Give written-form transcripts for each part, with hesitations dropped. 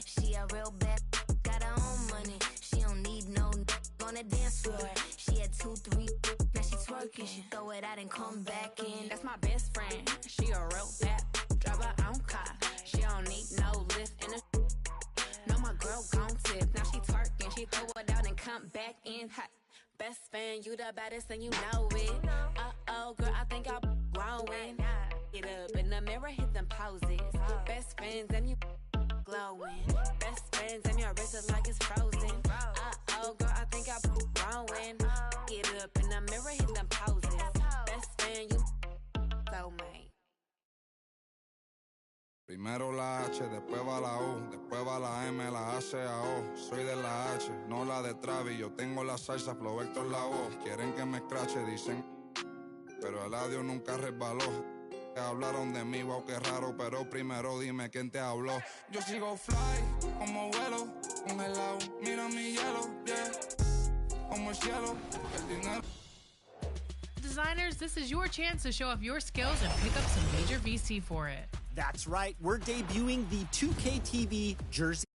She a real bad, got her own money. She don't need no on the dance floor. She had 2, 3, now she twerking. She throw it out and come back in. That's my best friend. She a real bad, drive her own car. She don't need no lift in the. No, my girl gon' tip. Now she twerking. She throw it out and come back in hot. Best friend, you the baddest and you know it. Uh-oh, girl, I think I'm growing. Get up in the mirror, hit them poses. Best friends and you glowing. Best friends and your wrist is like it's frozen. Uh-oh, girl, I think I'm growing. Get up in the mirror, hit them poses. Best friend, you soulmate. Primero la H, después va la U, después va la M, la A, C, A, O. Soy de la H, no la de Travis. Yo tengo la salsa, Flow Héctor la voz. Quieren que me escrache, dicen, pero el audio nunca resbaló. Hablaron de mí, wow, qué raro, pero primero dime quién te habló. Yo sigo fly, como vuelo, congelado, mira mi hielo, yeah, como el cielo, el dinero. Designers, this is your chance to show off your skills and pick up some major VC for it. That's right, we're debuting the 2K TV jersey.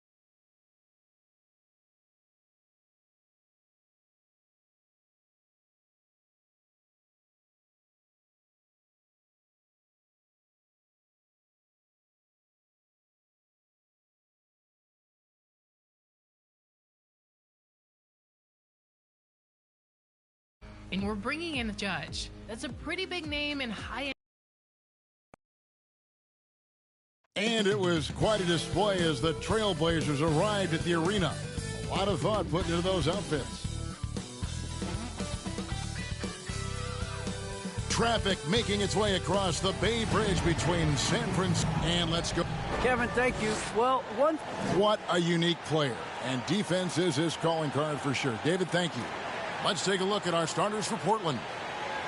And we're bringing in a judge. That's a pretty big name and high-end. And it was quite a display as the Trailblazers arrived at the arena. A lot of thought put into those outfits. Traffic making its way across the Bay Bridge between San Francisco and let's go. Kevin, thank you. Well, What a unique player. And defense is his calling card for sure. David, thank you. Let's take a look at our starters for Portland.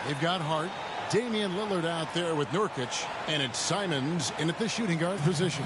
They've got Hart, Damian Lillard out there with Nurkic, and it's Simons in at the shooting guard position.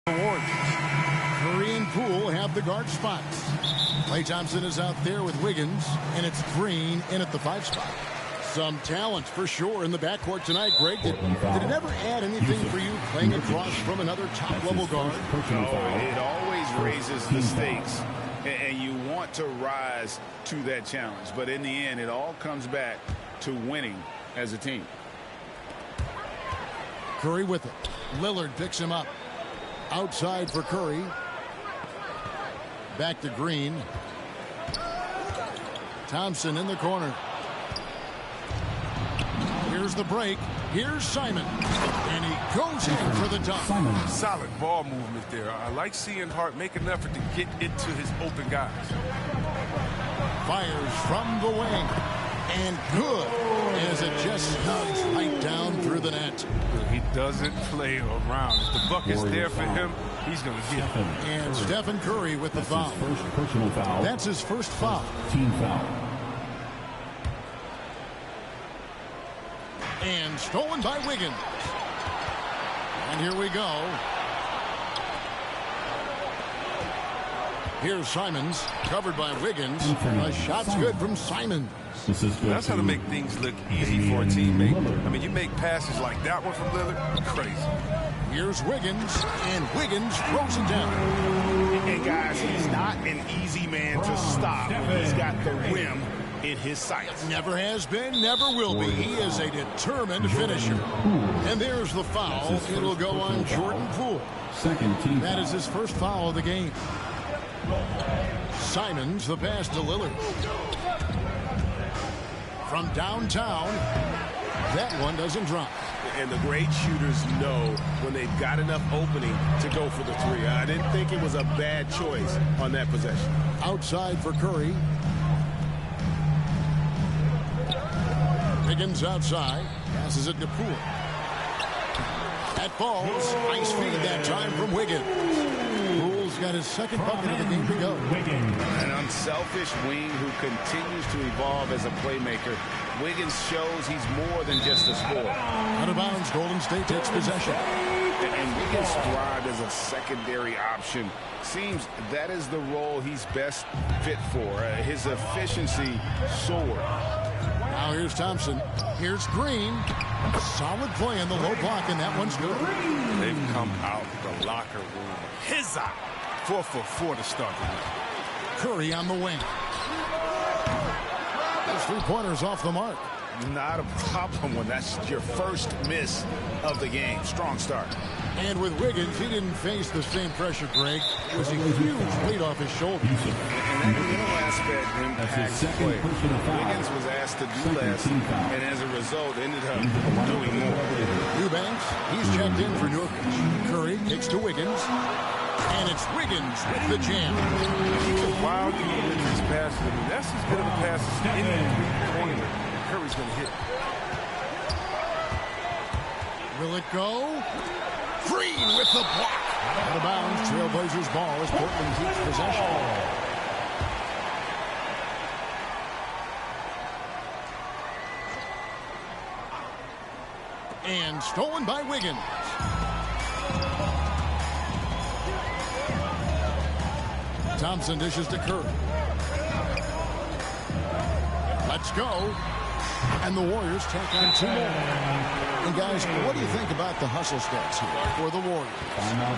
Awards. Curry and Poole have the guard spots. Klay Thompson is out there with Wiggins, and it's Green in at the 5 spot. Some talent for sure in the backcourt tonight, Greg. Did it ever add anything for you Playing across from another top-level guard. It always raises the stakes, and you want to rise to that challenge. But in the end, it all comes back to winning as a team. Curry with it. Lillard picks him up. Outside for Curry. Back to Green. Thompson in the corner. Here's the break. Here's Simon. And he goes in for the dunk. Solid ball movement there. I like seeing Hart make an effort to get into his open guys. Fires from the wing. And good as it just snugs right down through the net. He doesn't play around. If the bucket's there for him, he's going to get it. And Stephen Curry with the foul. First personal foul. That's his first foul. Team foul. And stolen by Wiggins. And here we go. Here's Simons, covered by Wiggins. A shot's good from Simons. That's how to make things look easy for a teammate. I mean, you make passes like that one from Lillard, crazy. Here's Wiggins, and Wiggins throws it down. And guys, he's not an easy man to stop. He's got the rim in his sights. Never has been, never will be. He is a determined finisher. And there's the foul. It'll go on Jordan Poole. Second team. That is his first foul of the game. Simons, the pass to Lillard. From downtown, that one doesn't drop. And the great shooters know when they've got enough opening to go for the three. I didn't think it was a bad choice on that possession. Outside for Curry. Wiggins outside. Passes it to Poole. That falls. Nice feed that time from Wiggins. Poole's got his second bucket of the game to go. An unselfish wing who continues to evolve as a playmaker. Wiggins shows he's more than just a scorer. Out of bounds, Golden State takes possession. And Wiggins thrived as a secondary option. Seems that is the role he's best fit for. His efficiency soared. Now here's Thompson. Here's Green. Solid play in the low block, and that one's good. They've come out the locker room. His eye. 4 for 4 to start the night. Curry on the wing. Those 3 pointers off the mark. Not a problem when that's your first miss of the game. Strong start. And with Wiggins, he didn't face the same pressure, Greg. It was a huge weight off his shoulders. And that middle aspect impacts play. Wiggins was asked to do less, and as a result, ended up doing more. Eubanks, he's checked in for Nurkic. Curry kicks to Wiggins. And it's Wiggins with the jam. Wow, you know, with these passes. I mean, that's as good of a pass as any three-pointer Curry's going to hit. Will it go? Green with the block. Out of bounds. Trailblazers ball as Portland keeps possession. And stolen by Wiggins. Thompson dishes to Curry. Let's go. And the Warriors take on 2 more. And guys, what do you think about the hustle steps here for the Warriors?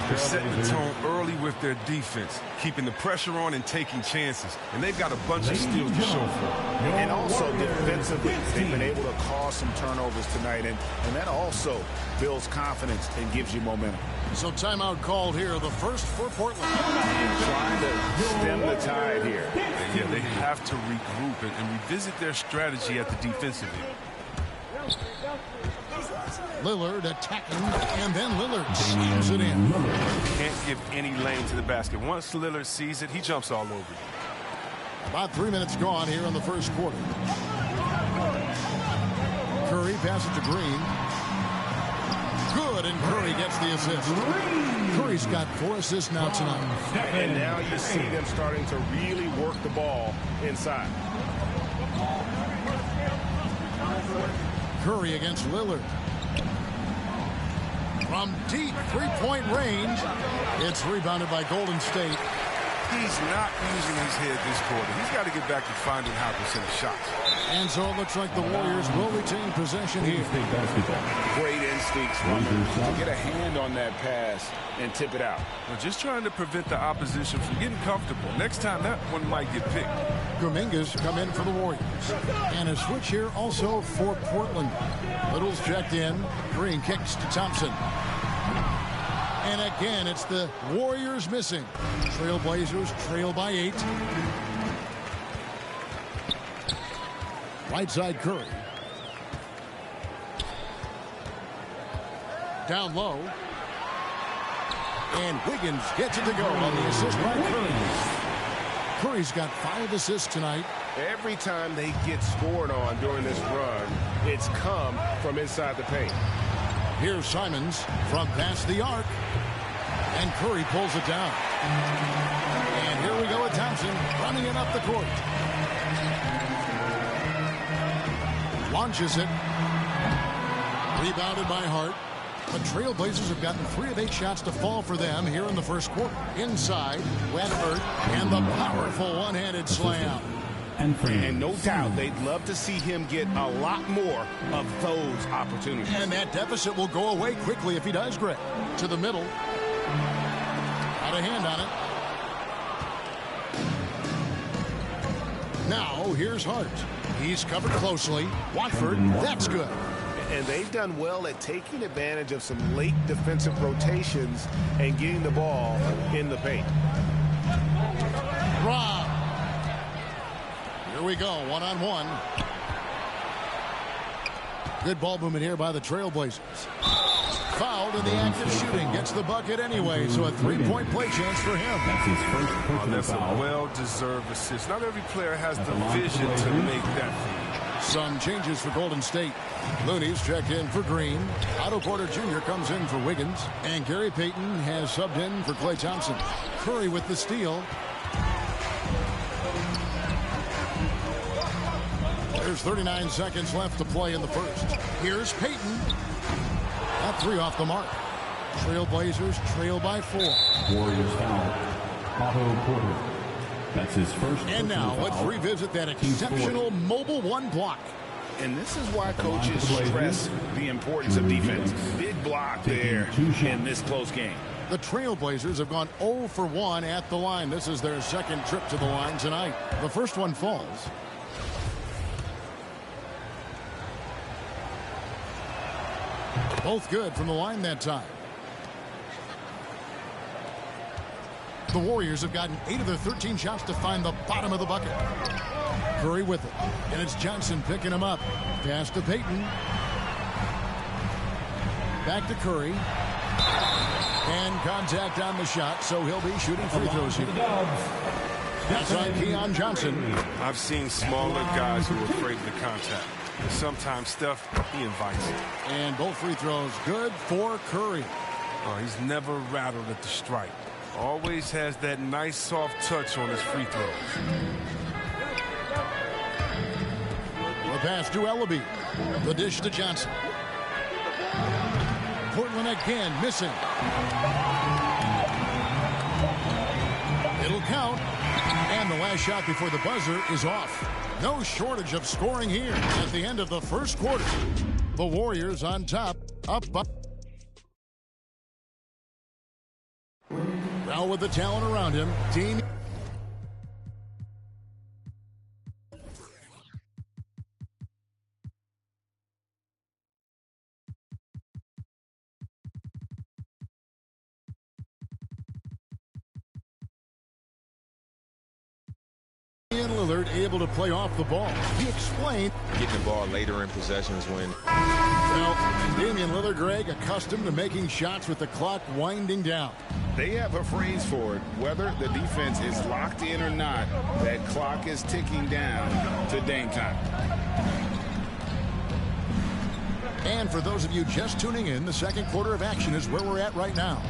They're setting the tone early with their defense, keeping the pressure on and taking chances. And they've got a bunch of steals to show for it. And also defensively, they've been able to cause some turnovers tonight. And that also builds confidence and gives you momentum. So timeout called here, the first for Portland. Trying to stem the tide here. And yeah, they have to regroup and revisit their strategy at the defensive end. Lillard attacking, and then Lillard slams it in. Can't give any lane to the basket. Once Lillard sees it, he jumps all over it. About 3 minutes gone here in the first quarter. Curry passes to Green. Good, and Curry gets the assist. Curry's got 4 assists now tonight. And now you see them starting to really work the ball inside. Curry against Lillard. From deep 3-point range, it's rebounded by Golden State. he's not using his head this quarter. He's got to get back to finding high percentage shots. And so it looks like the Warriors will retain possession here. Great instincts to get a hand on that pass and tip it out. We're just trying to prevent the opposition from getting comfortable. Next time, that one might get picked. Kuminga's come in for the Warriors. And a switch here also for Portland. Little's checked in. Green kicks to Thompson. And again, it's the Warriors missing. Trailblazers trail by 8. Right side Curry. Down low. And Wiggins gets it to go on the assist by Curry. Curry's got 5 assists tonight. Every time they get scored on during this run, it's come from inside the paint. Here's Simons from past the arc. And Curry pulls it down. And here we go with Thompson running it up the court. Launches it. Rebounded by Hart. The Trailblazers have gotten 3 of 8 shots to fall for them here in the first quarter. Inside, Radford, and the powerful one-handed slam. And no doubt they'd love to see him get a lot more of those opportunities. And that deficit will go away quickly if he does, Greg. To the middle. Got a hand on it. Now, here's Hart. He's covered closely. Watford, that's good. And they've done well at taking advantage of some late defensive rotations and getting the ball in the paint. Rob. Here we go, one-on-one. Good ball movement here by the Trailblazers. Fouled in the act of shooting. Gets the bucket anyway, so a 3-point play chance for him. That's his first personal That's foul. a well-deserved assist. Not every player has the vision to make that feed. Some changes for Golden State. Looney's checked in for Green. Otto Porter Jr. comes in for Wiggins. And Gary Payton has subbed in for Klay Thompson. Curry with the steal. There's 39 seconds left to play in the first. Here's Payton. That 3 off the mark. Trailblazers trail by 4. Warriors foul. Otto Porter. That's his first. And now let's revisit that exceptional mobile 1 block. And this is why coaches stress the importance of defense. Big block there in this close game. The Trailblazers have gone 0 for 1 at the line. This is their second trip to the line tonight. The first one falls. Both good from the line that time. The Warriors have gotten 8 of their 13 shots to find the bottom of the bucket. Curry with it. And it's Johnson picking him up. Pass to Payton. Back to Curry. And contact on the shot, so he'll be shooting free throws here. That's on Keon Johnson. I've seen smaller guys who are afraid of the contact. And sometimes Steph, he invites it. And both free throws good for Curry. Oh, he's never rattled at the strike. Always has that nice soft touch on his free throws. The pass to Ellaby. The dish to Johnson. Portland again missing. It'll count. And the last shot before the buzzer is off. No shortage of scoring here at the end of the first quarter. The Warriors on top, up. Now with the talent around him, team. Lillard able to play off the ball. He explained getting the ball later in possessions when. Well, Damian Lillard, Greg, accustomed to making shots with the clock winding down. They have a phrase for it. Whether the defense is locked in or not, that clock is ticking down to Dame time. And for those of you just tuning in, the second quarter of action is where we're at right now.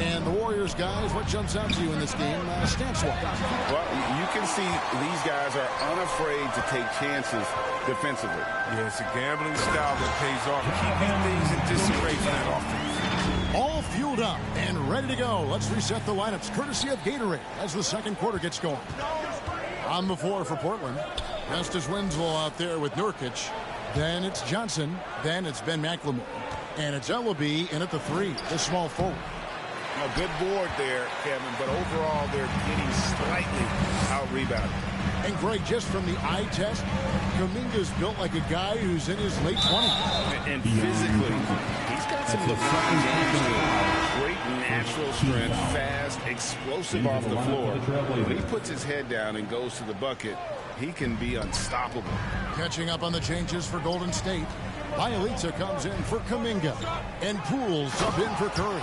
And the Warriors, guys, what jumps out to you in this game, stance-wise? Well, you can see these guys are unafraid to take chances defensively. Yeah, it's a gambling style that pays off. Keeping things in disarray for that offense. All fueled up and ready to go. Let's reset the lineups courtesy of Gatorade as the second quarter gets going. On the floor for Portland, Justice Winslow out there with Nurkic. Then it's Johnson. Then it's Ben McLemore. And it's Ellaby in at the 3, the small forward. A good board there, Kevin, but overall they're getting slightly out-rebounded. And Greg, just from the eye test, Kuminga's built like a guy who's in his late 20s. And physically, he's got some LeBron James skills. Great natural strength, fast, explosive off the floor. When he puts his head down and goes to the bucket, he can be unstoppable. Catching up on the changes for Golden State. Bielitsa comes in for Kuminga. And Poole sub in for Curry.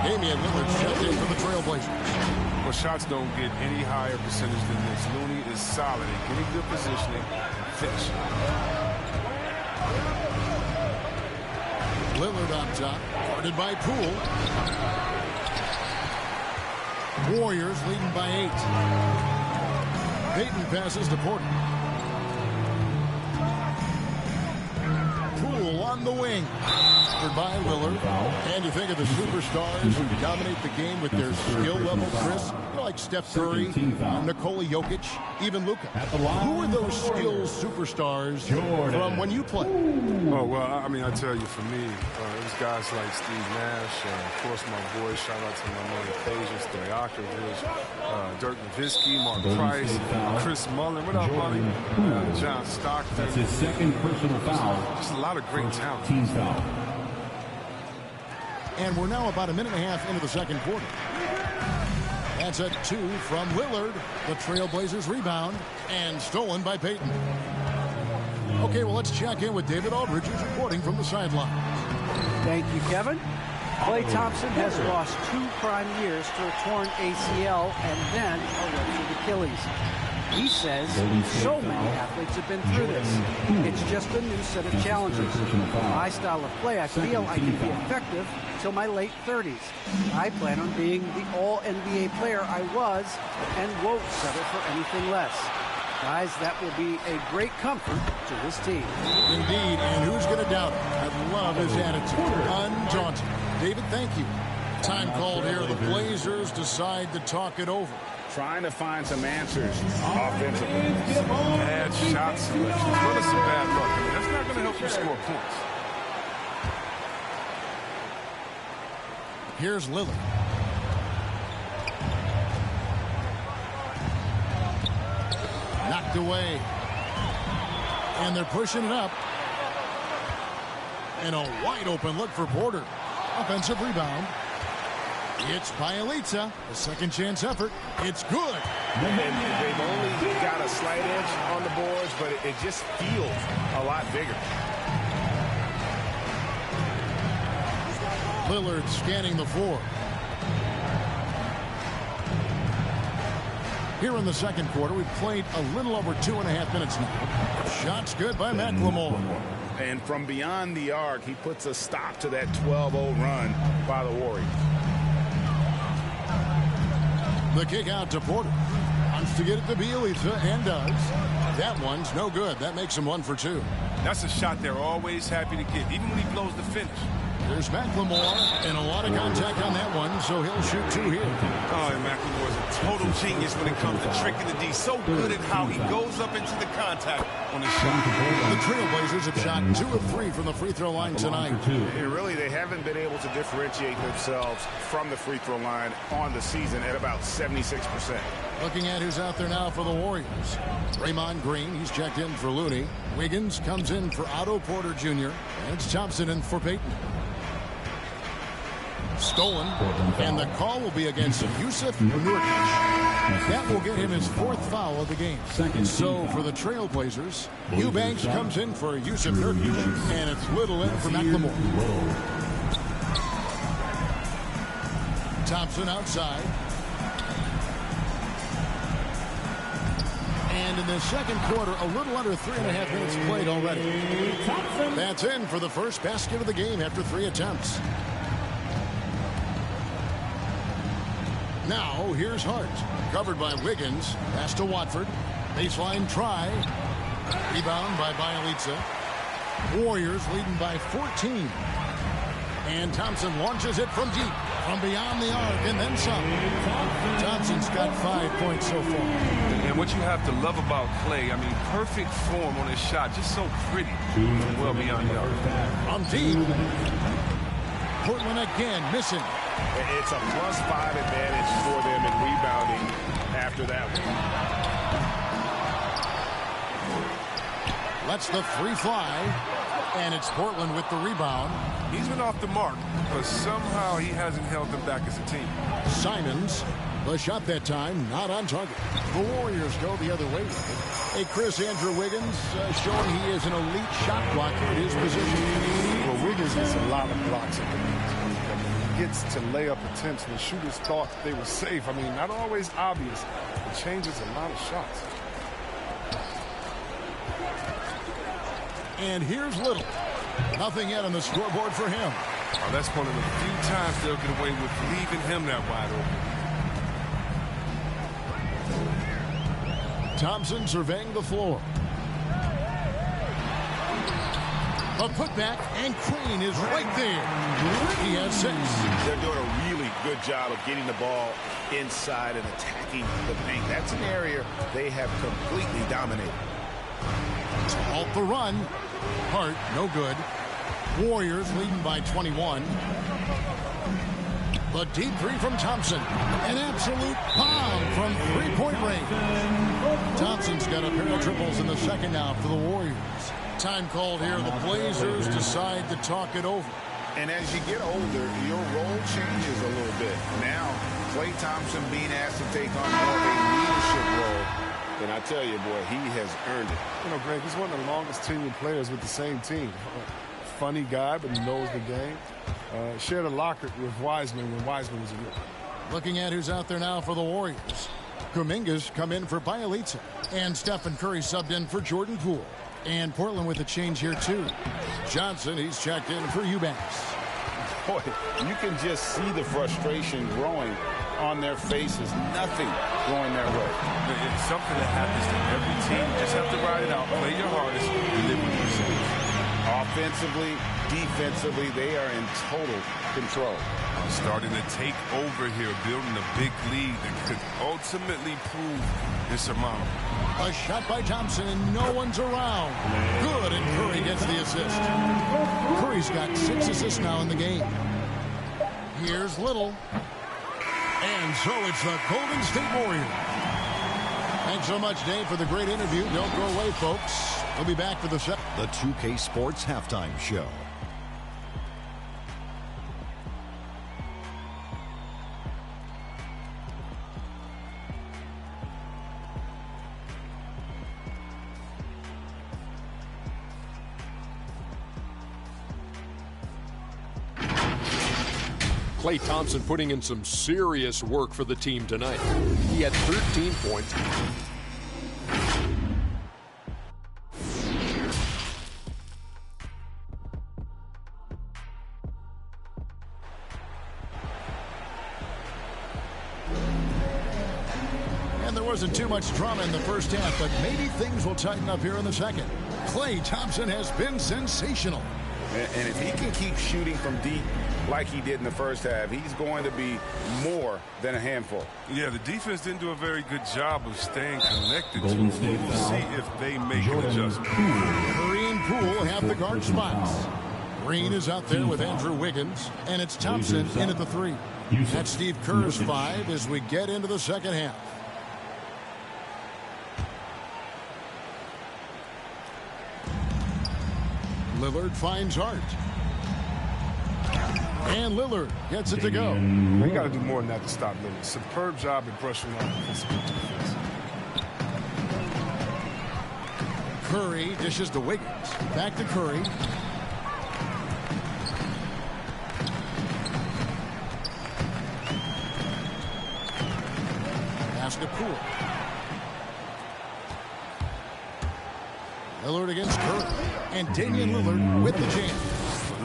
Damian Lillard checked in for the Trailblazers. Well, shots don't get any higher percentage than this. Looney is solid at getting good positioning and finishing. Lillard on top, guarded by Poole. Warriors leading by 8. Payton passes to Porter. Poole on the wing. Covered by Lillard. And you think of the superstars who dominate the game with their skill level, Chris, like Steph Curry, Nikola Jokic, even Luka. Who are those skills superstars from when you played? Oh, well, I mean, I tell you, for me, it was guys like Steve Nash, of course, my boys, shout out to my man, Pages, Stojakovic, Dirk Nowitzki, Mark Price, Chris Mullin, what up, buddy? John Stockton. That's his second personal foul. Just a lot of great talent. Team foul. And we're now about a minute and a half into the second quarter. That's a 2 from Lillard. The Trailblazers rebound and stolen by Payton. Okay, well, let's check in with David Aldridge, who's reporting from the sideline. Thank you, Kevin. Klay Thompson has lost 2 prime years to a torn ACL and then a ruptured Achilles. He says so many athletes have been through this. It's just a new set of challenges. My style of play, I feel I can be effective till my late 30s. I plan on being the all-NBA player I was and won't settle for anything less. Guys, that will be a great comfort to this team. Indeed, and who's going to doubt it? I love his attitude. Undaunted. David, thank you. Time called here. The Blazers decide to talk it over. Trying to find some answers offensively. Bad shot selection. What is some bad luck? I mean, that's not going to help you score points. Here's Lillard. Knocked away. And they're pushing it up. And a wide open look for Porter. Offensive rebound. It's Bielitsa. A second chance effort. It's good. And they've only got a slight edge on the boards, but it just feels a lot bigger. Lillard scanning the floor. Here in the second quarter, we've played a little over 2.5 minutes now. Shots good by McLemore. And from beyond the arc, he puts a stop to that 12-0 run by the Warriors. The kick out to Porter. Wants to get it to Bielitsa and does. That one's no good. That makes him 1 for 2. That's a shot they're always happy to get, even when he blows the finish. There's McLemore, and a lot of contact on that one, so he'll shoot 2 here. Oh, and McLemore's a total genius when it comes to tricking the D. So good at how he goes up into the contact on his shot. The Trailblazers have shot 2 of 3 from the free throw line tonight. And really, they haven't been able to differentiate themselves from the free throw line on the season at about 76%. Looking at who's out there now for the Warriors. Draymond Green, he's checked in for Looney. Wiggins comes in for Otto Porter Jr. And it's Thompson in for Payton. Stolen, and the call will be against Jusuf Nurkic. That will get him his 4th foul of the game. So for the Trailblazers, Eubanks comes in for Jusuf Nurkic, and it's Little in for McLemore. Thompson outside. And in the second quarter, a little under 3.5 minutes played already. That's in for the first basket of the game after 3 attempts. Now, here's Hart. Covered by Wiggins. Pass to Watford. Baseline try. Rebound by Bielitsa. Warriors leading by 14. And Thompson launches it from deep, from beyond the arc, and then some. Thompson's got 5 points so far. And what you have to love about Klay, I mean, perfect form on his shot, just so pretty, from well beyond the arc. From deep. Portland again missing. It's a +5 advantage for them in rebounding after that one. Lets the three fly, and it's Portland with the rebound. He's been off the mark, but somehow he hasn't held them back as a team. Simons, the shot that time, not on target. The Warriors go the other way. Hey, Andrew Wiggins showing he is an elite shot blocker at his position. Well, Wiggins gets a lot of blocks at the knee. He gets to layup attempts when shooters thought they were safe. I mean, not always obvious. It changes a lot of shots. And here's Little. Nothing yet on the scoreboard for him. Oh, that's one of the few times they'll get away with leaving him that wide open. Thompson surveying the floor. A putback, and Crane is right there. He has 6. They're doing a really good job of getting the ball inside and attacking the paint. That's an area they have completely dominated. To halt the run. Hart, no good. Warriors leading by 21. The deep three from Thompson. An absolute bomb from three-point range. Thompson's got a pair of triples in the second half for the Warriors. Time called here. The Blazers decide to talk it over. And as you get older, your role changes a little bit. Now, Klay Thompson being asked to take on more of a leadership role. And I tell you, boy, he has earned it. You know, Greg, he's one of the longest tenured players with the same team. Funny guy, but he knows the game. Shared a locker with Wiseman when Wiseman was a rookie. Looking at who's out there now for the Warriors. Kuminga's come in for Bielitsa. And Stephen Curry subbed in for Jordan Poole. And Portland with a change here, too. Johnson, he's checked in for Eubanks. Boy, you can just see the frustration growing on their faces. Nothing going their way. It's something that happens to every team. You just have to ride it out, play your hardest, deliver the results. Offensively, defensively, they are in total control. Starting to take over here, building a big lead that could ultimately prove insurmountable. A shot by Thompson, and no one's around. Good, and Curry gets the assist. Curry's got 6 assists now in the game. Here's Little. And so it's the Golden State Warriors. Thanks so much, Dave, for the great interview. Don't go away, folks. We'll be back for the 2K Sports Halftime Show. Klay Thompson putting in some serious work for the team tonight. He had 13 points. And there wasn't too much drama in the first half, but maybe things will tighten up here in the second. Klay Thompson has been sensational. And if he can keep shooting from deep like he did in the first half, he's going to be more than a handful. Yeah, the defense didn't do a very good job of staying connected Golden to him. We'll see if they make an adjustment. Curry and Poole have the guard spots. Green is out there with Andrew Wiggins, and it's Thompson in at the 3. That's Steve Kerr's 5 as we get into the second half. Lillard finds Hart. And Lillard gets it to go. We got to do more than that to stop Lillard. Superb job at brushing off defense. Curry dishes to Wiggins. Back to Curry. Pass to Poole. Lillard against Curry. And Damian Lillard with the jam.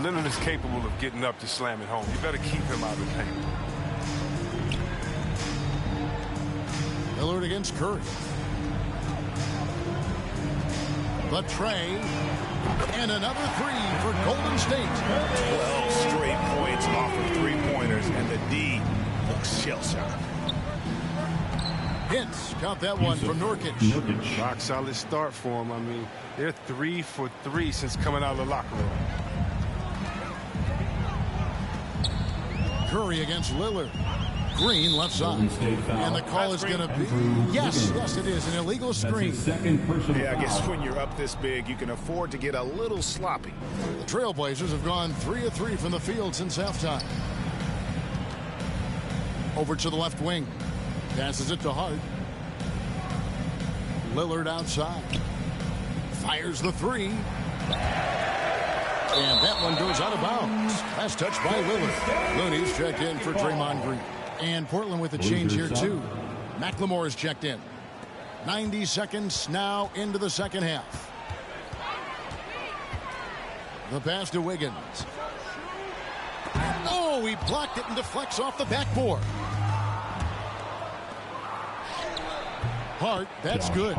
Lillard is capable of getting up to slam it home. You better keep him out of the paint. Lillard against Curry. The tray. And another three for Golden State. 12 straight points off of three-pointers, and the D looks shell-shocked. Hits. Got that one from Nurkic. Rock solid start for him. I mean, they're 3 for 3 since coming out of the locker room. Curry against Lillard. Green left side. And the call is going to be, yes, it is, an illegal screen. Yeah, I guess when you're up this big, you can afford to get a little sloppy. The Trailblazers have gone 3 of 3 from the field since halftime. Over to the left wing. Passes it to Hart. Lillard outside. Fires the three. And that one goes out of bounds. Last touch by Lillard. Looney's checked in for Draymond Green. And Portland with a change here, too. McLemore is checked in. 90 seconds now into the second half. The pass to Wiggins. Oh, he blocked it and deflects off the backboard. Hart, that's good.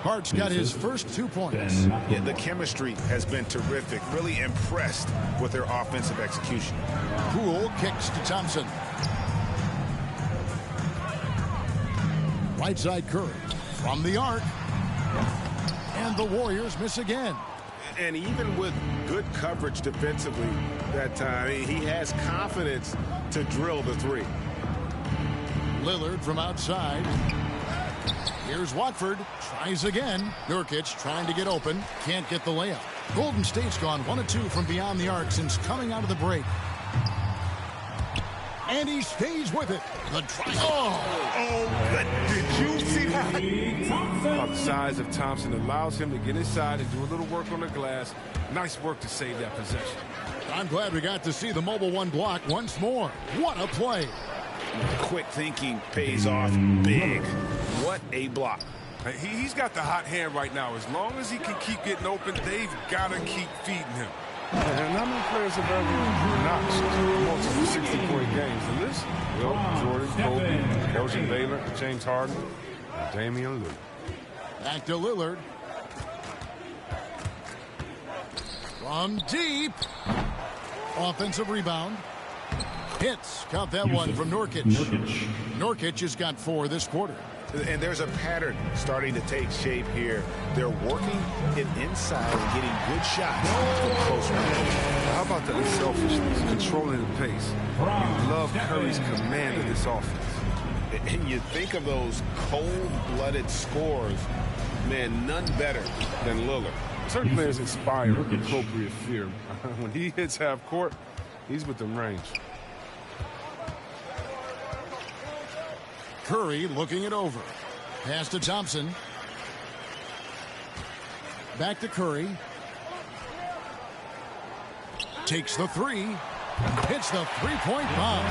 Hart's got his first 2 points. Yeah, the chemistry has been terrific. Really impressed with their offensive execution. Poole kicks to Thompson. Right side Curry from the arc. And the Warriors miss again. And even with good coverage defensively that time, he has confidence to drill the three. Lillard from outside. Here's Watford. Tries again. Nurkic trying to get open. Can't get the layup. Golden State's gone 1 of 2 from beyond the arc since coming out of the break. And he stays with it. The try. Did you see that? The size of Thompson allows him to get inside and do a little work on the glass. Nice work to save that possession. I'm glad we got to see the mobile one block once more. What a play. Quick thinking pays off big. What a block. He's got the hot hand right now. As long as he can keep getting open, they've got to keep feeding him. And how many players have ever notched multiple 60-point games? The list? Well, Jordan, Kobe, Elgin Baylor, James Harden, and Damian Lillard. Back to Lillard. From deep. Offensive rebound. Hits. Count that one from Nurkic. Nurkic has got 4 this quarter. And there's a pattern starting to take shape here. They're working it inside and getting good shots from close range. How about the unselfishness, controlling the pace? You love Curry's command of this offense. And you think of those cold-blooded scores, man, none better than Lillard. Certain players inspire appropriate fear. When he hits half court, he's within range. Curry looking it over. Pass to Thompson. Back to Curry. Takes the three. Hits the three-point bomb.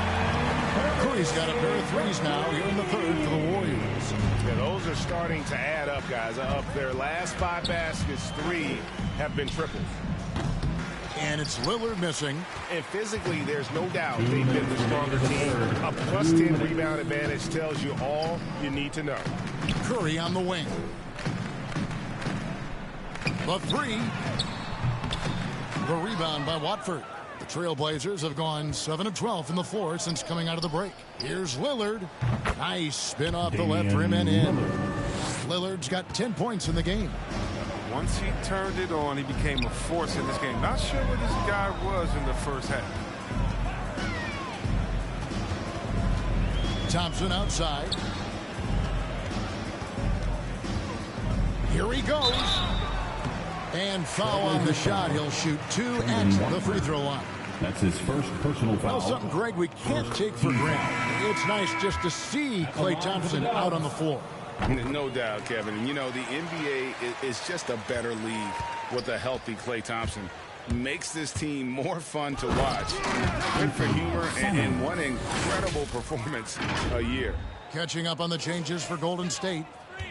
Curry's got a pair of threes now here in the third for the Warriors. Yeah, those are starting to add up, guys. Of their last 5 baskets, 3 have been triples. And it's Lillard missing. And physically, there's no doubt they've been the stronger team. A +10 rebound advantage tells you all you need to know. Curry on the wing. The three. The rebound by Watford. The Trailblazers have gone 7 of 12 from the floor since coming out of the break. Here's Lillard. Nice spin off the left rim and in. Lillard's got 10 points in the game. Once he turned it on, he became a force in this game. Not sure what this guy was in the first half. Thompson outside. Here he goes. And foul on the shot. He'll shoot 2 at the free throw line. That's his first personal foul. Well, something, Greg, we can't take for granted. It's nice just to see Klay Thompson out on the floor. No doubt, Kevin. And, you know, the NBA is just a better league with a healthy Klay Thompson. Makes this team more fun to watch. Good for humor and one incredible performance a year. Catching up on the changes for Golden State.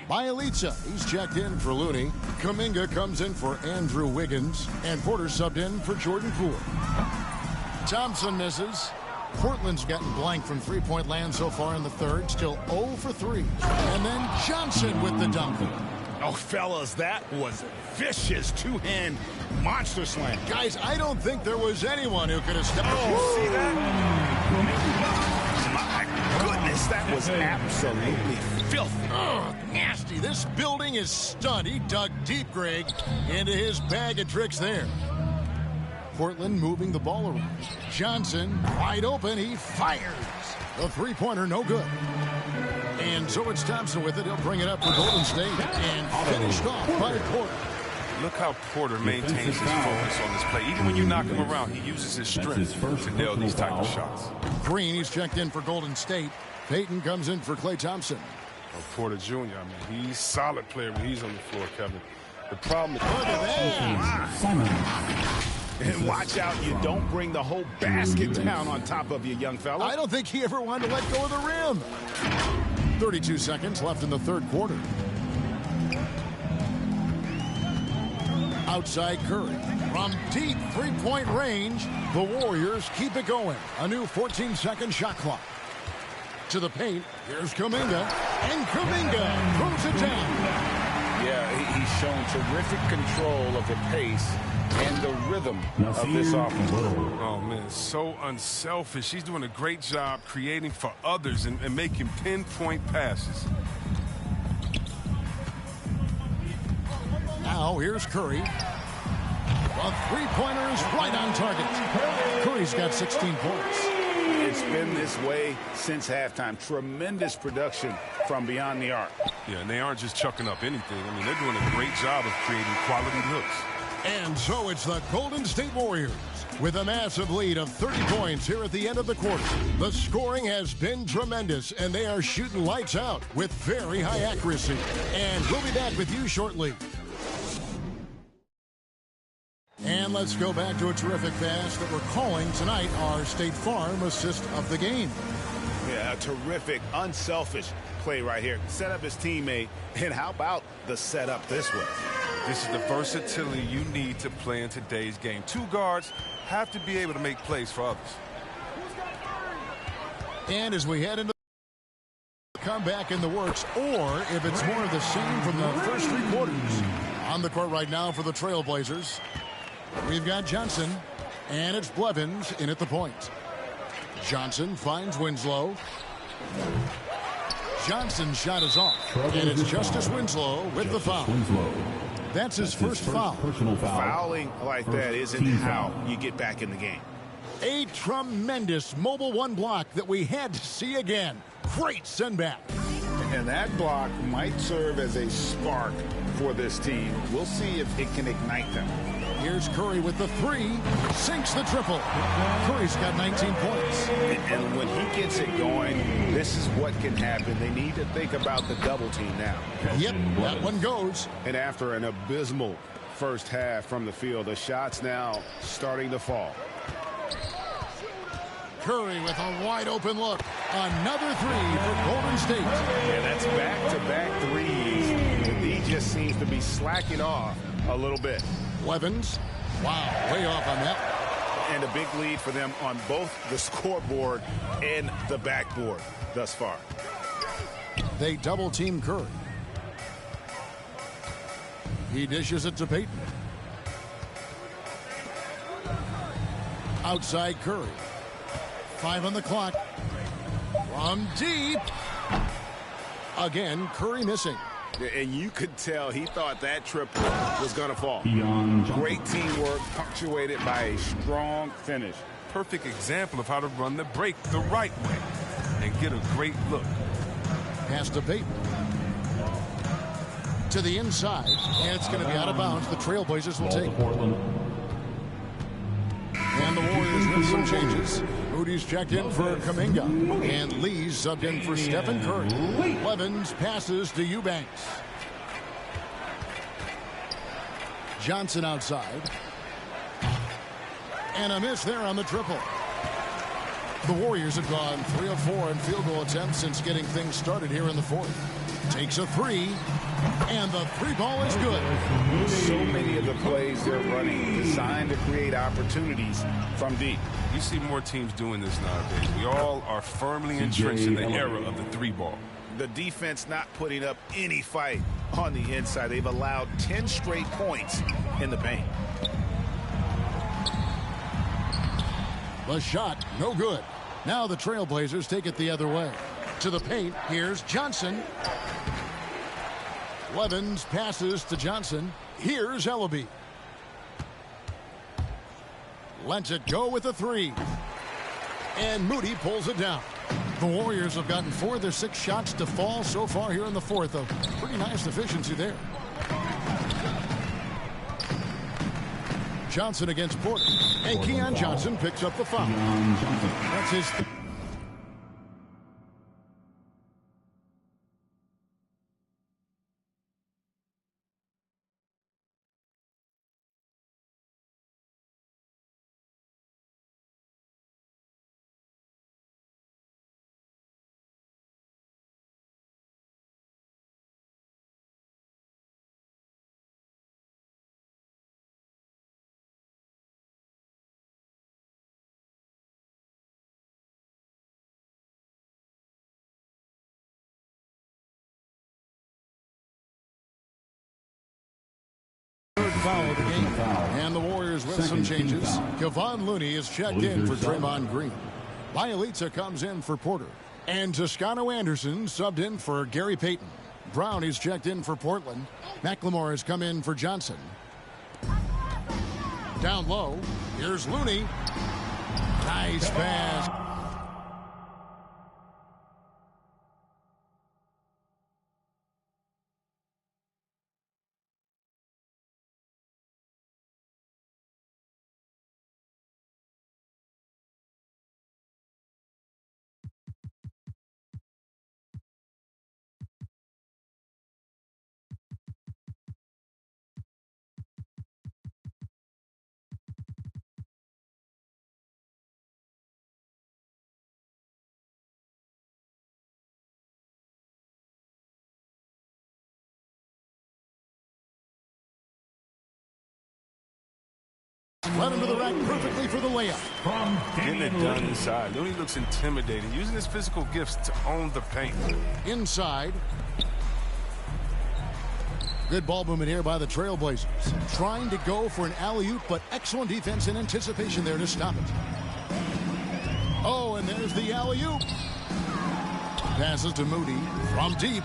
Bielitsa, he's checked in for Looney. Kuminga comes in for Andrew Wiggins. And Porter subbed in for Jordan Poole. Thompson misses. Portland's gotten blank from three-point land so far in the third. Still 0 for 3. And then Johnson with the dunk. Oh, fellas, that was vicious two-hand monster slam. Guys, I don't think there was anyone who could have stepped. Oh, see that? My goodness, that was absolutely filthy. Oh, nasty. This building is stunned. He dug deep, Greg, into his bag of tricks there. Portland moving the ball around. Johnson, wide open. He fires. The three-pointer, no good. And so it's Thompson with it. He'll bring it up for Golden State and finished off by Porter. Look how Porter maintains his focus on this play. Even when you knock him around, he uses his strength to nail these type of shots. Green, he's checked in for Golden State. Payton comes in for Klay Thompson. Oh, Porter Jr., I mean, he's a solid player when he's on the floor, Kevin. The problem is... Look at that. And watch out, you don't bring the whole basket down on top of you, young fella. I don't think he ever wanted to let go of the rim. 32 seconds left in the third quarter. Outside Curry. From deep three-point range, the Warriors keep it going. A new 14-second shot clock. To the paint, here's Kuminga. And Kuminga throws it down. Yeah, he's shown terrific control of the pace and the rhythm of this offense. Oh, man, so unselfish. He's doing a great job creating for others and making pinpoint passes. Now here's Curry. The three-pointer is right on target. Curry's got 16 points. It's been this way since halftime. Tremendous production from beyond the arc. Yeah, and they aren't just chucking up anything. I mean, they're doing a great job of creating quality looks. And so it's the Golden State Warriors with a massive lead of 30 points here at the end of the quarter. The scoring has been tremendous, and they are shooting lights out with very high accuracy. And we'll be back with you shortly. And let's go back to a terrific pass that we're calling tonight our State Farm assist of the game. Yeah, a terrific, unselfish play right here. Set up his teammate, and how about the setup this way? This is the versatility you need to play in today's game. Two guards have to be able to make plays for others. And as we head into the comeback in the works, or if it's more of the same from the first three quarters. On the court right now for the Trailblazers, we've got Johnson, and it's Blevins in at the point. Johnson finds Winslow. Johnson's shot is off, and it's Justice Winslow with the foul. That's his first foul. Fouling like that isn't how you get back in the game. A tremendous mobile one block that we had to see again. Great send back. And that block might serve as a spark for this team. We'll see if it can ignite them. Here's Curry with the three. Sinks the triple. Curry's got 19 points. And when he gets it going, this is what can happen. They need to think about the double team now. Yep, that one goes. And after an abysmal first half from the field, the shots now starting to fall. Curry with a wide open look. Another three for Golden State. Yeah, that's back-to-back threes. And he just seems to be slacking off a little bit. Blevins, wow, way off on that. And a big lead for them on both the scoreboard and the backboard thus far. They double-team Curry. He dishes it to Payton. Outside Curry. 5 on the clock. From deep. Again, Curry missing. And you could tell he thought that triple was going to fall. Great teamwork, punctuated by a strong finish. Perfect example of how to run the break the right way and get a great look. Pass to Payton. To the inside, and it's going to be out of bounds. The Trailblazers will take it. And the Warriors with some changes. Moody's checked in for Kuminga. And Lee's subbed in for Stephen Curry. Blevins passes to Eubanks. Johnson outside. And a miss there on the triple. The Warriors have gone 3 of 4 in field goal attempts since getting things started here in the fourth. Takes a three. And the three ball is good. So many of the plays they're running designed to create opportunities from deep. You see more teams doing this nowadays. We all are firmly entrenched in the era of the three ball. The defense not putting up any fight on the inside. They've allowed 10 straight points in the paint. The shot, no good. Now the Trailblazers take it the other way. To the paint, here's Johnson. Levens passes to Johnson. Here's Ellaby. Lets it go with a three. And Moody pulls it down. The Warriors have gotten 4 of their 6 shots to fall so far here in the fourth. A pretty nice efficiency there. Johnson against Porter. And Keon Johnson picks up the foul. That's his... foul of the game. And the Warriors with some changes. Kevon Looney is checked in for Draymond Green. Bielitsa comes in for Porter. And Toscano Anderson subbed in for Gary Payton. Brown is checked in for Portland. McLemore has come in for Johnson. Down low, here's Looney. Nice pass. Led him to the rack perfectly for the layup. Getting it done inside. Looney looks intimidating, using his physical gifts to own the paint. Inside. Good ball movement here by the Trailblazers. Trying to go for an alley-oop, but excellent defense and anticipation there to stop it. Oh, and there's the alley-oop. Passes to Moody from deep.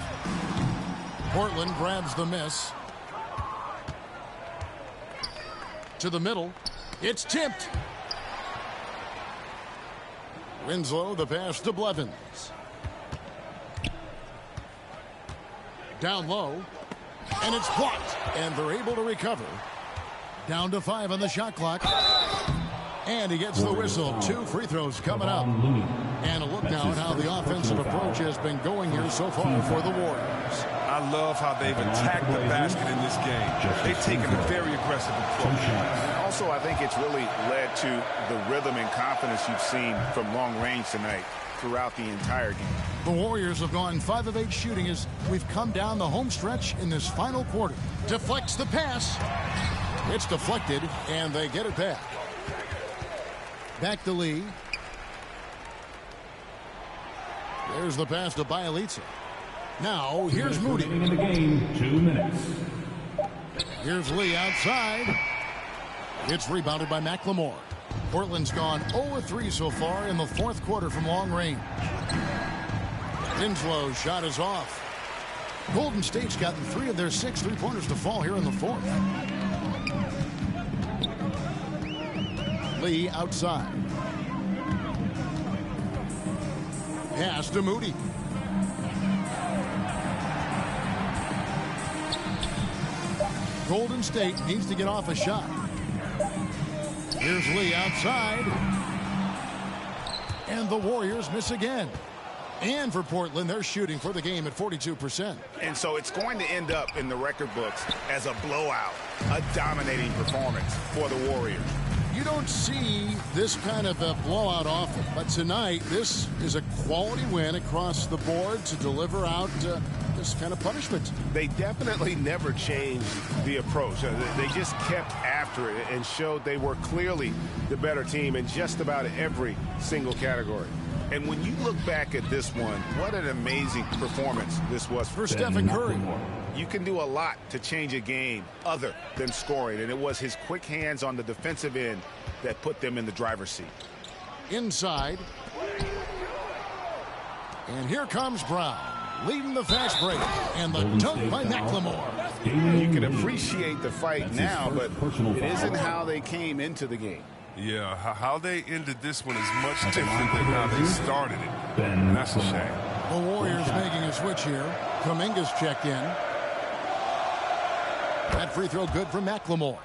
Portland grabs the miss. To the middle. It's tipped. Winslow, the pass to Blevins. Down low. And it's blocked. And they're able to recover. Down to 5 on the shot clock. And he gets the whistle. 2 free throws coming up. And a look now at how the offensive approach has been going here so far for the Warriors. I love how they've attacked the basket in this game. They've taken a very aggressive approach. And also, I think it's really led to the rhythm and confidence you've seen from long range tonight throughout the entire game. The Warriors have gone 5 of 8 shooting as we've come down the home stretch in this final quarter. Deflects the pass. It's deflected, and they get it back. Back to Lee. There's the pass to Bielitsa. Now, here's Moody. In the game, 2 minutes. Here's Lee outside. It's rebounded by McLemore. Portland's gone 0-3 so far in the fourth quarter from long range. Winslow's shot is off. Golden State's gotten 3 of their 6 three-pointers to fall here in the fourth. Lee outside. Pass to Moody. Golden State needs to get off a shot. Here's Lee outside. And the Warriors miss again. And for Portland, they're shooting for the game at 42%. And so it's going to end up in the record books as a blowout, a dominating performance for the Warriors. You don't see this kind of a blowout often, but tonight this is a quality win across the board to deliver out this kind of punishment. They definitely never changed the approach. They just kept after it and showed they were clearly the better team in just about every single category. And when you look back at this one, what an amazing performance this was for Stephen Curry. You can do a lot to change a game other than scoring, and it was his quick hands on the defensive end that put them in the driver's seat. Inside. And here comes Brown, leading the fast break, and the dunk by McLemore. You can appreciate the fight now, but it isn't how they came into the game. Yeah, how they ended this one is much different than how they started it. And that's a shame. The Warriors making a switch here. Kuminga's checked in. That free throw good for McLemore.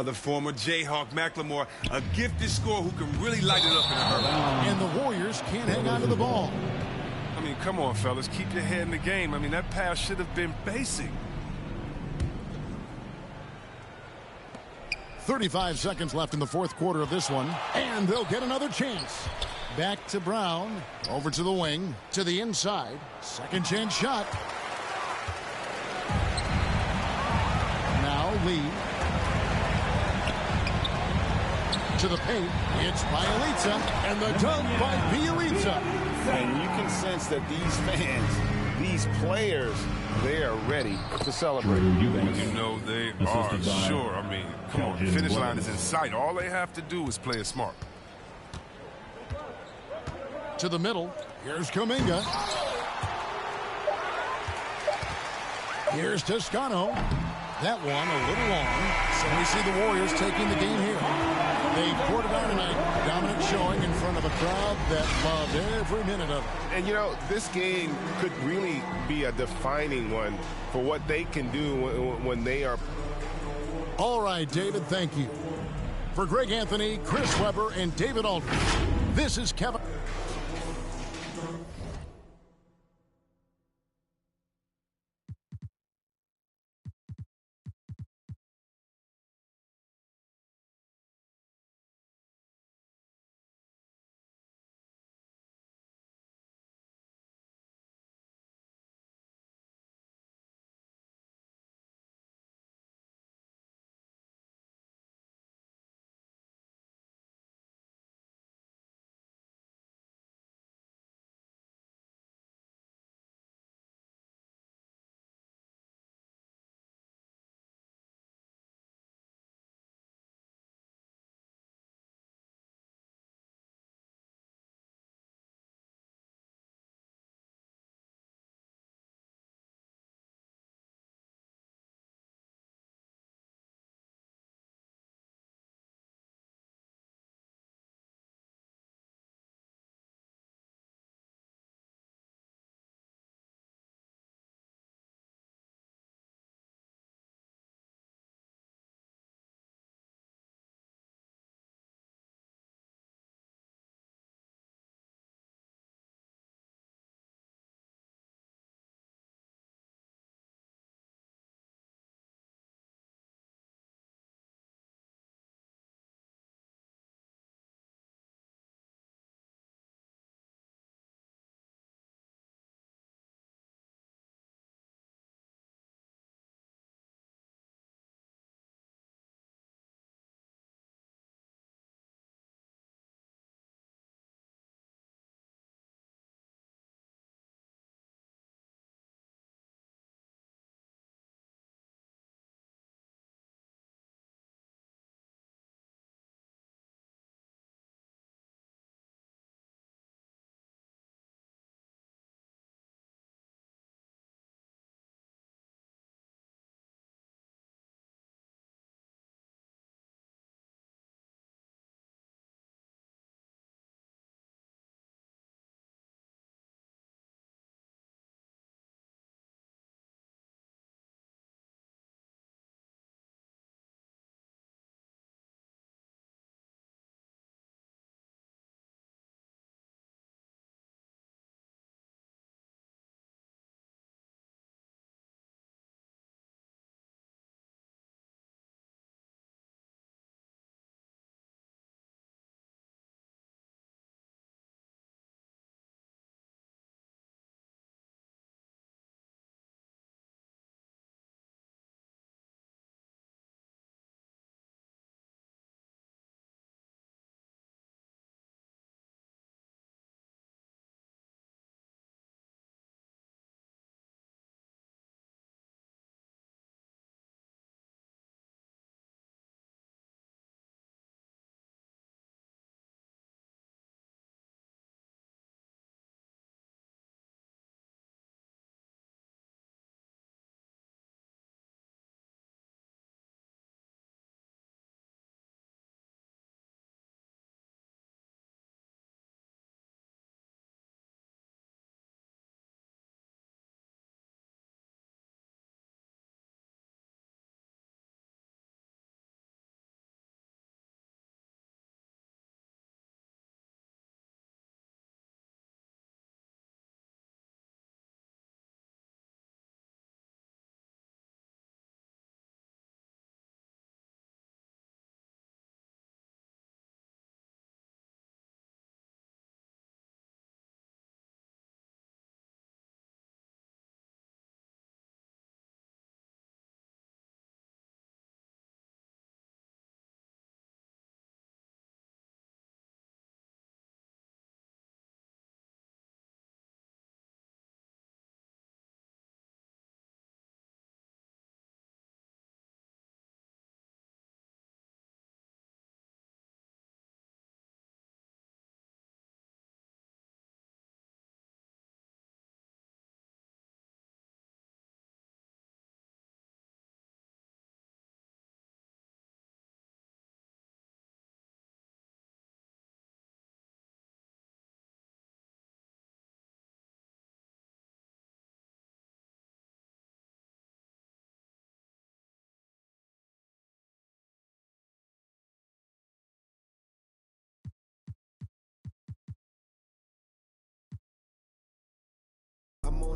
The former Jayhawk McLemore, a gifted scorer who can really light it up in a hurry. And the Warriors can't hang on to the ball. I mean, come on, fellas. Keep your head in the game. I mean, that pass should have been basic. 35 seconds left in the fourth quarter of this one. And they'll get another chance. Back to Brown. Over to the wing. To the inside. Second chance shot. Now Lee. To the paint. It's Bielitsa. And the dunk by Bielitsa. And you can sense that these fans, these players, they are ready to celebrate. You know they are, sure. I mean, come on, the finish line is in sight. All they have to do is play it smart. To the middle. Here's Kuminga. Here's Toscano. That one a little long. So we see the Warriors taking the game here. They poured it on tonight. Dominant showing in front of a crowd that loved every minute of it. And, you know, this game could really be a defining one for what they can do when they are. All right, David, thank you. For Greg Anthony, Chris Webber, and David Aldridge, this is Kevin.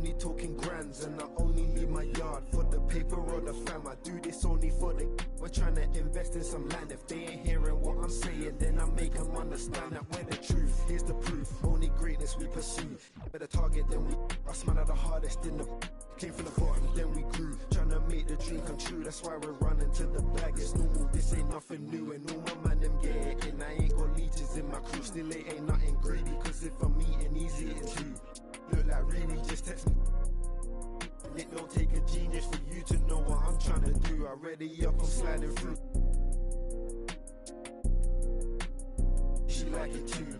only talking grands, and I only leave my yard for the paper or the fam. I do this only for the. We're trying to invest in some land. If they ain't hearing what I'm saying, then I make them understand that we're the truth. Here's the proof. Only greatness we pursue. Better target than we. I smile at the hardest in the. Came from the bottom, then we grew. Trying to make the dream come true. That's why we're running to the bag. It's normal. This ain't nothing new, and all my man them get it in. I ain't got leeches in my crew. Still it ain't nothing greedy. Cause if I'm eating, easy eating too. Look like really, just text me. It don't take a genius for you to know what I'm trying to do. I ready up, I'm sliding through. She like it too.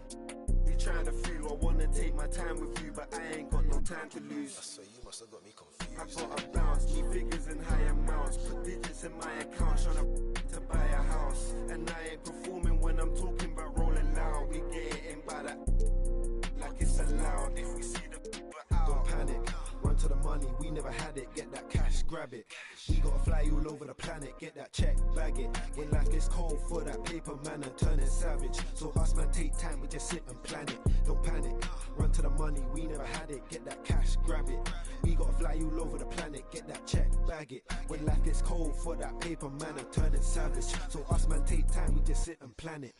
We trying to feel, I wanna take my time with you, but I ain't got no time to lose. So you must have got me confused. I got a bounce, need figures in high amounts, put digits in my account, trying to buy a house. And I ain't performing when I'm talking about rolling loud. We get it in by that, like it's allowed. If we see the don't panic, run to the money, we never had it. Get that cash, grab it. We gotta fly all over the planet, get that check, bag it. When life gets cold for that paper man and turning savage. So us man take time, we just sit and plan it. Don't panic, run to the money, we never had it. Get that cash, grab it. We gotta fly all over the planet, get that check, bag it. When life gets cold for that paper man and turning savage. So us man take time, we just sit and plan it.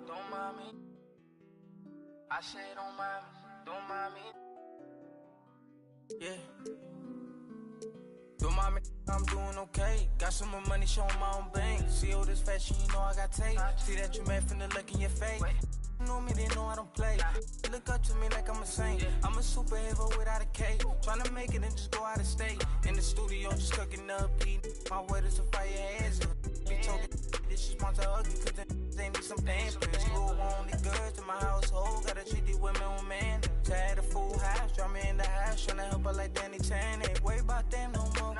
Don't mind me. I say don't mind me. Yeah. Don't mind me, I'm doing okay. Got some more money, showing my own bank. See all this fashion, you know I got tape. See that you mad from the look in your face. You know me, they know I don't play. Look up to me like I'm a saint. I'm a superhero without a cape. Trying to make it and just go out of state. In the studio, just cooking up, eating. My word is a fire ass. Be talking, this is monster ugly, cause they need some damn pills. You only girls to my household. Gotta treat these women with man. Had a full house, draw me in the house. Tryna help her like Danny Tan. Ain't worried about them no more.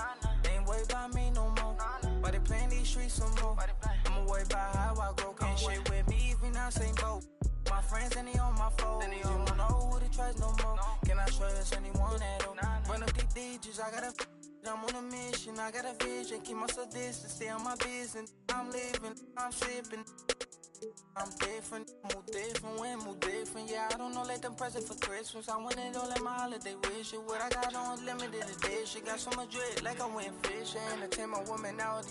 Ain't worried about me no more. But they playing these streets some more. I'ma worry about how I grow. Can't shit with me if we not same boat. My friends and they on my phone. You don't know who to trust no more. Can I trust anyone at all? Run up these digits, I gotta. I'm on a mission, I got a vision. Keep myself distant, stay on my business. I'm living, I'm sipping. I'm different, move different, when move different. Yeah, I don't know, let them present for Christmas. I want it all at my holiday wish. What I got on limited edition. Got so much dread, like I went fishing. Entertain my woman out.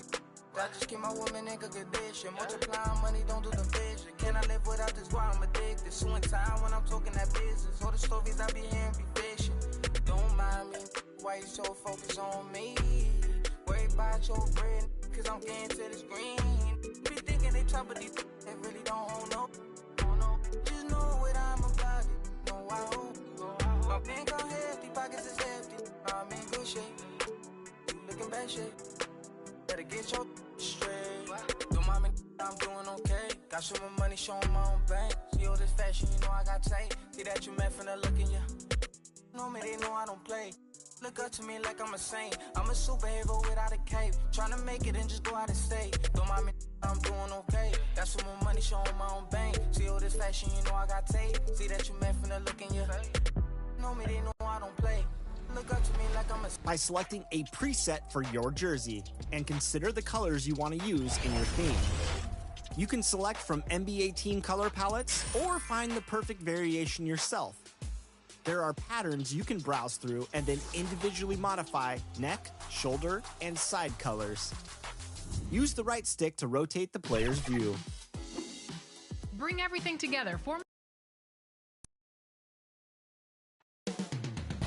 I just keep my woman in good condition. Multiplying money, don't do the vision. Can I live without this? Why I'm addicted. Suing time when I'm talking that business. All the stories I be hearing be fishing. Don't mind me, why you so focused on me? Worry about your bread, cause I'm getting to this green. Be thinking they top of these, they really don't hold no. Just know what I'm about it, know I hope. My bank on hefty, pockets is hefty. I'm in good shape, you looking bad shape. Better get your straight. Don't mind me, I'm doing okay. Got some more money, showing my own bank. See all this fashion, you know I got tape. See that you met from the look in ya. Know me, they know I don't play. Look up to me like I'm a saint. I'm a superhero without a cape. Tryna make it and just go out of state. Don't mind me, I'm doing okay. Got some more money, showing my own bank. See all this fashion, you know I got tape. See that you met from the look in ya. Know me, they know I don't play. Look up to me like I'm a... By selecting a preset for your jersey and consider the colors you want to use in your theme. You can select from NBA team color palettes or find the perfect variation yourself. There are patterns you can browse through and then individually modify neck, shoulder, and side colors. Use the right stick to rotate the player's view. Bring everything together.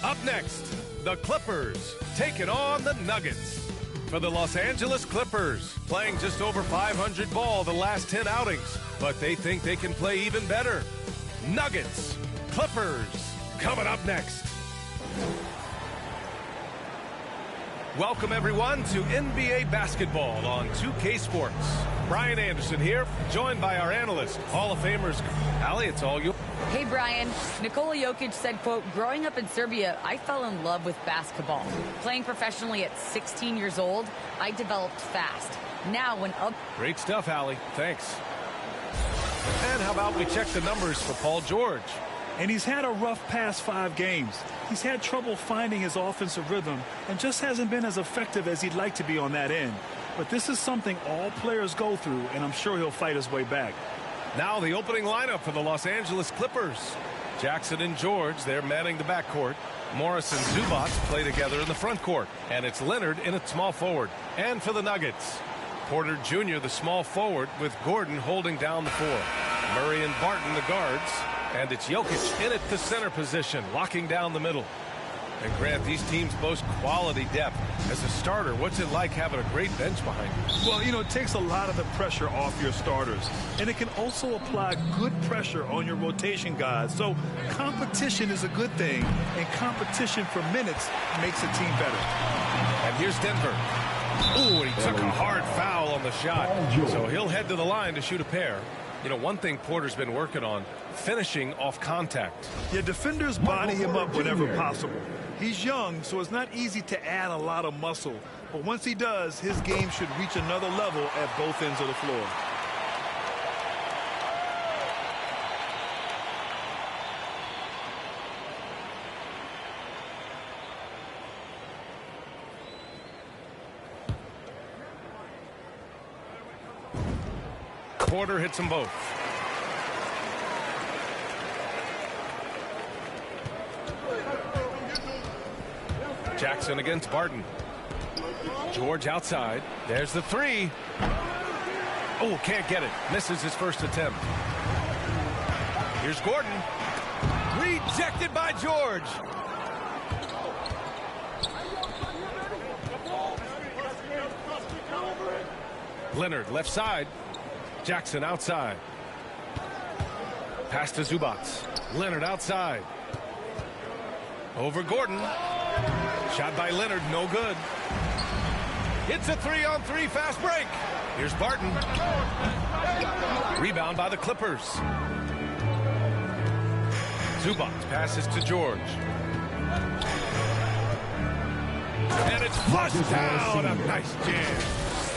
Up next, the Clippers taking on the Nuggets. For the Los Angeles Clippers, playing just over 500 ball the last 10 outings, but they think they can play even better. Nuggets, Clippers, coming up next. Welcome, everyone, to NBA basketball on 2K Sports. Brian Anderson here, joined by our analyst, Hall of Famers. Allie, it's all you. Hey, Brian. Nikola Jokic said, quote, growing up in Serbia, I fell in love with basketball. Playing professionally at 16 years old, I developed fast. Now when up... Great stuff, Allie. Thanks. And how about we check the numbers for Paul George? And he's had a rough past 5 games. He's had trouble finding his offensive rhythm and just hasn't been as effective as he'd like to be on that end. But this is something all players go through, and I'm sure he'll fight his way back. Now the opening lineup for the Los Angeles Clippers. Jackson and George, they're manning the backcourt. Morris and Zubac play together in the front court. And it's Leonard in at small forward. And for the Nuggets, Porter Jr., the small forward, with Gordon holding down the 4. Murray and Barton, the guards. And it's Jokic in at the center position, locking down the middle. And Grant, these teams boast quality depth. As a starter, what's it like having a great bench behind you? Well, you know, it takes a lot of the pressure off your starters. And it can also apply good pressure on your rotation guys. So competition is a good thing. And competition for minutes makes a team better. And here's Denver. Ooh, he took a hard foul on the shot. So he'll head to the line to shoot a pair. You know, one thing Porter's been working on, finishing off contact. Yeah, defenders body him up whenever possible. He's young, so it's not easy to add a lot of muscle. But once he does, his game should reach another level at both ends of the floor. Porter hits them both. Jackson against Barton. George outside. There's the 3. Oh, can't get it. Misses his first attempt. Here's Gordon. Rejected by George. Leonard left side. Jackson outside. Pass to Zubac. Leonard outside. Over Gordon. Shot by Leonard, no good. It's a 3-on-3 fast break. Here's Barton. Rebound by the Clippers. Zubac passes to George. And it's flushed down. A nice jam.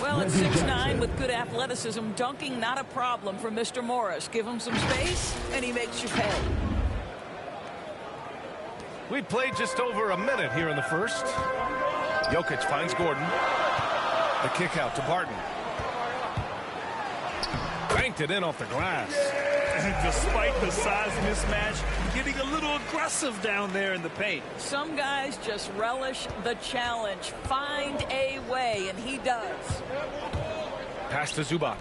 Well, at 6'9", with good athleticism, dunking not a problem for Mr. Morris. Give him some space, and he makes you pay. We played just over a minute here in the first. Jokic finds Gordon. The kick out to Barton. Banked it in off the glass. And despite the size mismatch, getting a little aggressive down there in the paint. Some guys just relish the challenge. Find a way, and he does. Pass to Zubac.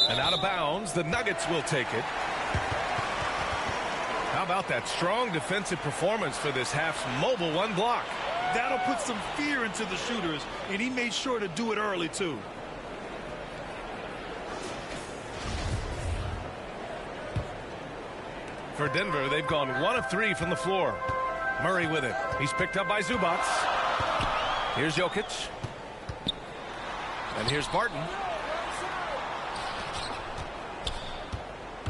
And out of bounds, the Nuggets will take it. How about that strong defensive performance for this half's mobile 1 block? That'll put some fear into the shooters, and he made sure to do it early, too. For Denver, they've gone 1 of 3 from the floor. Murray with it. He's picked up by Zubac. Here's Jokic. And here's Barton.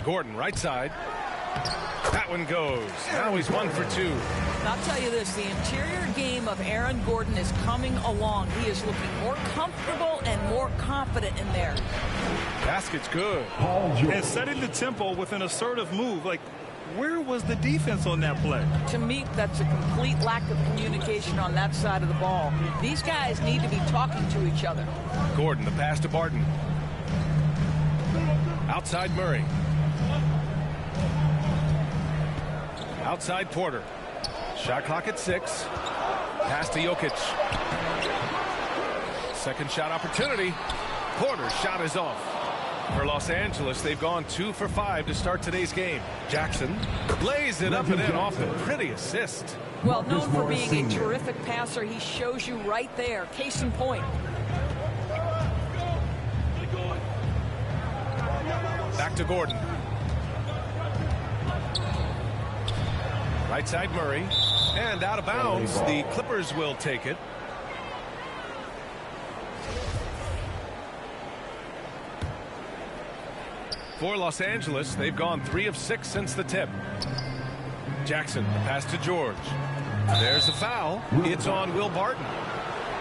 Gordon, right side. That one goes. Now he's 1 for 2. I'll tell you this, the interior game of Aaron Gordon is coming along. He is looking more comfortable and more confident in there. Basket's good. And setting the tempo with an assertive move. Like, where was the defense on that play? To me, that's a complete lack of communication on that side of the ball. These guys need to be talking to each other. Gordon, the pass to Barton. Outside Murray. Outside Porter. Shot clock at 6. Pass to Jokic. Second shot opportunity. Porter's shot is off. For Los Angeles, they've gone 2 for 5 to start today's game. Jackson lays it up and in off the pretty assist. Well, known for being a terrific passer, he shows you right there. Case in point. Back to Gordon. Right side Murray. And out of bounds. The Clippers will take it. For Los Angeles, they've gone 3 of 6 since the tip. Jackson, the pass to George. There's the foul. It's on Will Barton.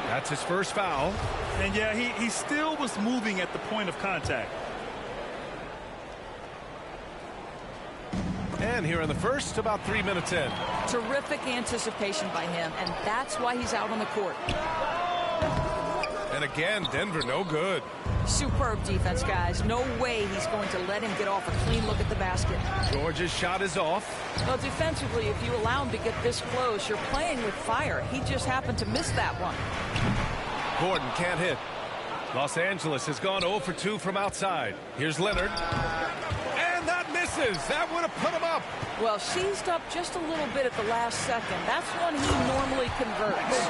That's his first foul. And yeah, he still was moving at the point of contact. And here in the first, about 3 minutes in. Terrific anticipation by him, and that's why he's out on the court. And again, Denver no good. Superb defense, guys. No way he's going to let him get off a clean look at the basket. George's shot is off. Well, defensively, if you allow him to get this close, you're playing with fire. He just happened to miss that one. Gordon can't hit. Los Angeles has gone 0 for 2 from outside. Here's Leonard. And that misses. That would have put him up. Well, seized up just a little bit at the last second. That's when he normally converts.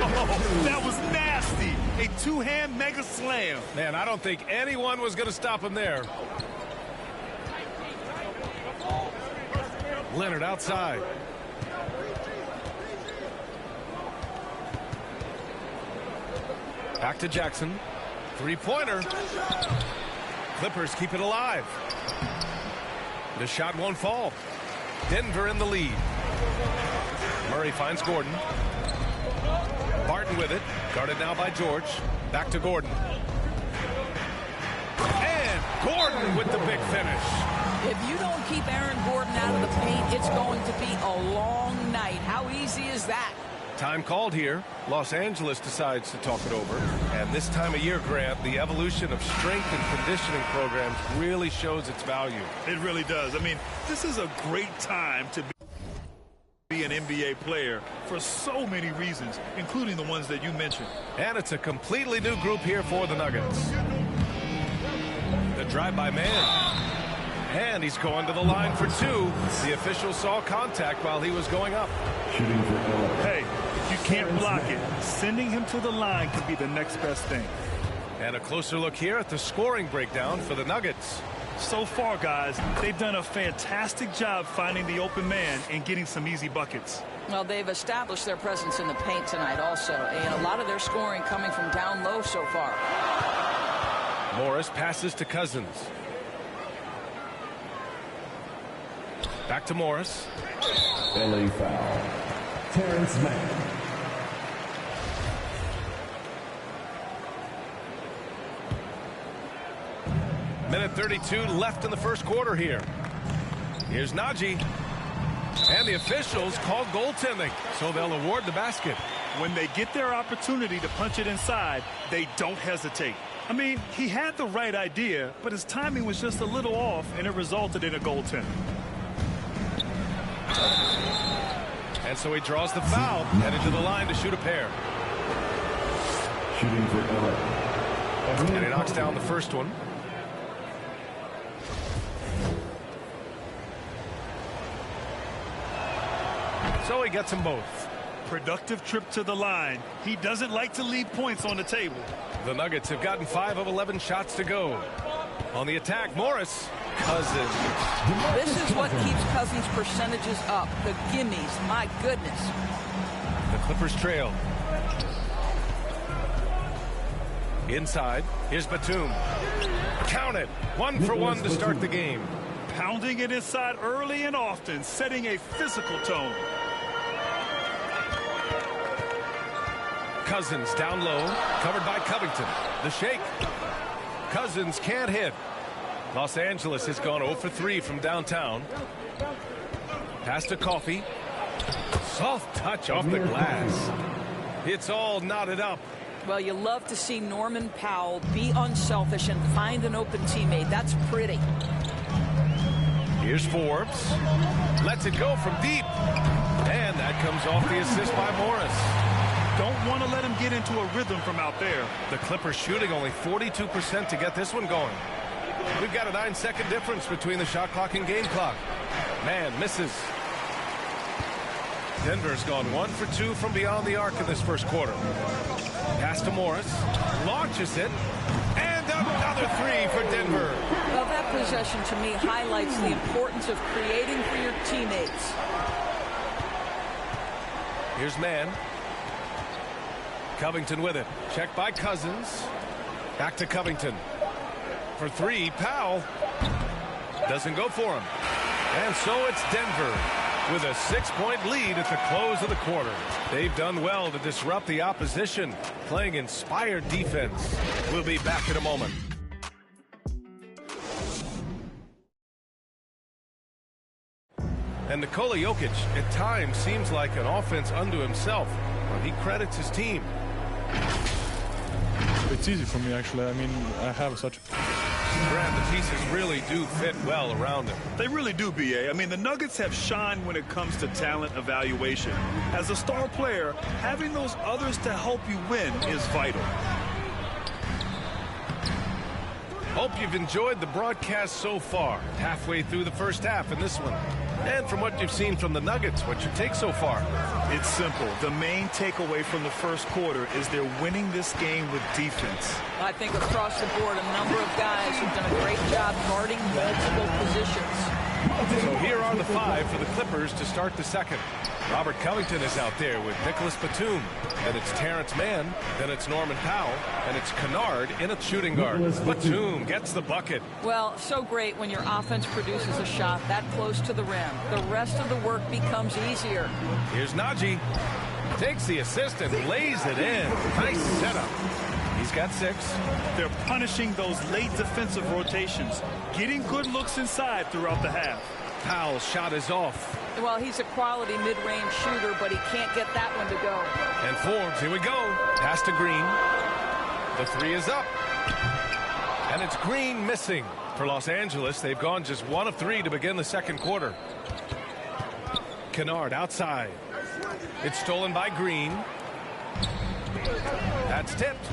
Oh, that was nasty. A two-hand mega slam. Man, I don't think anyone was going to stop him there. Leonard outside. Back to Jackson. Three-pointer. Clippers keep it alive. The shot won't fall. Denver in the lead. Murray finds Gordon. Barton with it. Guarded now by George. Back to Gordon. And Gordon with the big finish. If you don't keep Aaron Gordon out of the paint, it's going to be a long night. How easy is that? Time called here. Los Angeles decides to talk it over. And this time of year, Grant, the evolution of strength and conditioning programs really shows its value. It really does. I mean, this is a great time to be an NBA player for so many reasons, including the ones that you mentioned. And it's a completely new group here for the Nuggets. The drive-by man. And he's going to the line for 2. The official saw contact while he was going up. Hey, if you can't block it, sending him to the line could be the next best thing. And a closer look here at the scoring breakdown for the Nuggets. So far, guys, they've done a fantastic job finding the open man and getting some easy buckets. Well, they've established their presence in the paint tonight also, and a lot of their scoring coming from down low so far. Morris passes to Cousins. Back to Morris. LA foul. Terrence Mann. Minute 32 left in the first quarter here. Here's Najee. And the officials call goaltending, so they'll award the basket. When they get their opportunity to punch it inside, they don't hesitate. I mean, he had the right idea, but his timing was just a little off, and it resulted in a goaltend. And so he draws the foul, headed to the line to shoot a pair. Shooting for LA. And he knocks down the first one. So he gets them both. Productive trip to the line. He doesn't like to leave points on the table. The Nuggets have gotten 5 of 11 shots to go. On the attack, Morris. Cousins. This is what keeps Cousins' percentages up. The gimmies. My goodness. The Clippers trail. Inside. Here's Batum. Count it. 1 for 1 to start the game. Pounding it inside early and often, setting a physical tone. Cousins down low, covered by Covington. The shake. Cousins can't hit. Los Angeles has gone 0 for 3 from downtown. Pass to Coffey. Soft touch off the glass. It's all knotted up. Well, you love to see Norman Powell be unselfish and find an open teammate. That's pretty. Here's Forbes. Lets it go from deep. And that comes off the assist by Morris. Don't want to let him get into a rhythm from out there. The Clippers shooting only 42% to get this one going. We've got a 9-second difference between the shot clock and game clock. Man misses. Denver's gone 1 for 2 from beyond the arc in this first quarter. Pass to Morris. Launches it. And another 3 for Denver. Well, that possession to me highlights the importance of creating for your teammates. Here's Mann. Covington with it. Checked by Cousins. Back to Covington. for three. Powell doesn't go for him. And so it's Denver with a 6-point lead at the close of the quarter. They've done well to disrupt the opposition, playing inspired defense. We'll be back in a moment. And Nikola Jokic at times seems like an offense unto himself, but he credits his team. It's easy for me, actually. I mean, I have such... Brad, the pieces really do fit well around him. They really do, B.A. I mean, the Nuggets have shined when it comes to talent evaluation. As a star player, having those others to help you win is vital. Hope you've enjoyed the broadcast so far. Halfway through the first half in this one. And from what you've seen from the Nuggets, what's your take so far? It's simple. The main takeaway from the first quarter is they're winning this game with defense. I think across the board, a number of guys have done a great job guarding multiple positions. So here are the five for the Clippers to start the second. Robert Covington is out there with Nicholas Batum. Then it's Terrence Mann. Then it's Norman Powell. And it's Kennard in at shooting guard. Batum gets the bucket. Well, so great when your offense produces a shot that close to the rim. The rest of the work becomes easier. Here's Najee. Takes the assist and lays it in. Nice setup. He's got 6. They're punishing those late defensive rotations, getting good looks inside throughout the half. Powell's shot is off. Well, he's a quality mid-range shooter, but he can't get that one to go. And Forbes, here we go. Pass to Green. The 3 is up. And it's Green missing. For Los Angeles, they've gone just 1 of 3 to begin the second quarter. Kennard outside. It's stolen by Green. That's tipped.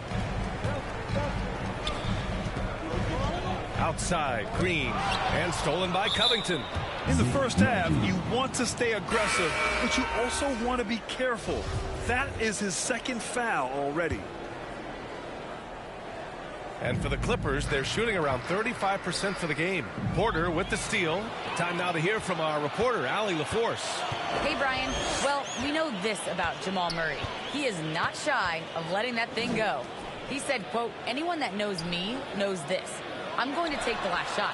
Outside, Green, and stolen by Covington. In the first half, you want to stay aggressive, but you also want to be careful. That is his second foul already. And for the Clippers, they're shooting around 35% for the game. Porter with the steal. Time now to hear from our reporter, Allie LaForce. Hey, Brian. Well, we know this about Jamal Murray. He is not shy of letting that thing go. He said, quote, anyone that knows me knows this. I'm going to take the last shot.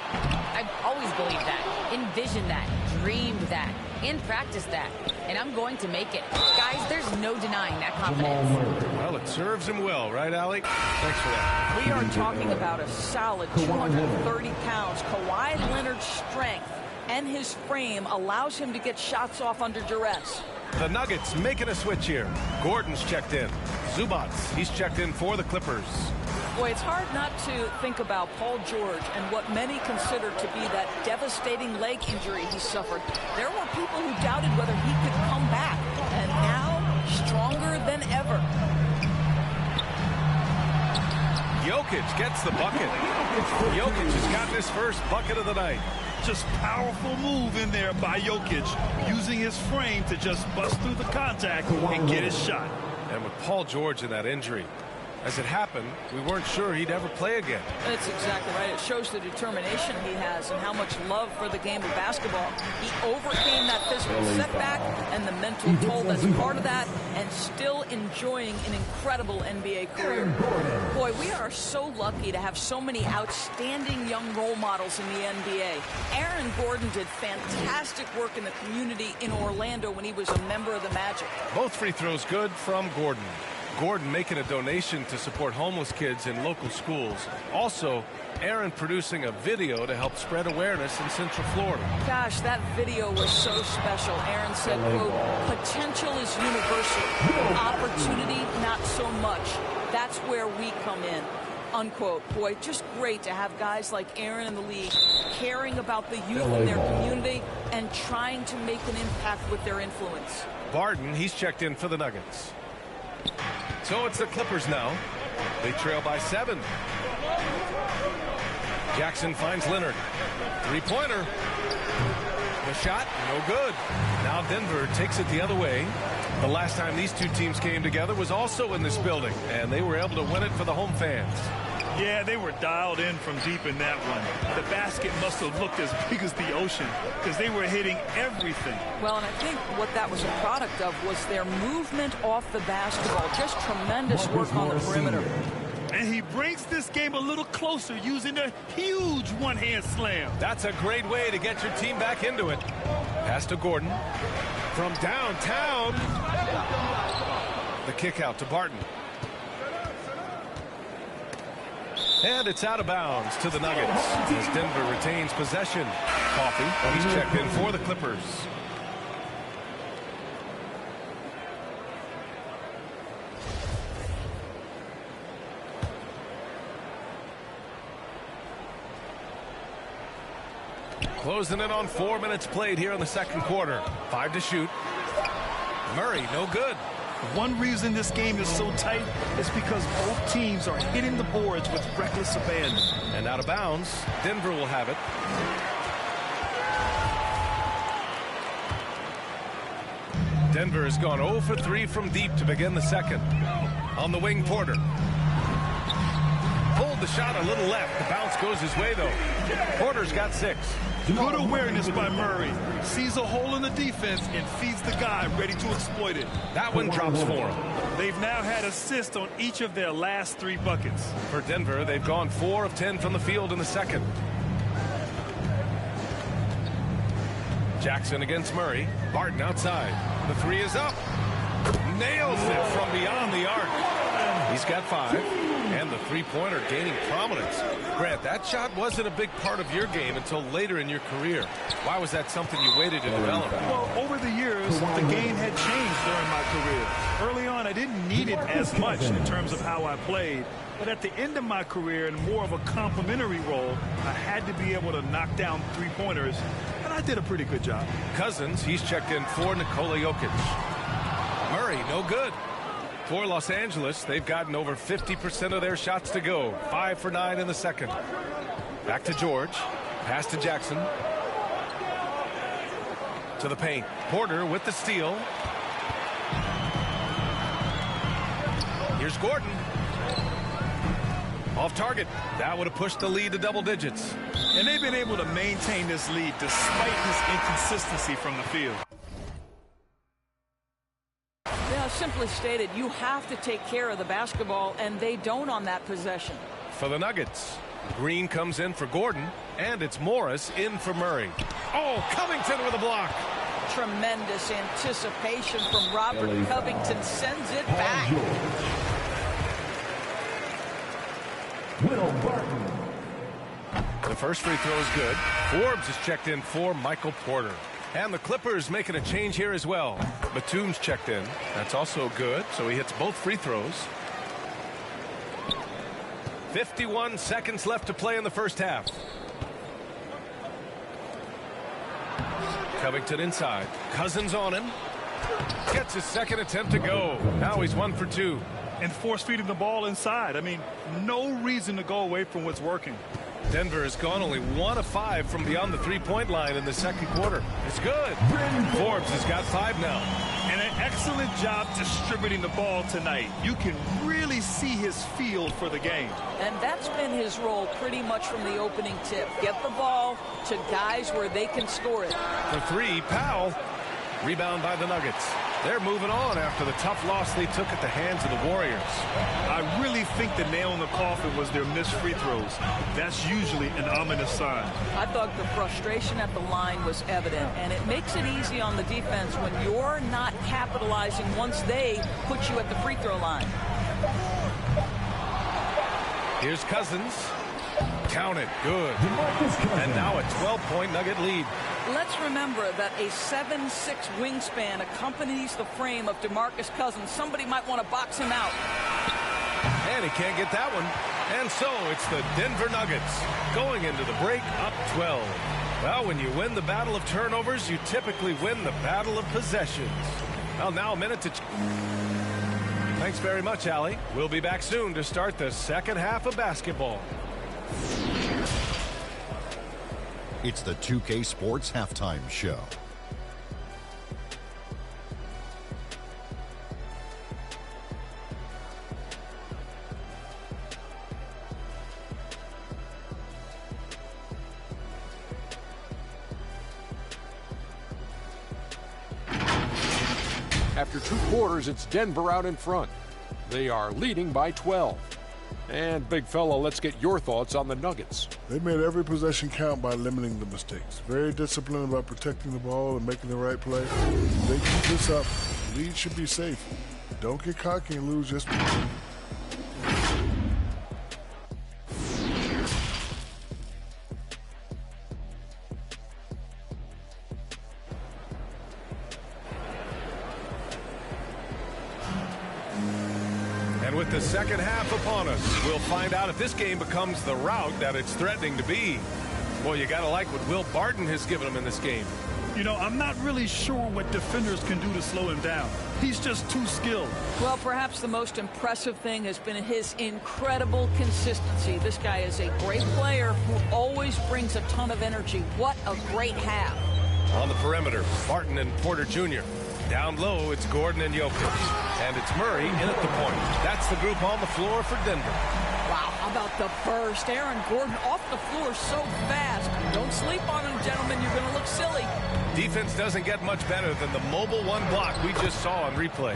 I've always believed that, envisioned that, dreamed that, and practiced that. And I'm going to make it. Guys, there's no denying that confidence. Well, it serves him well, right, Allie? Thanks for that. We are talking about a solid 230 pounds. Kawhi Leonard's strength and his frame allows him to get shots off under duress. The Nuggets making a switch here. Gordon's checked in. Zubac, he's checked in for the Clippers. Boy, it's hard not to think about Paul George and what many consider to be that devastating leg injury he suffered. There were people who doubted whether he could come back, and now stronger than ever. Jokic gets the bucket. Jokic has gotten his first bucket of the night. Just powerful move in there by Jokic, using his frame to just bust through the contact and get his shot. And with Paul George in that injury, as it happened, we weren't sure he'd ever play again. That's exactly right. It shows the determination he has and how much love for the game of basketball. He overcame that physical setback and the mental toll that's part of that, and still enjoying an incredible NBA career. Boy, we are so lucky to have so many outstanding young role models in the NBA. Aaron Gordon did fantastic work in the community in Orlando when he was a member of the Magic. Both free throws good from Gordon. Gordon making a donation to support homeless kids in local schools. Also, Aaron producing a video to help spread awareness in Central Florida. Gosh, that video was so special. Aaron said, quote, potential is universal. Opportunity, not so much. That's where we come in. Unquote. Boy, just great to have guys like Aaron in the league caring about the youth in their community and trying to make an impact with their influence. Barton, he's checked in for the Nuggets. So it's the Clippers now. They trail by 7. Jackson finds Leonard. Three-pointer. The shot, no good. Now Denver takes it the other way. The last time these two teams came together was also in this building, and they were able to win it for the home fans. Yeah, they were dialed in from deep in that one. The basket must have looked as big as the ocean because they were hitting everything. Well, and I think what that was a product of was their movement off the basketball. Just tremendous work on the perimeter. And he brings this game a little closer using a huge one-hand slam. That's a great way to get your team back into it. Pass to Gordon. From downtown. The kick out to Barton. And it's out of bounds to the Nuggets as Denver retains possession. Coffey, he's checked in for the Clippers. Closing in on 4 minutes played here in the second quarter. 5 to shoot. Murray, no good. One reason this game is so tight is because both teams are hitting the boards with reckless abandon. And out of bounds, Denver will have it. Denver has gone 0 for 3 from deep to begin the second. On the wing, Porter. Pulled the shot a little left. The bounce goes his way, though. Porter's got 6. Good awareness by Murray. Sees a hole in the defense and feeds the guy ready to exploit it. That one drops for him. They've now had assists on each of their last 3 buckets. For Denver, they've gone 4 of 10 from the field in the second. Jackson against Murray. Barton outside. The 3 is up. Nails it from beyond the arc. He's got 5. And the three-pointer gaining prominence. Grant, that shot wasn't a big part of your game until later in your career. Why was that something you waited to develop? Well, over the years, the game had changed during my career. Early on, I didn't need it as much in terms of how I played. But at the end of my career, in more of a complementary role, I had to be able to knock down three-pointers, and I did a pretty good job. Cousins, he's checked in for Nikola Jokic. Murray, no good. For Los Angeles, they've gotten over 50% of their shots to go. 5 for 9 in the second. Back to George. Pass to Jackson. To the paint. Porter with the steal. Here's Gordon. Off target. That would have pushed the lead to double digits. And they've been able to maintain this lead despite his inconsistency from the field. Simply stated, you have to take care of the basketball, and they don't on that possession. For the Nuggets, Green comes in for Gordon, and it's Morris in for Murray. Oh, Covington with a block. Tremendous anticipation from Robert Covington, sends it back. The first free throw is good. Forbes is checked in for Michael Porter. And the Clippers making a change here as well. Batum's checked in. That's also good, so he hits both free throws. 51 seconds left to play in the first half. Covington inside. Cousins on him. Gets his second attempt to go. Now he's 1 for 2. And force-feeding the ball inside. I mean, no reason to go away from what's working. Denver has gone only 1 of 5 from beyond the three-point line in the second quarter. It's good. Forbes has got 5 now. And an excellent job distributing the ball tonight. You can really see his feel for the game. And that's been his role pretty much from the opening tip. Get the ball to guys where they can score it. For 3, Powell. Rebound by the Nuggets. They're moving on after the tough loss they took at the hands of the Warriors. I really think the nail in the coffin was their missed free throws. That's usually an ominous sign. I thought the frustration at the line was evident, and it makes it easy on the defense when you're not capitalizing once they put you at the free throw line. Here's Cousins. Count it. Good. And now a 12-point Nugget lead. Let's remember that a 7'6" wingspan accompanies the frame of DeMarcus Cousins. Somebody might want to box him out. And he can't get that one. And so it's the Denver Nuggets going into the break up 12. Well, when you win the battle of turnovers, you typically win the battle of possessions. Well, now a minute to... Thanks very much, Allie. We'll be back soon to start the second half of basketball. It's the 2K Sports Halftime Show. After 2 quarters, it's Denver out in front. They are leading by 12. And big fella, let's get your thoughts on the Nuggets. They made every possession count by limiting the mistakes. Very disciplined about protecting the ball and making the right play. If they keep this up, the lead should be safe. Don't get cocky and lose just because. With the second half upon us, we'll find out if this game becomes the rout that it's threatening to be. Boy, you gotta like what Will Barton has given him in this game. You know, I'm not really sure what defenders can do to slow him down. He's just too skilled. Well, perhaps the most impressive thing has been his incredible consistency. This guy is a great player who always brings a ton of energy. What a great half. On the perimeter, Barton and Porter Jr. Down low, it's Gordon and Jokic. And it's Murray in at the point. That's the group on the floor for Denver. Wow, how about the burst? Aaron Gordon off the floor so fast. Don't sleep on him, gentlemen. You're going to look silly. Defense doesn't get much better than the mobile one block we just saw on replay.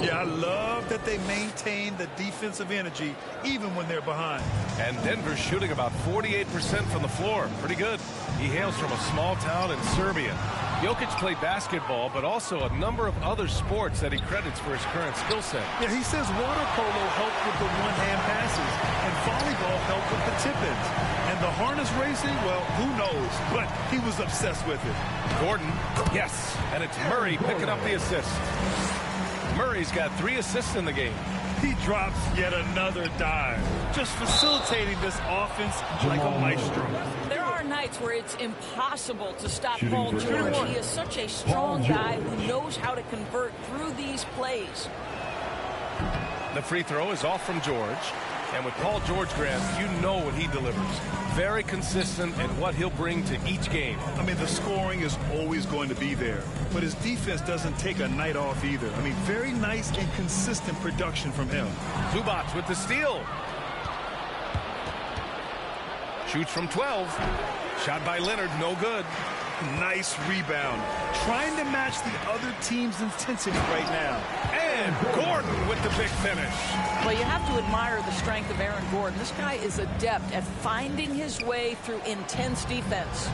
Yeah, I love that they maintain the defensive energy even when they're behind. And Denver's shooting about 48% from the floor. Pretty good. He hails from a small town in Serbia. Jokic played basketball, but also a number of other sports that he credits for his current skill set. Yeah, he says water polo helped with the one-hand passes, and volleyball helped with the tip-ins. And the harness racing, well, who knows? But he was obsessed with it. Gordon, yes, and it's Murray picking up the assist. Murray's got 3 assists in the game. He drops yet another dive, just facilitating this offense like a maestro. There are nights where it's impossible to stop Paul George. He is such a strong guy who knows how to convert through these plays. The free throw is off from George. And with Paul George, Graham, you know what he delivers. Very consistent in what he'll bring to each game. I mean, the scoring is always going to be there. But his defense doesn't take a night off either. I mean, very nice and consistent production from him. Zubac with the steal. Shoots from 12. Shot by Leonard, no good. Nice rebound. Trying to match the other team's intensity right now. And Gordon with the big finish. Well, you have to admire the strength of Aaron Gordon. This guy is adept at finding his way through intense defense.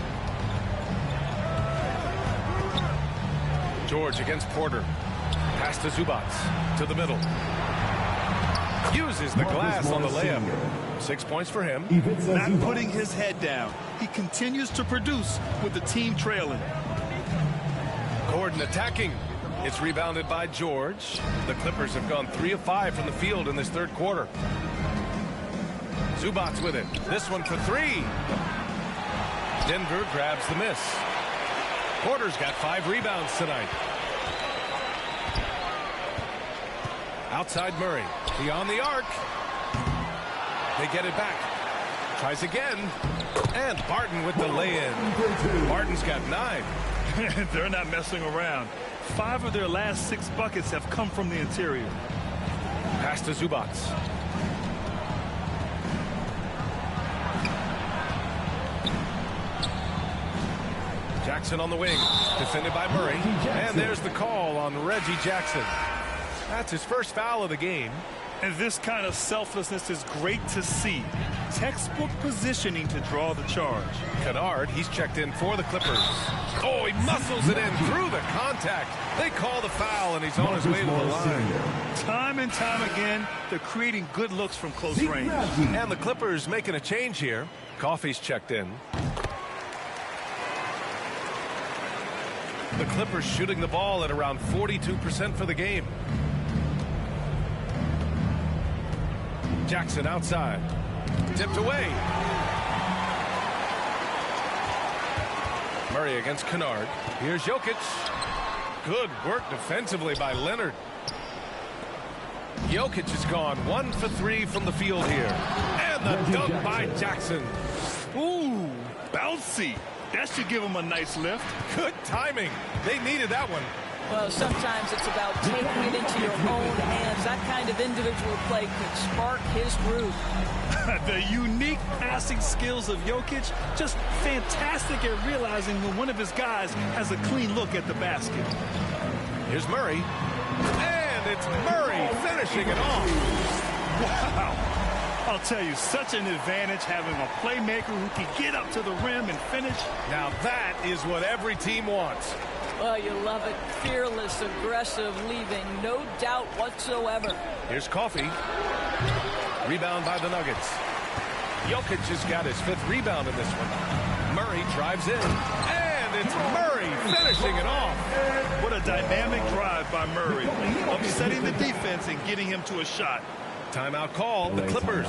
George against Porter. Pass to Zubac. To the middle. Uses the glass on the layup. 6 points for him. Not putting his head down. He continues to produce with the team trailing. Gordon attacking. It's rebounded by George. The Clippers have gone 3 of 5 from the field in this third quarter. Zubac with it. This one for 3. Denver grabs the miss. Porter's got 5 rebounds tonight. Outside Murray. Beyond the arc. They get it back. Tries again. And Barton with the lay-in. Barton's got 9. They're not messing around. 5 of their last 6 buckets have come from the interior. Pass to Zubac. Jackson on the wing. Defended by Murray. And there's the call on Reggie Jackson. That's his first foul of the game. And this kind of selflessness is great to see. Textbook positioning to draw the charge. Kennard, he's checked in for the Clippers. Oh, he muscles it in through the contact. They call the foul, and he's on his way to the line. Time and time again, they're creating good looks from close range. And the Clippers making a change here. Coffey's checked in. The Clippers shooting the ball at around 42% for the game. Jackson outside. Tipped away. Murray against Kennard. Here's Jokic. Good work defensively by Leonard. Jokic has gone 1 for 3 from the field here. And the dunk by Jackson. Ooh, bouncy. That should give him a nice lift. Good timing. They needed that one. Well, sometimes it's about taking it into your own hands. That kind of individual play could spark his groove. The unique passing skills of Jokic, just fantastic at realizing when one of his guys has a clean look at the basket. Here's Murray. And it's Murray finishing it off. Wow. I'll tell you, such an advantage having a playmaker who can get up to the rim and finish. Now that is what every team wants. Well, you love it. Fearless, aggressive, leaving no doubt whatsoever. Here's Coffee. Rebound by the Nuggets. Jokic has got his 5th rebound in this one. Murray drives in. And it's Murray finishing it off. What a dynamic drive by Murray. Upsetting the defense and getting him to a shot. Timeout call, the Clippers.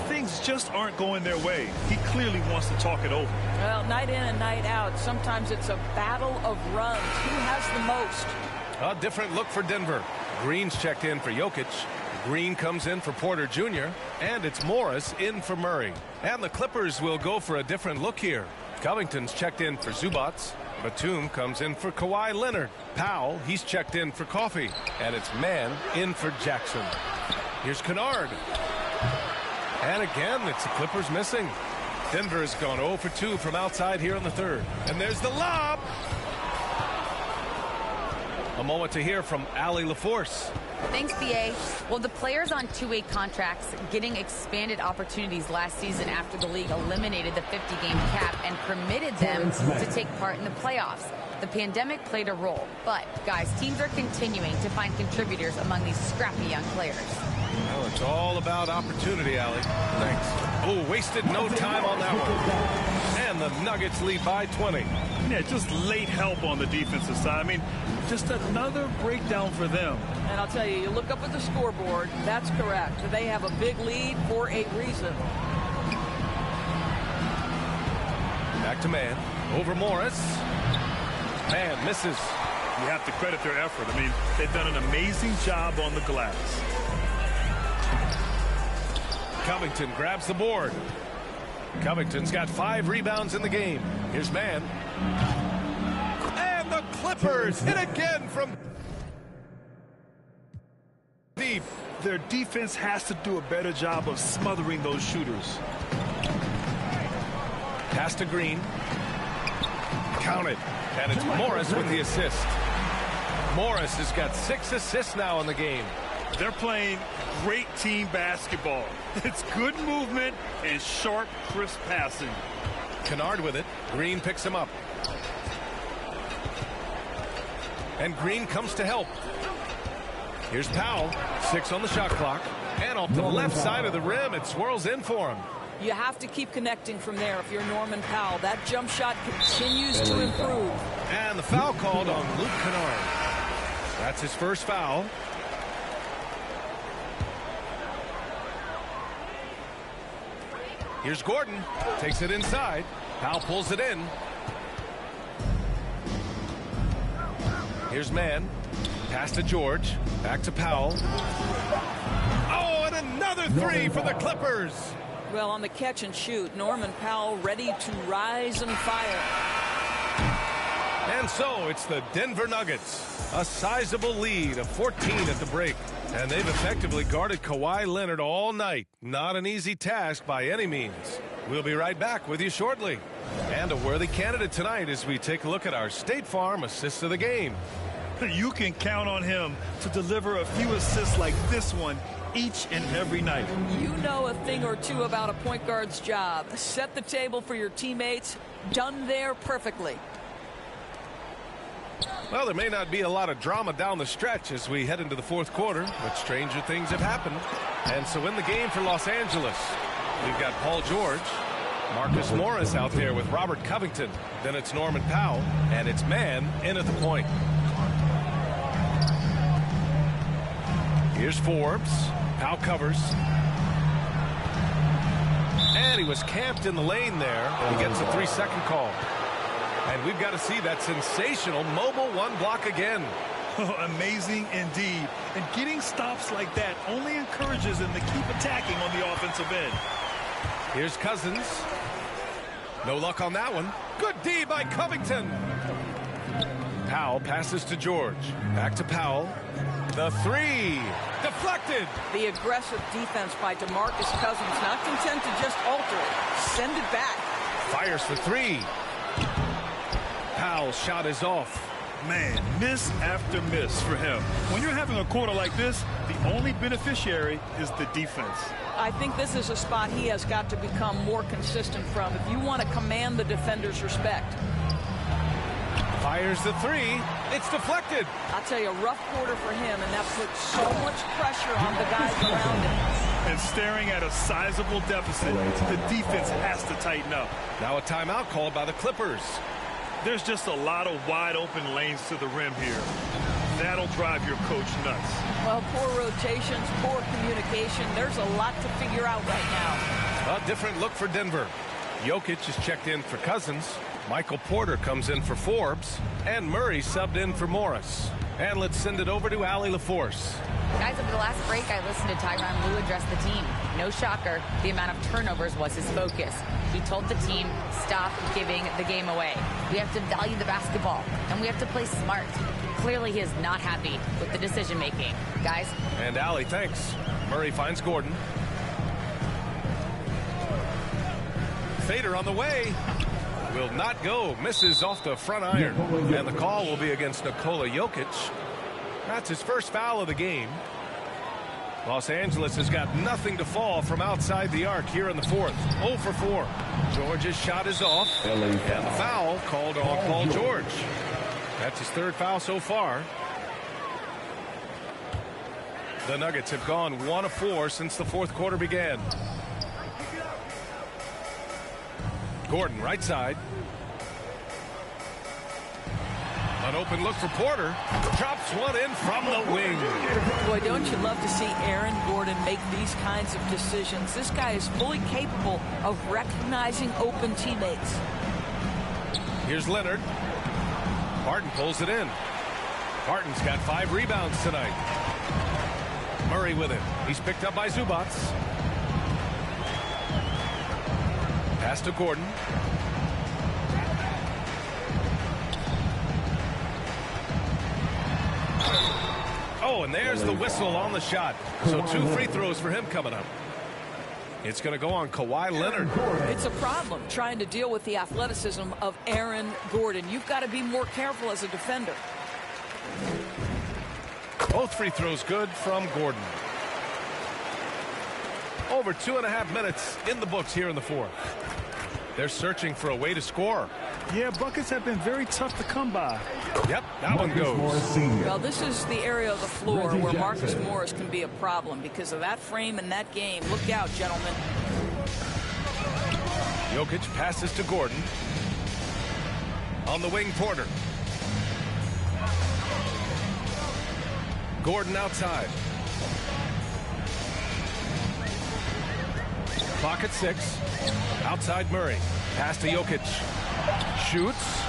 Things just aren't going their way. He clearly wants to talk it over. Well, night in and night out, sometimes it's a battle of runs. Who has the most? A different look for Denver. Green's checked in for Jokic. Green comes in for Porter Jr. And it's Morris in for Murray. And the Clippers will go for a different look here. Covington's checked in for Zubats. Batum comes in for Kawhi Leonard. Powell, he's checked in for Coffee. And it's Mann in for Jackson. Here's Kennard. And again, it's the Clippers missing. Denver has gone 0 for 2 from outside here in the 3rd. And there's the lob. A moment to hear from Allie LaForce. Thanks, BA. Well, the players on two-way contracts getting expanded opportunities last season after the league eliminated the 50-game cap and permitted them to take part in the playoffs. The pandemic played a role. But, guys, teams are continuing to find contributors among these scrappy young players. Well, it's all about opportunity, Allie. Thanks. Oh, wasted no time on that one. And the Nuggets lead by 20. Yeah, just late help on the defensive side. I mean, just another breakdown for them. And I'll tell you, you look up at the scoreboard, that's correct. They have a big lead for a reason. Back to Mann. Over Morris. Mann misses. You have to credit their effort. I mean, they've done an amazing job on the glass. Covington grabs the board. Covington's got 5 rebounds in the game. Here's Mann. And the Clippers hit again from deep. Their defense has to do a better job of smothering those shooters. Pass to Green. Counted. And it's Morris with the assist. Morris has got 6 assists now in the game. They're playing great team basketball. It's good movement and sharp, crisp passing. Kennard with it. Green picks him up. And Green comes to help. Here's Powell. 6 on the shot clock. And off the left side of the rim, it swirls in for him. You have to keep connecting from there if you're Norman Powell. That jump shot continues to improve. And the foul called on Luke Kennard. That's his first foul. Here's Gordon. Takes it inside. Powell pulls it in. Here's Mann. Pass to George. Back to Powell. Oh, and another 3 for the Clippers. Well, on the catch and shoot, Norman Powell ready to rise and fire. And so it's the Denver Nuggets. A sizable lead of 14 at the break. And they've effectively guarded Kawhi Leonard all night. Not an easy task by any means. We'll be right back with you shortly. And a worthy candidate tonight as we take a look at our State Farm assist of the game. You can count on him to deliver a few assists like this one each and every night. You know a thing or two about a point guard's job. Set the table for your teammates. Done there perfectly. Well, there may not be a lot of drama down the stretch as we head into the 4th quarter, but stranger things have happened. And so in the game for Los Angeles, we've got Paul George, Marcus Morris out there with Robert Covington. Then it's Norman Powell, and it's Mann in at the point. Here's Forbes. Powell covers. And he was camped in the lane there. He gets a 3-second call. And we've got to see that sensational mobile 1 block again. Amazing indeed. And getting stops like that only encourages them to keep attacking on the offensive end. Here's Cousins. No luck on that one. Good D by Covington. Powell passes to George. Back to Powell. The 3. Deflected. The aggressive defense by DeMarcus Cousins, not content to just alter it. Send it back. Fires for 3. Powell's shot is off. Man, miss after miss for him. When you're having a quarter like this, the only beneficiary is the defense. I think this is a spot he has got to become more consistent from if you want to command the defender's respect. Fires the three. It's deflected. I'll tell you, a rough quarter for him, and that puts so much pressure on the guys around him. And staring at a sizable deficit, the defense has to tighten up. Now a timeout called by the Clippers. There's just a lot of wide open lanes to the rim here. That'll drive your coach nuts. Well, poor rotations, poor communication. There's a lot to figure out right now. A different look for Denver. Jokic is checked in for Cousins. Michael Porter comes in for Forbes. And Murray subbed in for Morris. And let's send it over to Allie LaForce. Guys, over the last break, I listened to Tyronn Lue address the team. No shocker, the amount of turnovers was his focus. He told the team, stop giving the game away. We have to value the basketball, and we have to play smart. Clearly, he is not happy with the decision-making. Guys? And Allie, thanks. Murray finds Gordon. Fader on the way. Will not go. Misses off the front iron. And the call will be against Nikola Jokic. That's his first foul of the game. Los Angeles has got nothing to fall from outside the arc here in the fourth. 0 for 4. George's shot is off. And the foul called on Paul George. That's his third foul so far. The Nuggets have gone 1 of 4 since the fourth quarter began. Gordon, right side. An open look for Porter. Drops one in from the wing. Boy, don't you love to see Aaron Gordon make these kinds of decisions. This guy is fully capable of recognizing open teammates. Here's Leonard. Barton pulls it in. Barton's got 5 rebounds tonight. Murray with him. He's picked up by Zubats. Pass to Gordon. Oh, and there's the whistle on the shot. So 2 free throws for him coming up. It's going to go on Kawhi Leonard. It's a problem trying to deal with the athleticism of Aaron Gordon. You've got to be more careful as a defender. Both free throws good from Gordon. Over 2.5 minutes in the books here in the fourth. They're searching for a way to score. Yeah, buckets have been very tough to come by. Yep, that one goes. Well, this is the area of the floor where Marcus Morris can be a problem because of that frame and that game. Look out, gentlemen. Jokic passes to Gordon. On the wing, Porter. Gordon outside. Clock at 6. Outside Murray. Pass to Jokic. Shoots.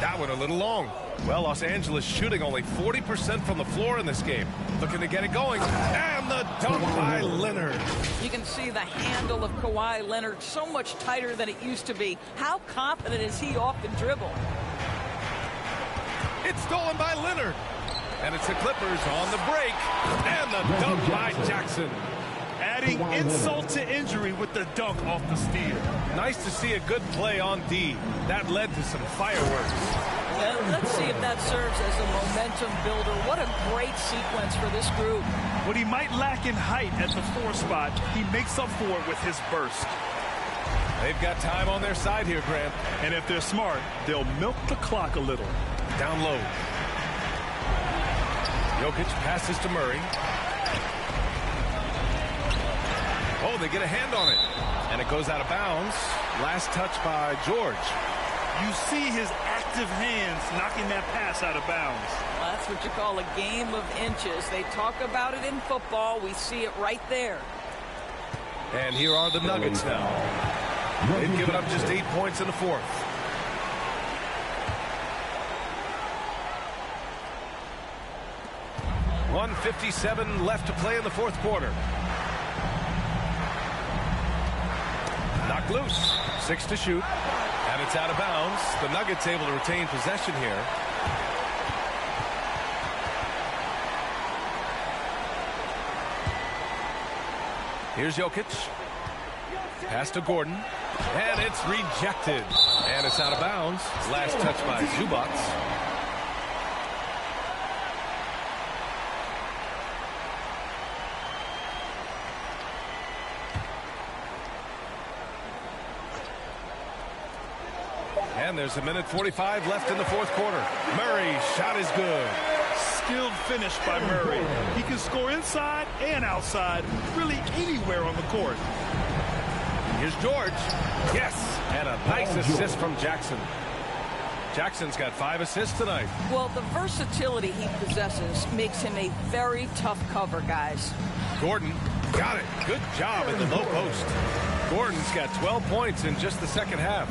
That one a little long. Well, Los Angeles shooting only 40% from the floor in this game. Looking to get it going. And the dunk by Leonard. You can see the handle of Kawhi Leonard so much tighter than it used to be. How confident is he off the dribble? It's stolen by Leonard. And it's the Clippers on the break. And the dunk by Jackson. Adding insult to injury with the dunk off the steal. Nice to see a good play on D. That led to some fireworks. Let's see if that serves as a momentum builder. What a great sequence for this group. What he might lack in height at the 4 spot, he makes up for it with his burst. They've got time on their side here, Grant. And if they're smart, they'll milk the clock a little. Down low. Jokic passes to Murray. Oh, they get a hand on it. And it goes out of bounds. Last touch by George. You see his active hands knocking that pass out of bounds. Well, that's what you call a game of inches. They talk about it in football. We see it right there. And here are the Nuggets now. They've given up just 8 points in the fourth. .157 left to play in the fourth quarter. Knocked loose. 6 to shoot. And it's out of bounds. The Nuggets able to retain possession here. Here's Jokic. Pass to Gordon. And it's rejected. And it's out of bounds. Last touch by Zubac. And there's 1:45 left in the fourth quarter. Murray, shot is good. Skilled finish by Murray. He can score inside and outside, really anywhere on the court. Here's George. Yes, and a nice assist from Jackson. Jackson's got 5 assists tonight. Well, the versatility he possesses makes him a very tough cover, guys. Gordon got it. Good job in the low post. Gordon's got 12 points in just the second half.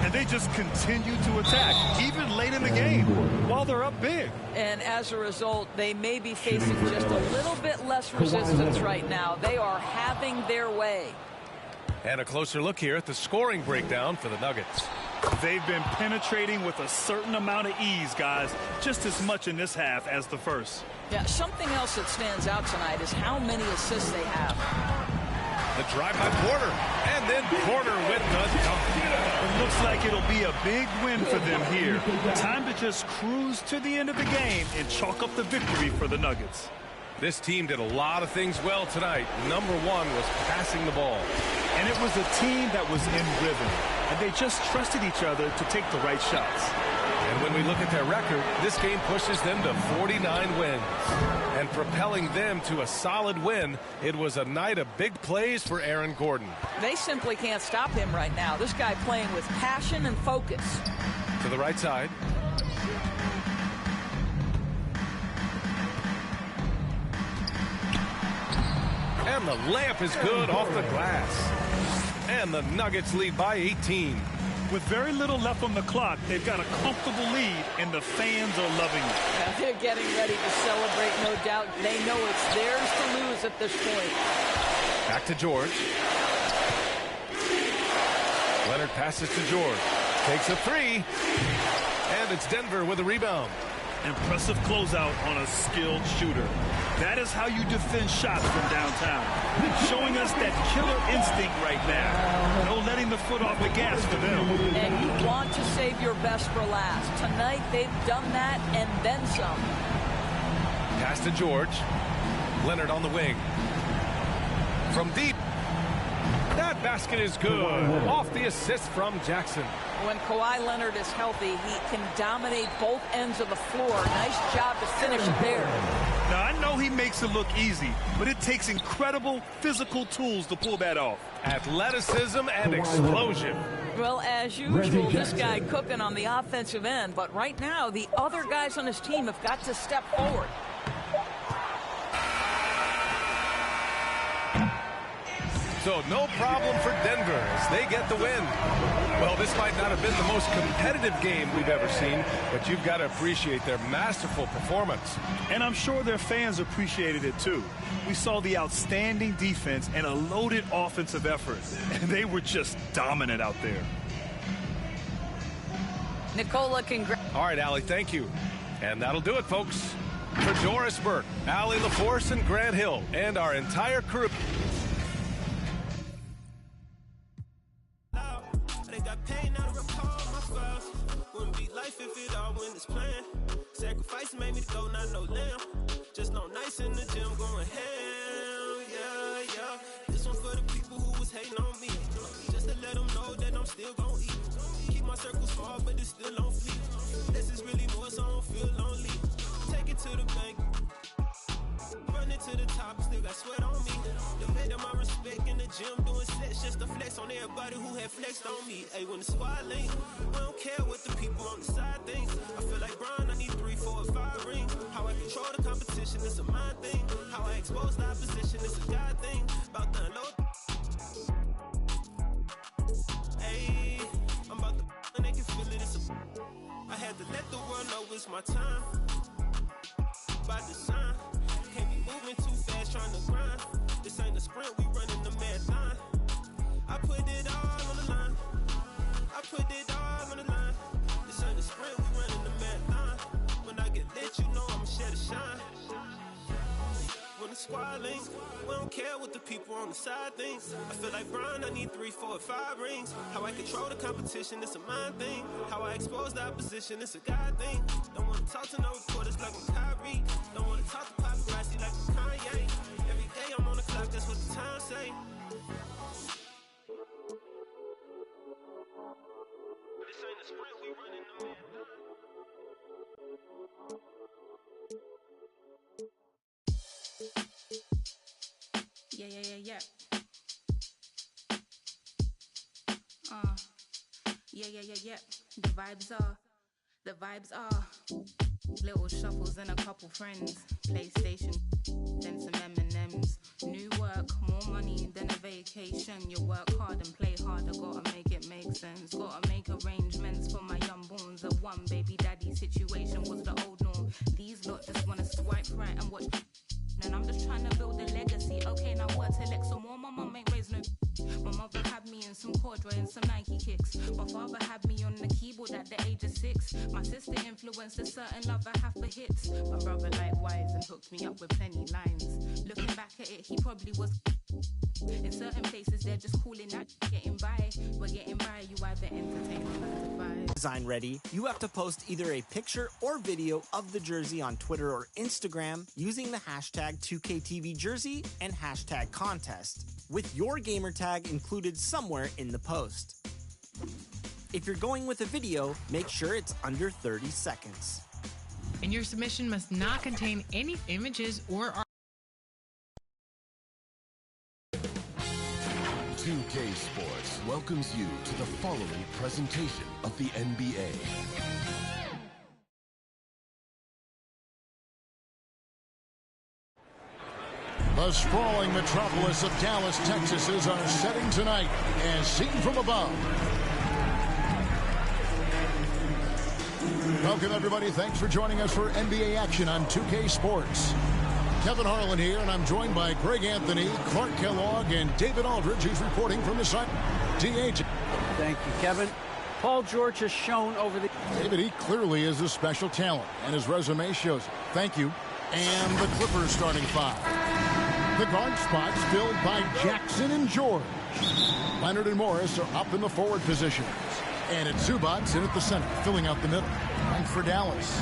And they just continue to attack, even late in the game, while they're up big. And as a result, they may be facing just a little bit less resistance right now. They are having their way. And a closer look here at the scoring breakdown for the Nuggets. They've been penetrating with a certain amount of ease, guys, just as much in this half as the first. Yeah, something else that stands out tonight is how many assists they have. The drive by Porter, and then Porter with the dunk. It looks like it'll be a big win for them here. Time to just cruise to the end of the game and chalk up the victory for the Nuggets. This team did a lot of things well tonight. Number one was passing the ball. And it was a team that was in rhythm, and they just trusted each other to take the right shots. And when we look at their record, this game pushes them to 49 wins. And propelling them to a solid win, it was a night of big plays for Aaron Gordon. They simply can't stop him right now. This guy playing with passion and focus. To the right side. And the layup is good off the glass. And the Nuggets lead by 18. With very little left on the clock, they've got a comfortable lead, and the fans are loving it. Yeah, they're getting ready to celebrate, no doubt. They know it's theirs to lose at this point. Back to George. Leonard passes to George. Takes a three. And it's Denver with a rebound. Impressive closeout on a skilled shooter. That is how you defend shots from downtown. Showing us that killer instinct right now. No letting the foot off the gas for them. And you want to save your best for last. Tonight, they've done that and then some. Pass to George. Leonard on the wing. From deep. That basket is good. Off the assist from Jackson. When Kawhi Leonard is healthy, he can dominate both ends of the floor. Nice job to finish it there. Now, I know he makes it look easy, but it takes incredible physical tools to pull that off. Athleticism and explosion. Well, as usual, this guy cooking on the offensive end. But right now, the other guys on his team have got to step forward. So no problem for Denver as they get the win. Well, this might not have been the most competitive game we've ever seen, but you've got to appreciate their masterful performance. And I'm sure their fans appreciated it too. We saw the outstanding defense and a loaded offensive effort, and they were just dominant out there. Nicola, congrats. All right, Allie, thank you. And that'll do it, folks. For Doris Burke, Allie LaForce, and Grant Hill, and our entire crew. Sacrifice made me go, not no lamb. Just no nice in the gym going ham, yeah, yeah. This one for the people who was hating on me. Just to let them know that I'm still gon' eat. Keep my circle small, but it's still on fleek. This is really more, so I don't feel lonely. Take it to the bank. Run it to the top, still got sweat on me. Defending my respect in the gym, doing sets just to flex on everybody who had flexed on me. Hey, when the squad link, I don't care what the people on the side think. I feel like Brian, I need 3, 4, and 5 rings. How I control the competition, it's a mind thing. How I expose the opposition, it's a God thing. About to unload. Hey, I'm about to and they can feel it. I had to let the world know it's my time. By design. Can't be moving too fast, trying to grind. This ain't a sprint, we running the marathon. I put it all on the line. I put it all on the line. This ain't a sprint, we running the marathon. When I get lit, you know I'ma share the shine. When the squad links. We don't care what the people on the side thinks. I feel like Brian, I need 3, 4, 5 rings. How I control the competition, it's a mind thing. How I expose the opposition, it's a God thing. Don't want to talk to no reporters like I'm Kyrie. Don't want to talk to paparazzi like I'm Kanye. Every day I'm on the clock, that's what the time say. This ain't a sprint, we running the marathon. Yeah. Yeah. The vibes are little shuffles and a couple friends. PlayStation, then some M&Ms. New work, more money than a vacation. You work hard and play harder, gotta make it make sense. Gotta make arrangements for my young bones. A one baby daddy situation was the old norm. These lot just wanna swipe right and watch. And I'm just trying to build a legacy. Okay, now what to let some more? My mum ain't raised no. My mother had me in some corduroy and some Nike kicks. My father had me on the keyboard at the age of 6. My sister influenced a certain love I have for hits. My brother likewise and hooked me up with plenty lines. Looking back at it, he probably was. In certain places, they're just calling that getting by. We're getting by, you either entertain or 9 to 5. Design ready, you have to post either a picture or video of the jersey on Twitter or Instagram using the hashtag 2KTVJersey and hashtag contest, with your gamer tag included somewhere in the post. If you're going with a video, make sure it's under 30 seconds. And your submission must not contain any images or 2K Sports welcomes you to the following presentation of the NBA. The sprawling metropolis of Dallas, Texas is our setting tonight, as seen from above. Welcome, everybody. Thanks for joining us for NBA action on 2K Sports. Kevin Harlan here, and I'm joined by Greg Anthony, Clark Kellogg, and David Aldridge, who's reporting from the site. DH. Thank you, Kevin. Paul George has shown over the... David, he clearly is a special talent, and his resume shows it. Thank you. And the Clippers starting 5. The guard spots filled by Jackson and George. Leonard and Morris are up in the forward positions. And it's Zubats in at the center, filling out the middle. And for Dallas,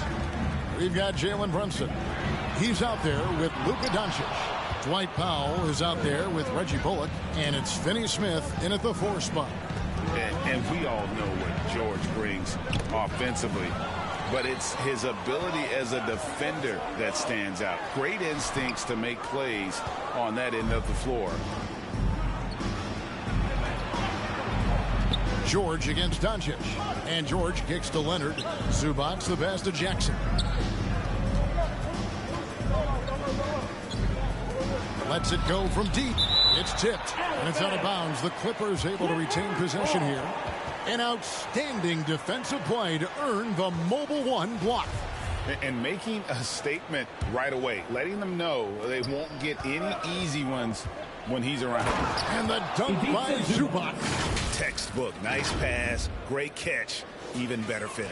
we've got Jalen Brunson. He's out there with Luka Doncic. Dwight Powell is out there with Reggie Bullock. And it's Finney Smith in at the 4 spot. And we all know what George brings offensively. But it's his ability as a defender that stands out. Great instincts to make plays on that end of the floor. George against Doncic. And George kicks to Leonard. Zubats the pass to Jackson. Lets it go from deep. It's tipped, and it's out of bounds. The Clippers able to retain possession here. An outstanding defensive play to earn the Mobile One block. And making a statement right away, letting them know they won't get any easy ones when he's around. And the dunk by Zubats. Textbook, nice pass, great catch, even better finish.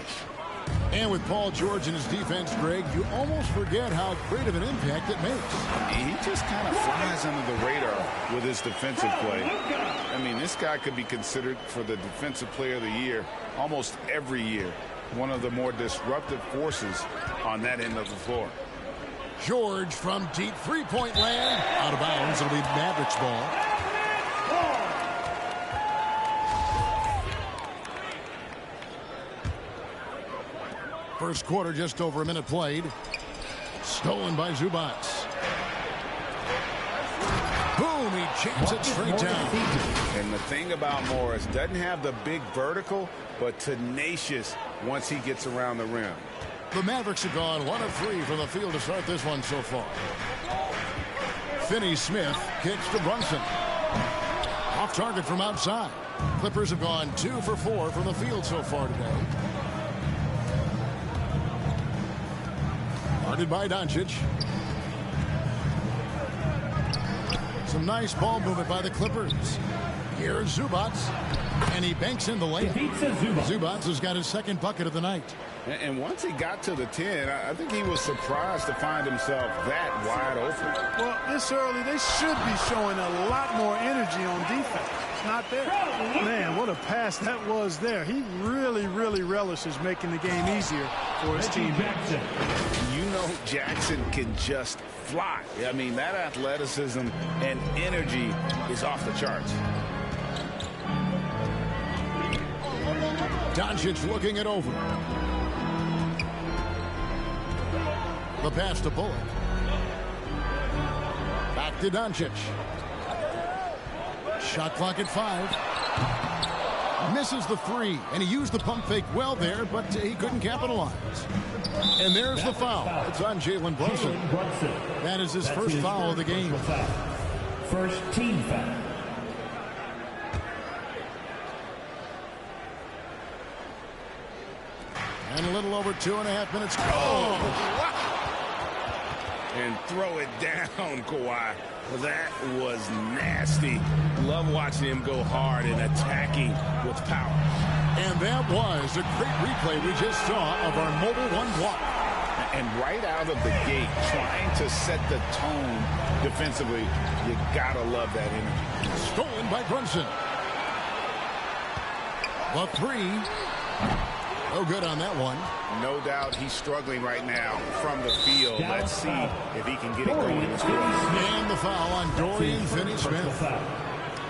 And with Paul George and his defense, Greg, you almost forget how great of an impact it makes. He just kind of flies under the radar with his defensive play. I mean, this guy could be considered for the Defensive Player of the Year almost every year. One of the more disruptive forces on that end of the floor. George from deep three-point land. Out of bounds. It'll be Mavericks ball. First quarter, just over a minute played. Stolen by Zubats. Boom, he jams it straight down. And the thing about Morris, doesn't have the big vertical, but tenacious once he gets around the rim. The Mavericks have gone 1 of 3 from the field to start this one so far. Finney Smith kicks to Brunson. Off target from outside. Clippers have gone 2 for 4 from the field so far today. Guarded by Doncic. Some nice ball movement by the Clippers. Here's Zubats. And he banks in the layup. Zubats has got his second bucket of the night. And once he got to the 10, I think he was surprised to find himself that wide open. Well, this early, they should be showing a lot more energy on defense. It's not there. Man, what a pass that was there. He really, really relishes making the game easier for his team. You know Jackson can just fly. I mean, that athleticism and energy is off the charts. Doncic looking it over. The pass to Bullock. Back to Doncic. Shot clock at 5. Misses the 3, and he used the pump fake well there, but he couldn't capitalize. And there's the foul. It's on Jalen Brunson. That is his first foul of the game. First team foul. And a little over 2.5 minutes. Oh! And throw it down, Kawhi. That was nasty. Love watching him go hard and attacking with power. And that was a great replay we just saw of our Mobile One block. And right out of the gate, trying to set the tone defensively, you gotta love that energy. Stolen by Brunson. The 3. No good on that one. No doubt he's struggling right now from the field. Let's see if he can get it going in the field. And the foul on Dorian Finney-Smith.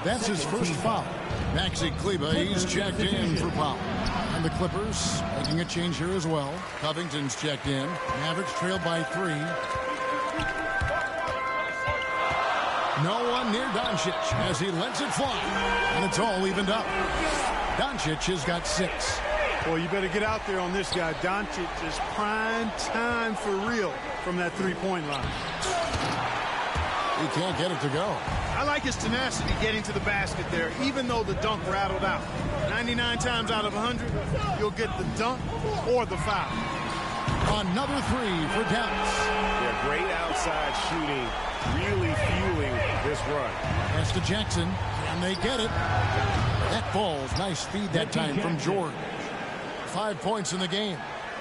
That's his first foul. Maxi Kleber, he's checked in for foul. And the Clippers making a change here as well. Covington's checked in. Mavericks trailed by 3. No one near Doncic as he lets it fly. And it's all evened up. Doncic has got 6. Well, you better get out there on this guy. Doncic is prime time for real from that three-point line. He can't get it to go. I like his tenacity getting to the basket there, even though the dunk rattled out. 99 times out of 100, you'll get the dunk or the foul. Another 3 for Dallas. Yeah, great outside shooting, really fueling this run. Pass to Jackson, and they get it. That falls. Nice feed that time from George. 5 points in the game.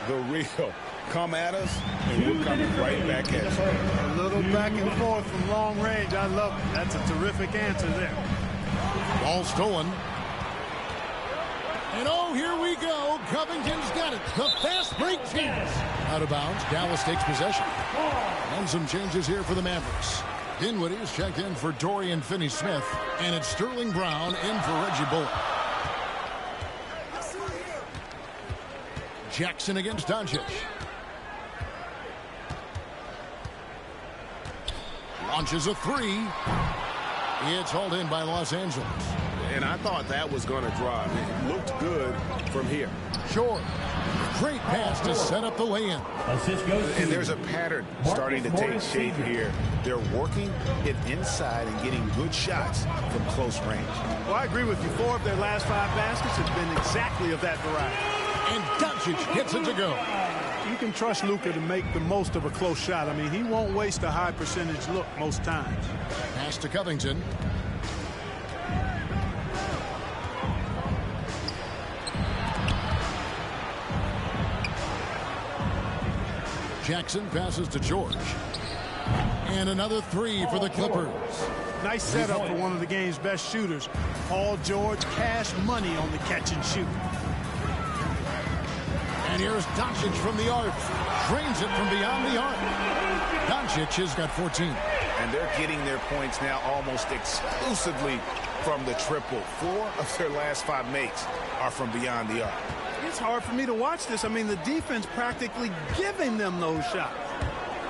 The real. Come at us, and we're coming right back at you. A little back and forth from long range. I love it. That's a terrific answer there. Ball stolen. And oh, here we go. Covington's got it. The fast break chance. Out of bounds. Dallas takes possession. And some changes here for the Mavericks. Dinwiddie is checked in for Dorian Finney-Smith. And it's Sterling Brown in for Reggie Bullock. Jackson against Doncic. Launches a 3. It's hauled in by Los Angeles. And I thought that was going to drop. It looked good from here. Sure. Great pass to set up the lay-in. And there's a pattern starting to take shape here. They're working it inside and getting good shots from close range. Well, I agree with you. 4 of their last 5 baskets have been exactly of that variety. And Doncic gets it to go. You can trust Luka to make the most of a close shot. I mean, he won't waste a high percentage look most times. Pass to Covington. Jackson passes to George. And another 3 for the Clippers. Nice setup for one of the game's best shooters. Paul George, cash money on the catch and shoot. And here's Doncic from the arc. Drains it from beyond the arc. Doncic has got 14. And they're getting their points now almost exclusively from the triple. 4 of their last 5 makes are from beyond the arc. It's hard for me to watch this. I mean, the defense practically giving them those shots.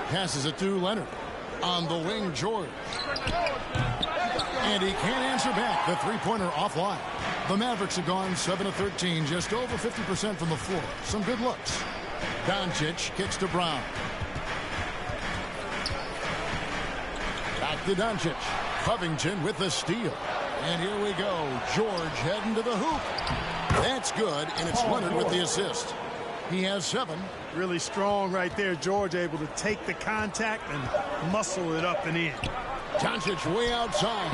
Passes it to Leonard. On the wing, George. And he can't answer back. The three-pointer offline. The Mavericks have gone 7 of 13, just over 50% from the floor. Some good looks. Doncic kicks to Brown. Back to Doncic. Covington with the steal. And here we go. George heading to the hoop. That's good, and it's Leonard with the assist. He has 7. Really strong right there. George able to take the contact and muscle it up and in. Doncic way outside.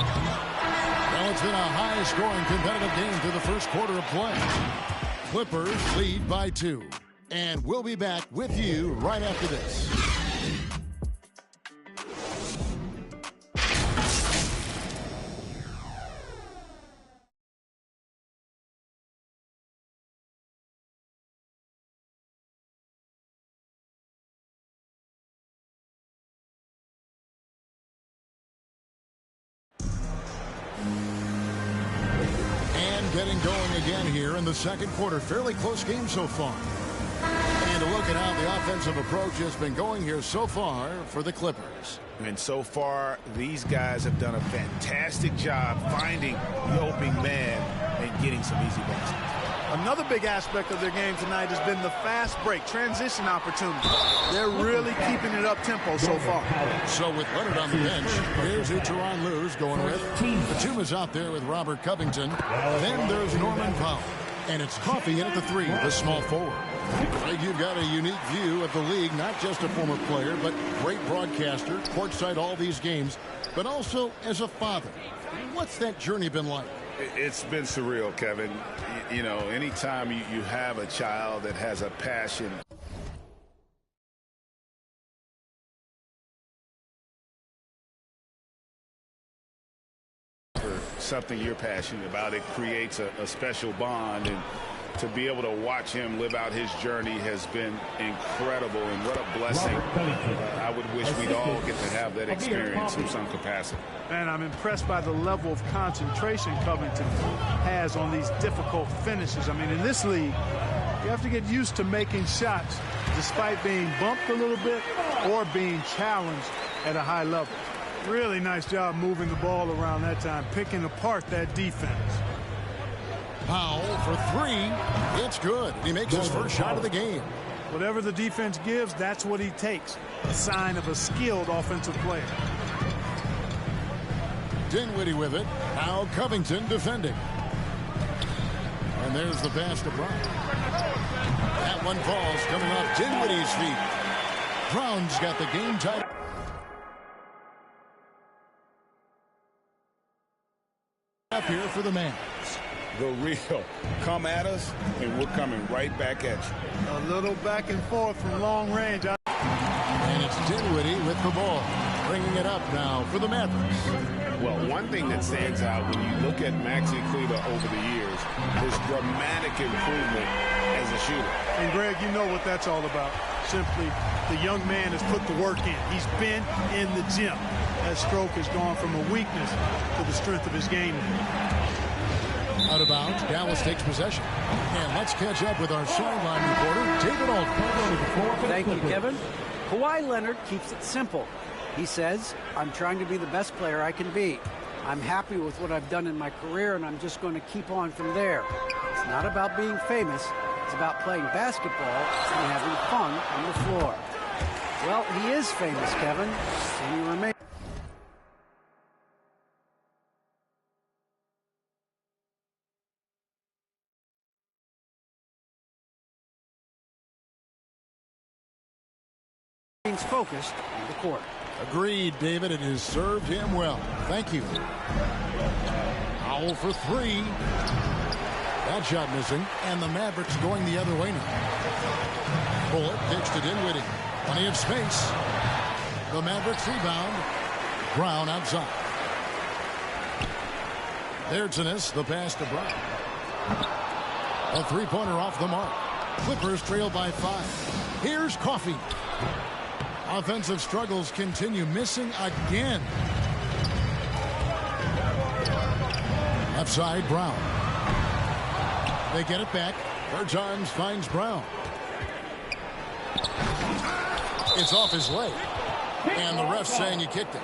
Well, it's been a high-scoring competitive game through the first quarter of play. Clippers lead by 2. And we'll be back with you right after this. Getting going again here in the second quarter. Fairly close game so far. And a look at how the offensive approach has been going here so far for the Clippers. And so far, these guys have done a fantastic job finding the opening man and getting some easy baskets. Another big aspect of their game tonight has been the fast break, transition opportunity. They're really keeping it up tempo so far. So with Leonard on the bench, here's who Tyronn Lue's going with. Batum is out there with Robert Covington. Then there's Norman Powell. And it's Coffey in at the 3, the small forward. I think you've got a unique view of the league, not just a former player, but great broadcaster, courtside all these games, but also as a father. What's that journey been like? It's been surreal, Kevin. You know, anytime you have a child that has a passion for something you're passionate about, it creates a special bond, and to be able to watch him live out his journey has been incredible, and what a blessing. I would wish we'd all get to have that experience in some capacity. And I'm impressed by the level of concentration Covington has on these difficult finishes. I mean, in this league, you have to get used to making shots despite being bumped a little bit or being challenged at a high level. Really nice job moving the ball around that time, picking apart that defense. Powell for 3. It's good. He makes his first shot of the game. Whatever the defense gives, that's what he takes. A sign of a skilled offensive player. Dinwiddie with it. Now Covington defending. And there's the pass to Brown. That one falls coming off Dinwiddie's feet. Brown's got the game tied. Up here for the Mavs. The real. Come at us, and we're coming right back at you. A little back and forth from long range. And it's Dinwiddie with the ball. Bringing it up now for the Mavericks. Well, one thing that stands out when you look at Maxi Kleber over the years is dramatic improvement as a shooter. And, Greg, you know what that's all about. Simply, the young man has put the work in. He's been in the gym. That stroke has gone from a weakness to the strength of his game. Out of bounds, Dallas takes possession. And let's catch up with our sideline reporter, David Altman. Thank you, Kevin. Kawhi Leonard keeps it simple. He says, I'm trying to be the best player I can be. I'm happy with what I've done in my career, and I'm just going to keep on from there. It's not about being famous. It's about playing basketball and having fun on the floor. Well, he is famous, Kevin, and he remains. Focused on the court. Agreed, David. It has served him well. Thank you. Powell for 3. That shot missing, and the Mavericks going the other way now. Bullock kicks to Dinwiddie. Plenty of space. The Mavericks rebound. Brown outside. There's the pass to Brown. A three-pointer off the mark. Clippers trail by 5. Here's Coffey. Offensive struggles continue, missing again. Left side, Brown. They get it back. Bertans finds Brown. It's off his leg. And the ref's saying he kicked it.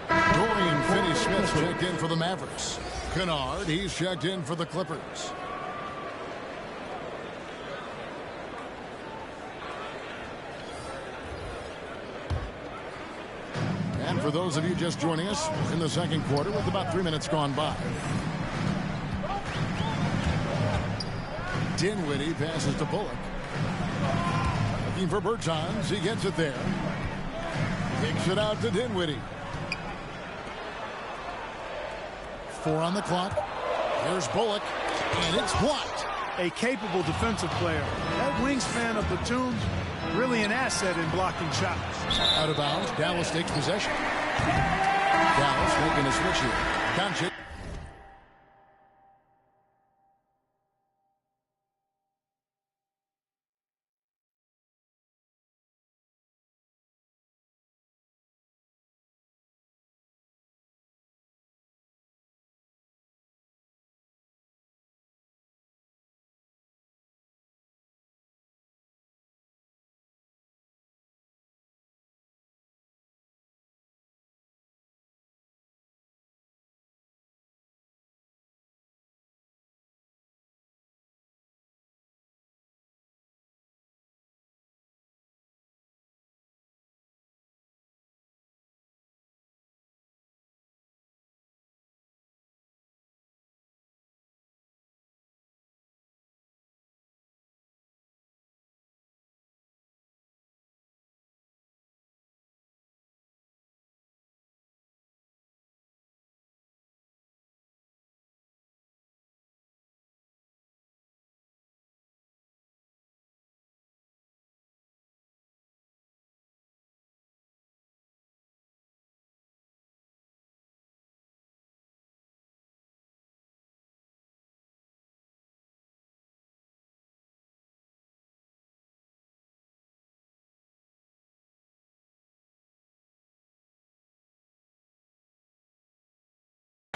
Dorian Finney-Smith's checked in for the Mavericks. Kennard, he's checked in for the Clippers. And for those of you just joining us, in the second quarter with about 3 minutes gone by. Dinwiddie passes to Bullock. Looking for Bertans. He gets it there. Kicks it out to Dinwiddie. 4 on the clock. Here's Bullock. And it's blocked. a capable defensive player. That wingspan of Batum's really an asset in blocking shots. Out of bounds, Dallas takes possession. Dallas making a switch here. Doncic.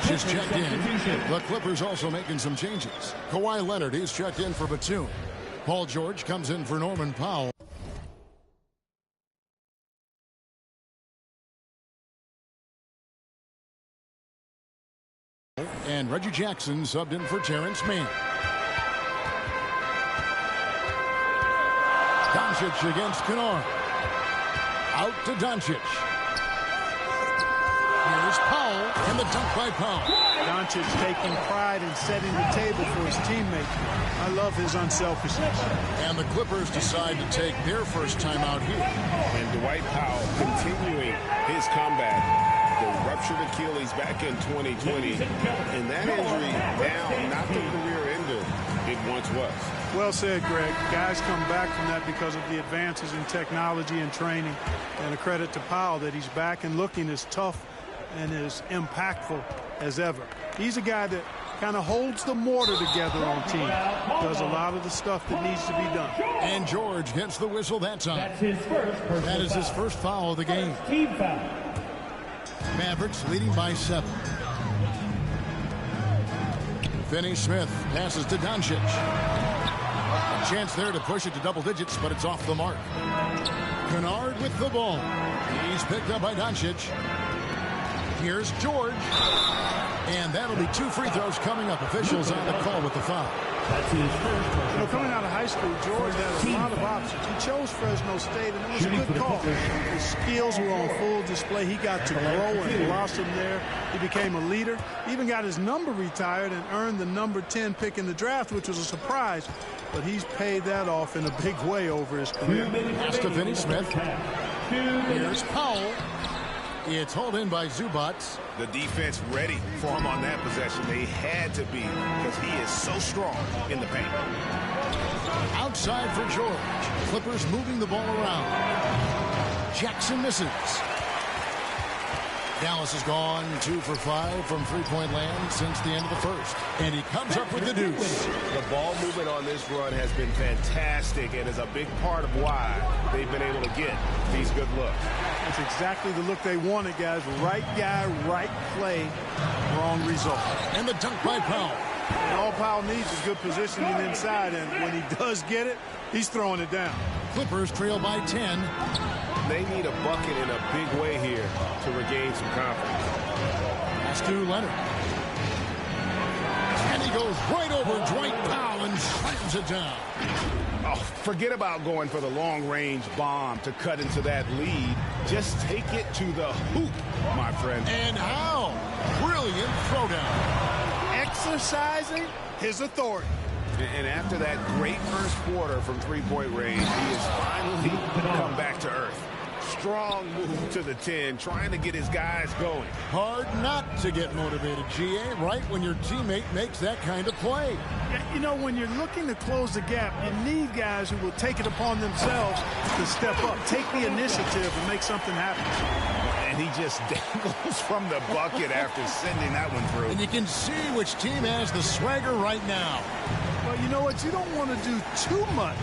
Is checked in. The Clippers also making some changes. Kawhi Leonard, he's checked in for Batum. Paul George comes in for Norman Powell. And Reggie Jackson subbed in for Terrence Mann. Doncic against Kennard. Out to Doncic. Here's Powell, and the dunk by Powell. Doncic taking pride in setting the table for his teammate. I love his unselfishness. And the Clippers decide to take their first timeout here. And Dwight Powell continuing his comeback. The ruptured Achilles back in 2020. And that injury now, not the career ender it once was. Well said, Greg. Guys come back from that because of the advances in technology and training. And a credit to Powell that he's back and looking as tough and as impactful as ever. He's a guy that kind of holds the mortar together on team. Does a lot of the stuff that needs to be done. And George gets the whistle that time. That's his first personal That is his first foul of the game. Team foul. Mavericks leading by 7. Finney-Smith passes to Doncic. A chance there to push it to double digits, but it's off the mark. Kennard with the ball. He's picked up by Doncic. Here's George. And that'll be 2 free throws coming up. Officials on the call with the foul. That's his first. You know, coming out of high school, George had a lot of options. He chose Fresno State, and it was a good call. His skills were on full display. He got to grow and blossom there. He became a leader. Even got his number retired and earned the number 10 pick in the draft, which was a surprise. But he's paid that off in a big way over his career. Pass to Finney-Smith. Here's Powell. It's hauled in by Zubac. The defense ready for him on that possession. They had to be because he is so strong in the paint. Outside for George. Clippers moving the ball around. Jackson misses. Dallas has gone 2 for 5 from three-point land since the end of the first. And he comes up with the deuce. The ball movement on this run has been fantastic and is a big part of why they've been able to get these good looks. That's exactly the look they wanted, guys. Right guy, right play, wrong result. And the dunk by Powell. And all Powell needs is good positioning inside, and when he does get it, he's throwing it down. Clippers trail by 10. They need a bucket in a big way here to regain some confidence. Pass to Leonard. And he goes right over Dwight Powell and slams it down. Oh, forget about going for the long-range bomb to cut into that lead. Just take it to the hoop, my friend. And how? Brilliant throwdown. Exercising his authority. And after that great first quarter from three-point range, he has finally come back to earth. Strong move to the 10, trying to get his guys going. Hard not to get motivated, GA, right when your teammate makes that kind of play. Yeah, you know, when you're looking to close the gap, you need guys who will take it upon themselves to step up, take the initiative, and make something happen. And he just dangles from the bucket after sending that one through. And you can see which team has the swagger right now. Well, you know what? You don't want to do too much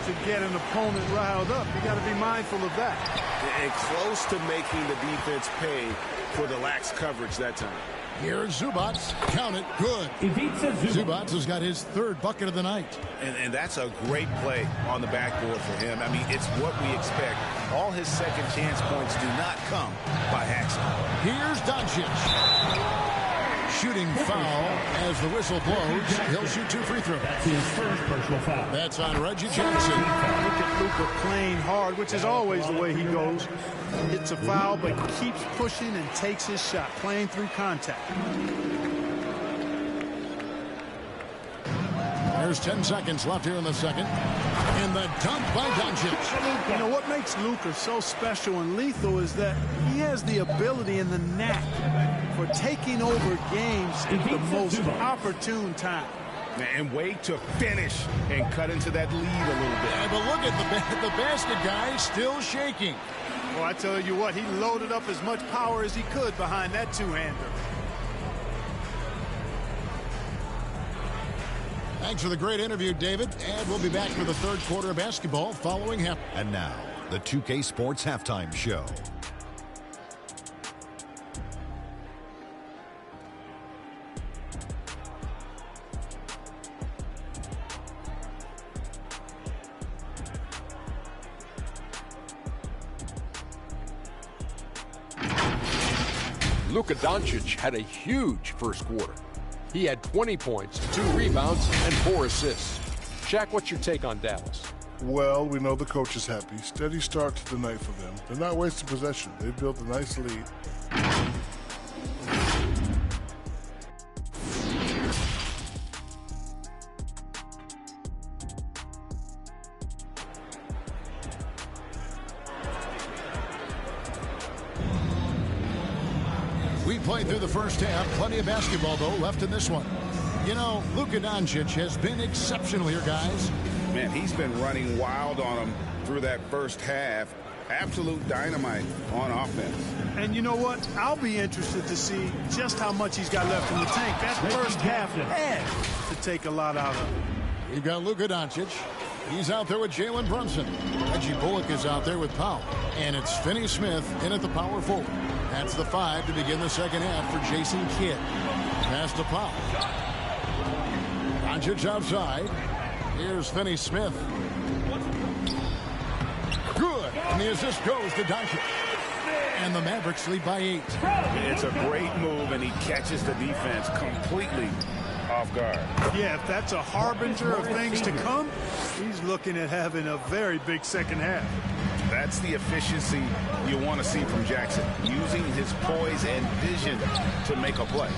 to get an opponent riled up. You got to be mindful of that. And close to making the defense pay for the lax coverage that time. Here's Zubac. Count it. Good. Zubac has got his third bucket of the night. And that's a great play on the backboard for him. I mean, it's what we expect. All his second chance points do not come by accident. Here's Doncic. Shooting foul as the whistle blows. He'll shoot 2 free throws. That's his first personal foul. That's on Reggie Jackson. Look at Luka playing hard, which is always the way he goes. Hits a foul, but keeps pushing and takes his shot, playing through contact. There's 10 seconds left here in the second. And the dunk by Doncic. You know, what makes Luka so special and lethal is that he has the ability and the knack for taking over games at the most opportune time. And wait to finish and cut into that lead a little bit. Yeah, but look at the basket guy still shaking. Well, I tell you what, he loaded up as much power as he could behind that two-hander. Thanks for the great interview, David. And we'll be back for the third quarter of basketball following half. And now, the 2K Sports Halftime Show. Luka Doncic had a huge first quarter. He had 20 points, 2 rebounds, and 4 assists. Shaq, what's your take on Dallas? Well, we know the coach is happy. Steady start to the night for them. They're not wasting possession. They've built a nice lead. We played through the first half. Plenty of basketball, though, left in this one. You know, Luka Doncic has been exceptional here, guys. Man, he's been running wild on them through that first half. Absolute dynamite on offense. And you know what? I'll be interested to see just how much he's got left in the tank. That first half had to take a lot out of him. You've got Luka Doncic. He's out there with Jalen Brunson. Reggie Bullock is out there with Powell. And it's Finney Smith in at the power forward. That's the 5 to begin the second half for Jason Kidd. Pass to Powell. Doncic outside. Here's Finney Smith. Good. And the assist goes to Doncic. And the Mavericks lead by 8. It's a great move, and he catches the defense completely off guard. Yeah, if that's a harbinger of things to come, he's looking at having a very big second half. That's the efficiency you want to see from Jackson, using his poise and vision to make a play.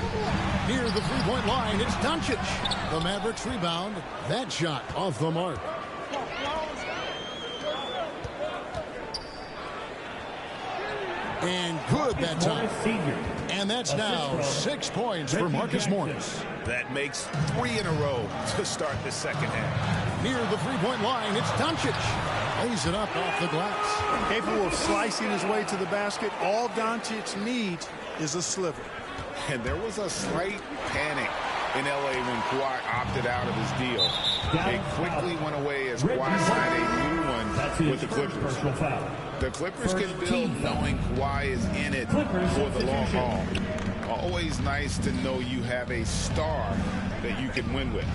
Near the three-point line, it's Doncic. The Mavericks rebound. That shot off the mark. And good that time. And that's now 6 points for Marcus Morris. That makes 3 in a row to start the second half. Near the three-point line, it's Doncic. Lays it up off the glass. Capable of slicing his way to the basket. All Doncic needs is a sliver. And there was a slight panic in L.A. when Kawhi opted out of his deal. It quickly went away as Kawhi signed a new one with the Clippers. The Clippers can build knowing Kawhi is in it for the long haul. Always nice to know you have a star that you can win with.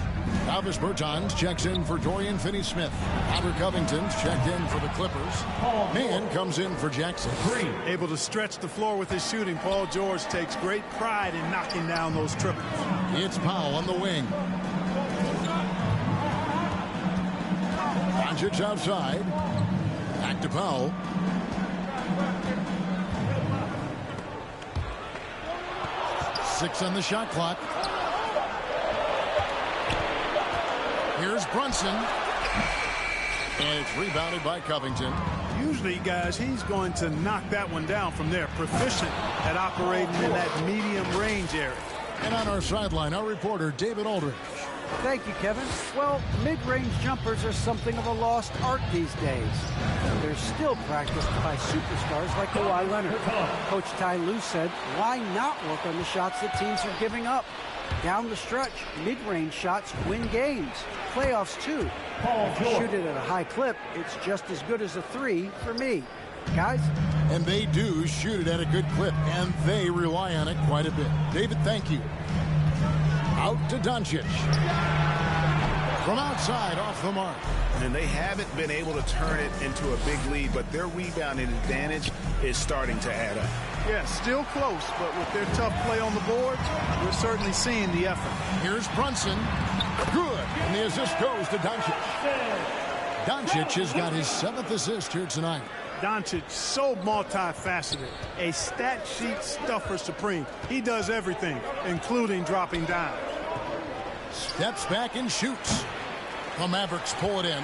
Elvis Bertans checks in for Dorian Finney-Smith. Robert Covington's checked in for the Clippers. Man comes in for Jackson. Able to stretch the floor with his shooting, Paul George takes great pride in knocking down those triples. It's Powell on the wing. Doncic outside. Back to Powell. Six on the shot clock. Here's Brunson. And it's rebounded by Covington. Usually, guys, he's going to knock that one down from there. Proficient at operating in that medium range area. And on our sideline, our reporter, David Aldridge. Thank you, Kevin. Well, mid-range jumpers are something of a lost art these days. They're still practiced by superstars like Kawhi Leonard. Coach Ty Lue said, why not work on the shots that teams are giving up? Down the stretch, mid-range shots win games. Playoffs, too. If you shoot it at a high clip, it's just as good as a three for me. Guys? And they do shoot it at a good clip, and they rely on it quite a bit. David, thank you. Out to Doncic. From outside, off the mark. And they haven't been able to turn it into a big lead, but their rebounding advantage is starting to add up. Yeah, still close, but with their tough play on the board, we're certainly seeing the effort. Here's Brunson. Good. And the assist goes to Doncic. Doncic has got his 7th assist here tonight. Doncic, so multifaceted. A stat sheet stuffer supreme. He does everything, including dropping down. Steps back and shoots. The Mavericks pull it in.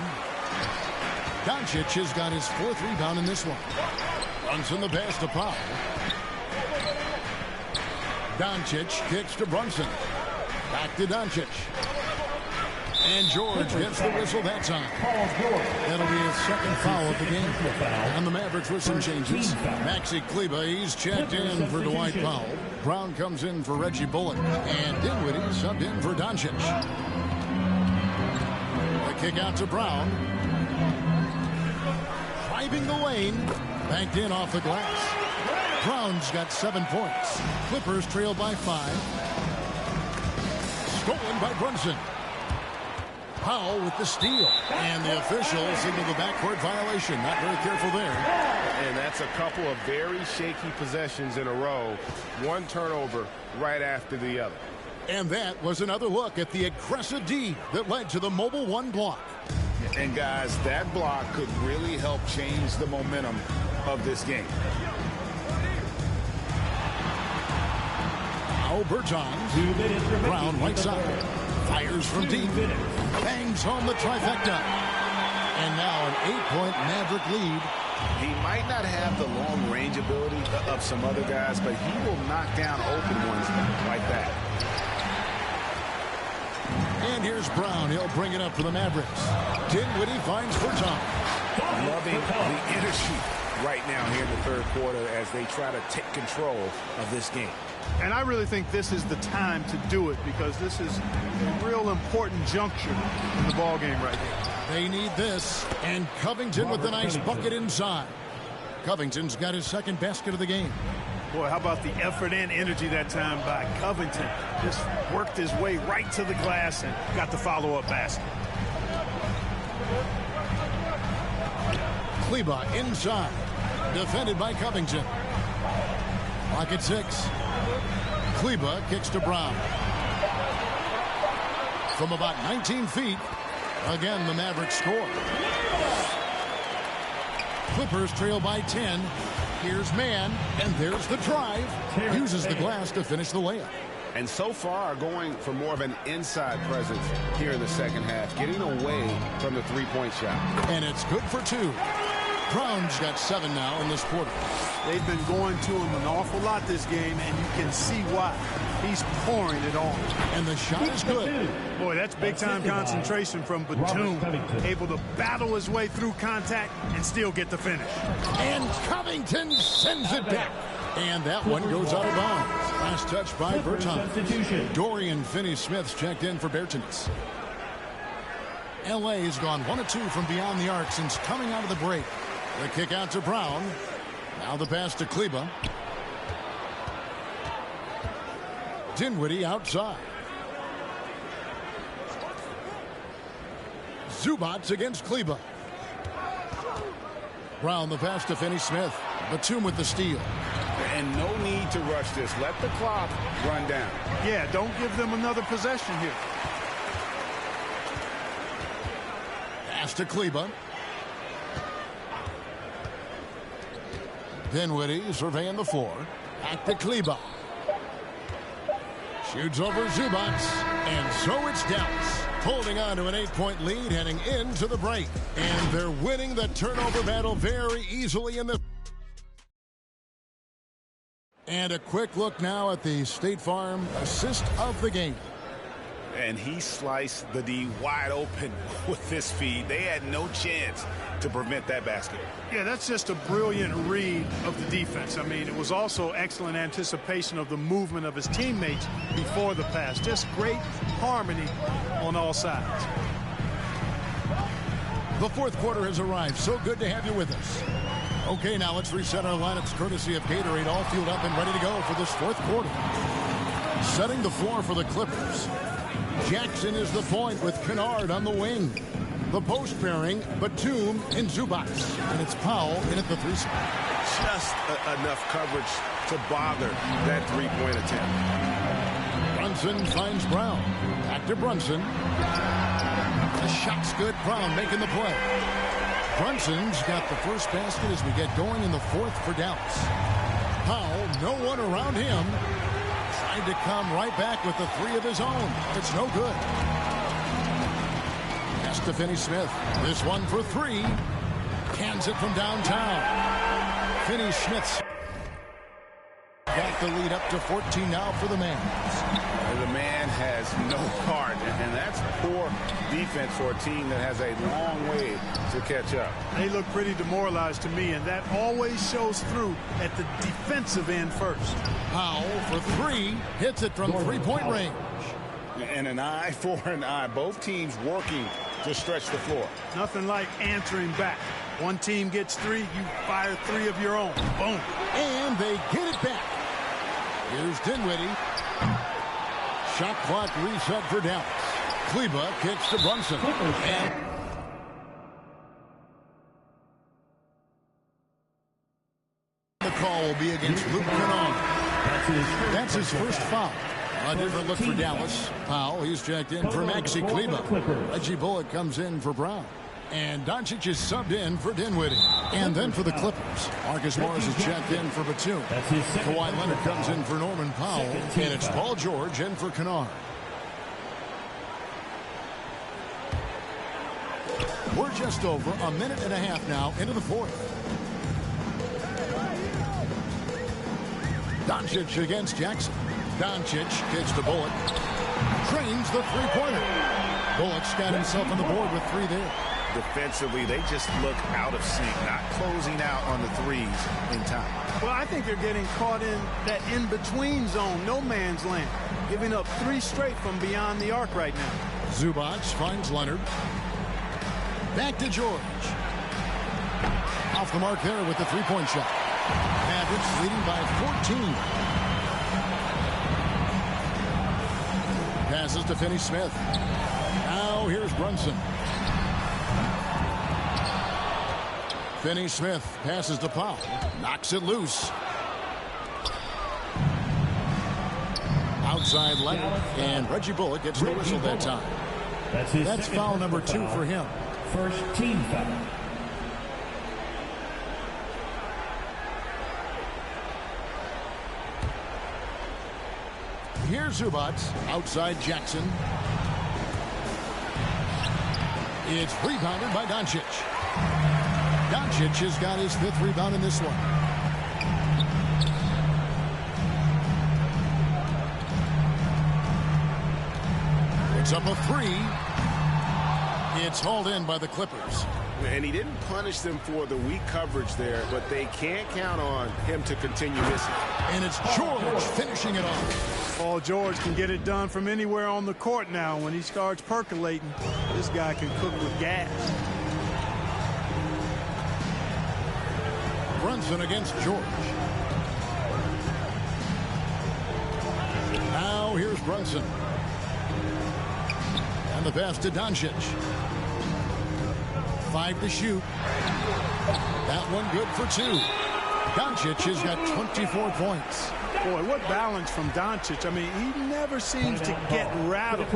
Doncic has got his 4th rebound in this one. Brunson the pass to Powell. Doncic kicks to Brunson. Back to Doncic. And George gets the whistle that time. That'll be his 2nd foul of the game. And the Mavericks with some changes. Maxi Kleber, he's checked in for Dwight Powell. Brown comes in for Reggie Bullock. And Dinwiddie subbed in for Doncic. The kick out to Brown. Driving the lane. Banked in off the glass. Brown's got 7 points. Clippers trail by 5. Stolen by Brunson. Powell with the steal. And the officials signal the backcourt violation. Not very careful there. And that's a couple of very shaky possessions in a row. One turnover right after the other. And that was another look at the aggressive D that led to the mobile 1 block. And guys, that block could really help change the momentum of this game. Now Bertans. Brown right side. Fires from deep. Bangs home the trifecta. And now an 8-point Maverick lead. He might not have the long range ability of some other guys, but he will knock down open ones like that. And here's Brown. He'll bring it up for the Mavericks. Dinwiddie finds Bertans. Loving the energy right now here in the 3rd quarter as they try to take control of this game. And I really think this is the time to do it because this is a real important juncture in the ballgame right here. They need this. And Covington with the nice bucket inside. Covington's got his 2nd basket of the game. Boy, how about the effort and energy that time by Covington. Just worked his way right to the glass and got the follow-up basket. Kleber inside. Defended by Covington. Clock at 6. Kleber kicks to Brown. From about 19 feet, again the Mavericks score. Clippers trail by 10. Here's Mann, and there's the drive. Uses the glass to finish the layup. And so far going for more of an inside presence here in the 2nd half, getting away from the 3-point shot. And it's good for 2. Brown's got 7 now in this quarter. They've been going to him an awful lot this game, and you can see why. He's pouring it on. And the shot is good. Boy, that's big-time concentration from Batum. Able to battle his way through contact and still get the finish. And Covington sends it back. And that one goes out of bounds. Last touch by Bertans. Dorian Finney-Smith's checked in for Bertans. L.A. has gone 1 of 2 from beyond the arc since coming out of the break. The kick out to Brown. Now the pass to Kleber. Dinwiddie outside. Zubats against Kleber. Brown the pass to Finney-Smith. Batum with the steal. And no need to rush this. Let the clock run down. Yeah, don't give them another possession here. Pass to Kleber. Dinwiddie surveying the floor. Back to Kleber. Shoots over Zubac, and so it's Dallas, holding on to an 8-point lead heading into the break. And they're winning the turnover battle very easily in the... And a quick look now at the State Farm assist of the game. And he sliced the D wide open with this feed. They had no chance to prevent that basket. Yeah, that's just a brilliant read of the defense. I mean, it was also excellent anticipation of the movement of his teammates before the pass. Just great harmony on all sides. The fourth quarter has arrived. So good to have you with us. Okay, now let's reset our lineups courtesy of Gatorade, all fueled up and ready to go for this fourth quarter. Setting the floor for the Clippers. Jackson is the point with Kennard on the wing. The post pairing, Batum and Zubac. And it's Powell in at the 3 spot. Just enough coverage to bother that three-point attempt. Brunson finds Brown. Back to Brunson. The shot's good. Brown making the play. Brunson's got the first basket as we get going in the fourth for Dallas. Powell, no one around him. Tried to come right back with the 3 of his own. It's no good. Pass to Finney-Smith. This one for 3. Cans it from downtown. Finney-Smith got the lead up to 14 now for the man. And the man has no heart, and that's poor defense for a team that has a long way to catch up. They look pretty demoralized to me, and that always shows through at the defensive end first. Powell for 3, hits it from 3-point range. And an eye for an eye. Both teams working to stretch the floor. Nothing like answering back. One team gets 3, you fire 3 of your own. Boom. And they get it back. Here's Dinwiddie. Shot clock reset for Dallas. Kleba kicks to Brunson. And the call will be against Luke Kennard. That's his first foul. A different look for Dallas. Powell, he's checked in for Maxi Kleba. Reggie Bullock comes in for Brown. And Doncic is subbed in for Dinwiddie. And then for the Clippers, Marcus Morris is checked in for Batum. Kawhi Leonard comes in for Norman Powell. And it's Paul George in for Kennard. We're just over a minute and a half now into the fourth. Doncic against Jackson. Doncic gets to Bullock. Trains the three-pointer. Bullock's got himself on the board with 3 there. Defensively, they just look out of sync, not closing out on the threes in time. Well, I think they're getting caught in that in-between zone, no man's land, giving up 3 straight from beyond the arc right now. Zubac finds Leonard. Back to George. Off the mark there with the 3-point shot. Mavericks leading by 14. Passes to Finney-Smith. Now here's Brunson. Finney-Smith passes to Powell. Knocks it loose. Outside Leonard. And Reggie Bullock gets the whistle that time. That's foul number 2 for him. First team foul. Here's Zubac. Outside Jackson. It's rebounded by Doncic. Doncic has got his 5th rebound in this one. It's up a 3. It's hauled in by the Clippers. And he didn't punish them for the weak coverage there, but they can't count on him to continue missing. And it's George finishing it off. Paul George can get it done from anywhere on the court now. When he starts percolating, this guy can cook with gas. Brunson against George. Now here's Brunson. And the pass to Doncic. 5 to shoot. That one good for 2. Doncic has got 24 points. Boy, what balance from Doncic. I mean, he never seems to get rattled,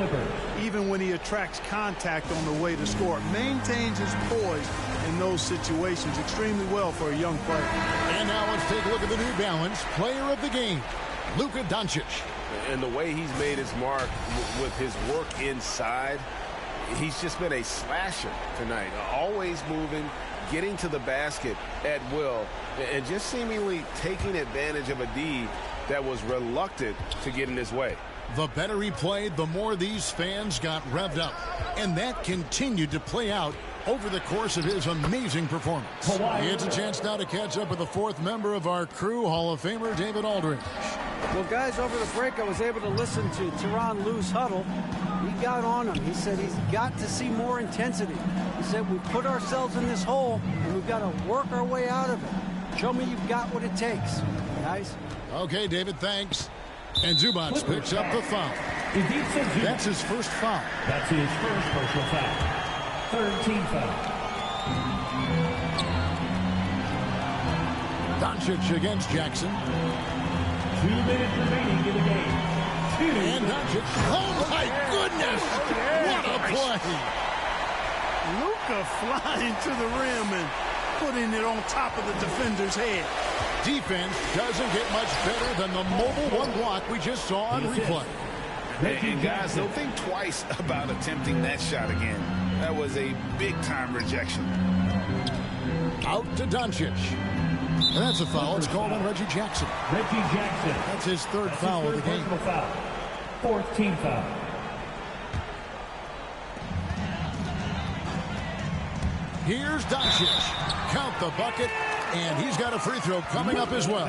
even when he attracts contact on the way to score. Maintains his poise in those situations extremely well for a young player. And now let's take a look at the New Balance player of the game, Luka Doncic. And the way he's made his mark with his work inside, he's just been a slasher tonight. Always moving, getting to the basket at will, and just seemingly taking advantage of a D that was reluctant to get in his way. The better he played, the more these fans got revved up. And that continued to play out over the course of his amazing performance. He gets a chance now to catch up with the fourth member of our crew, Hall of Famer David Aldridge. Well, guys, over the break, I was able to listen to Tyronn Lue's huddle. He got on him. He said he's got to see more intensity. He said we put ourselves in this hole, and we've got to work our way out of it. Show me you've got what it takes, guys. Okay, David, thanks. And Zubac picks up the foul. That's his first foul. That's his first personal foul. Third team foul. Doncic against Jackson. 2 minutes remaining in the game. And Doncic. Oh, my goodness! What a play! Luka flying to the rim and putting it on top of the defender's head. Defense doesn't get much better than the mobile one block we just saw on replay. And guys, don't think twice about attempting that shot again. That was a big-time rejection. Out to Doncic. And that's a foul. It's called on Reggie Jackson. Reggie Jackson. That's his third foul of the game. Foul. Fourth team foul. Here's Doncic. Count the bucket. And he's got a free throw coming up as well.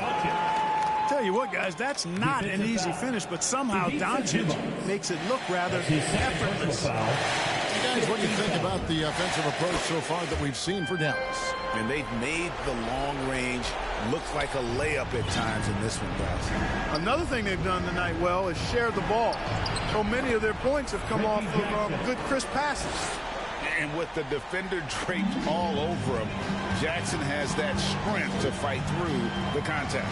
Tell you what, guys, that's not an easy finish, but somehow Doncic makes it look rather effortless. Guys, what do you think about the offensive approach so far that we've seen for Dallas? And they've made the long range look like a layup at times in this one, guys. Another thing they've done tonight well is share the ball. So many of their points have come off of good crisp passes. And with the defender draped all over him, Jackson has that strength to fight through the contact.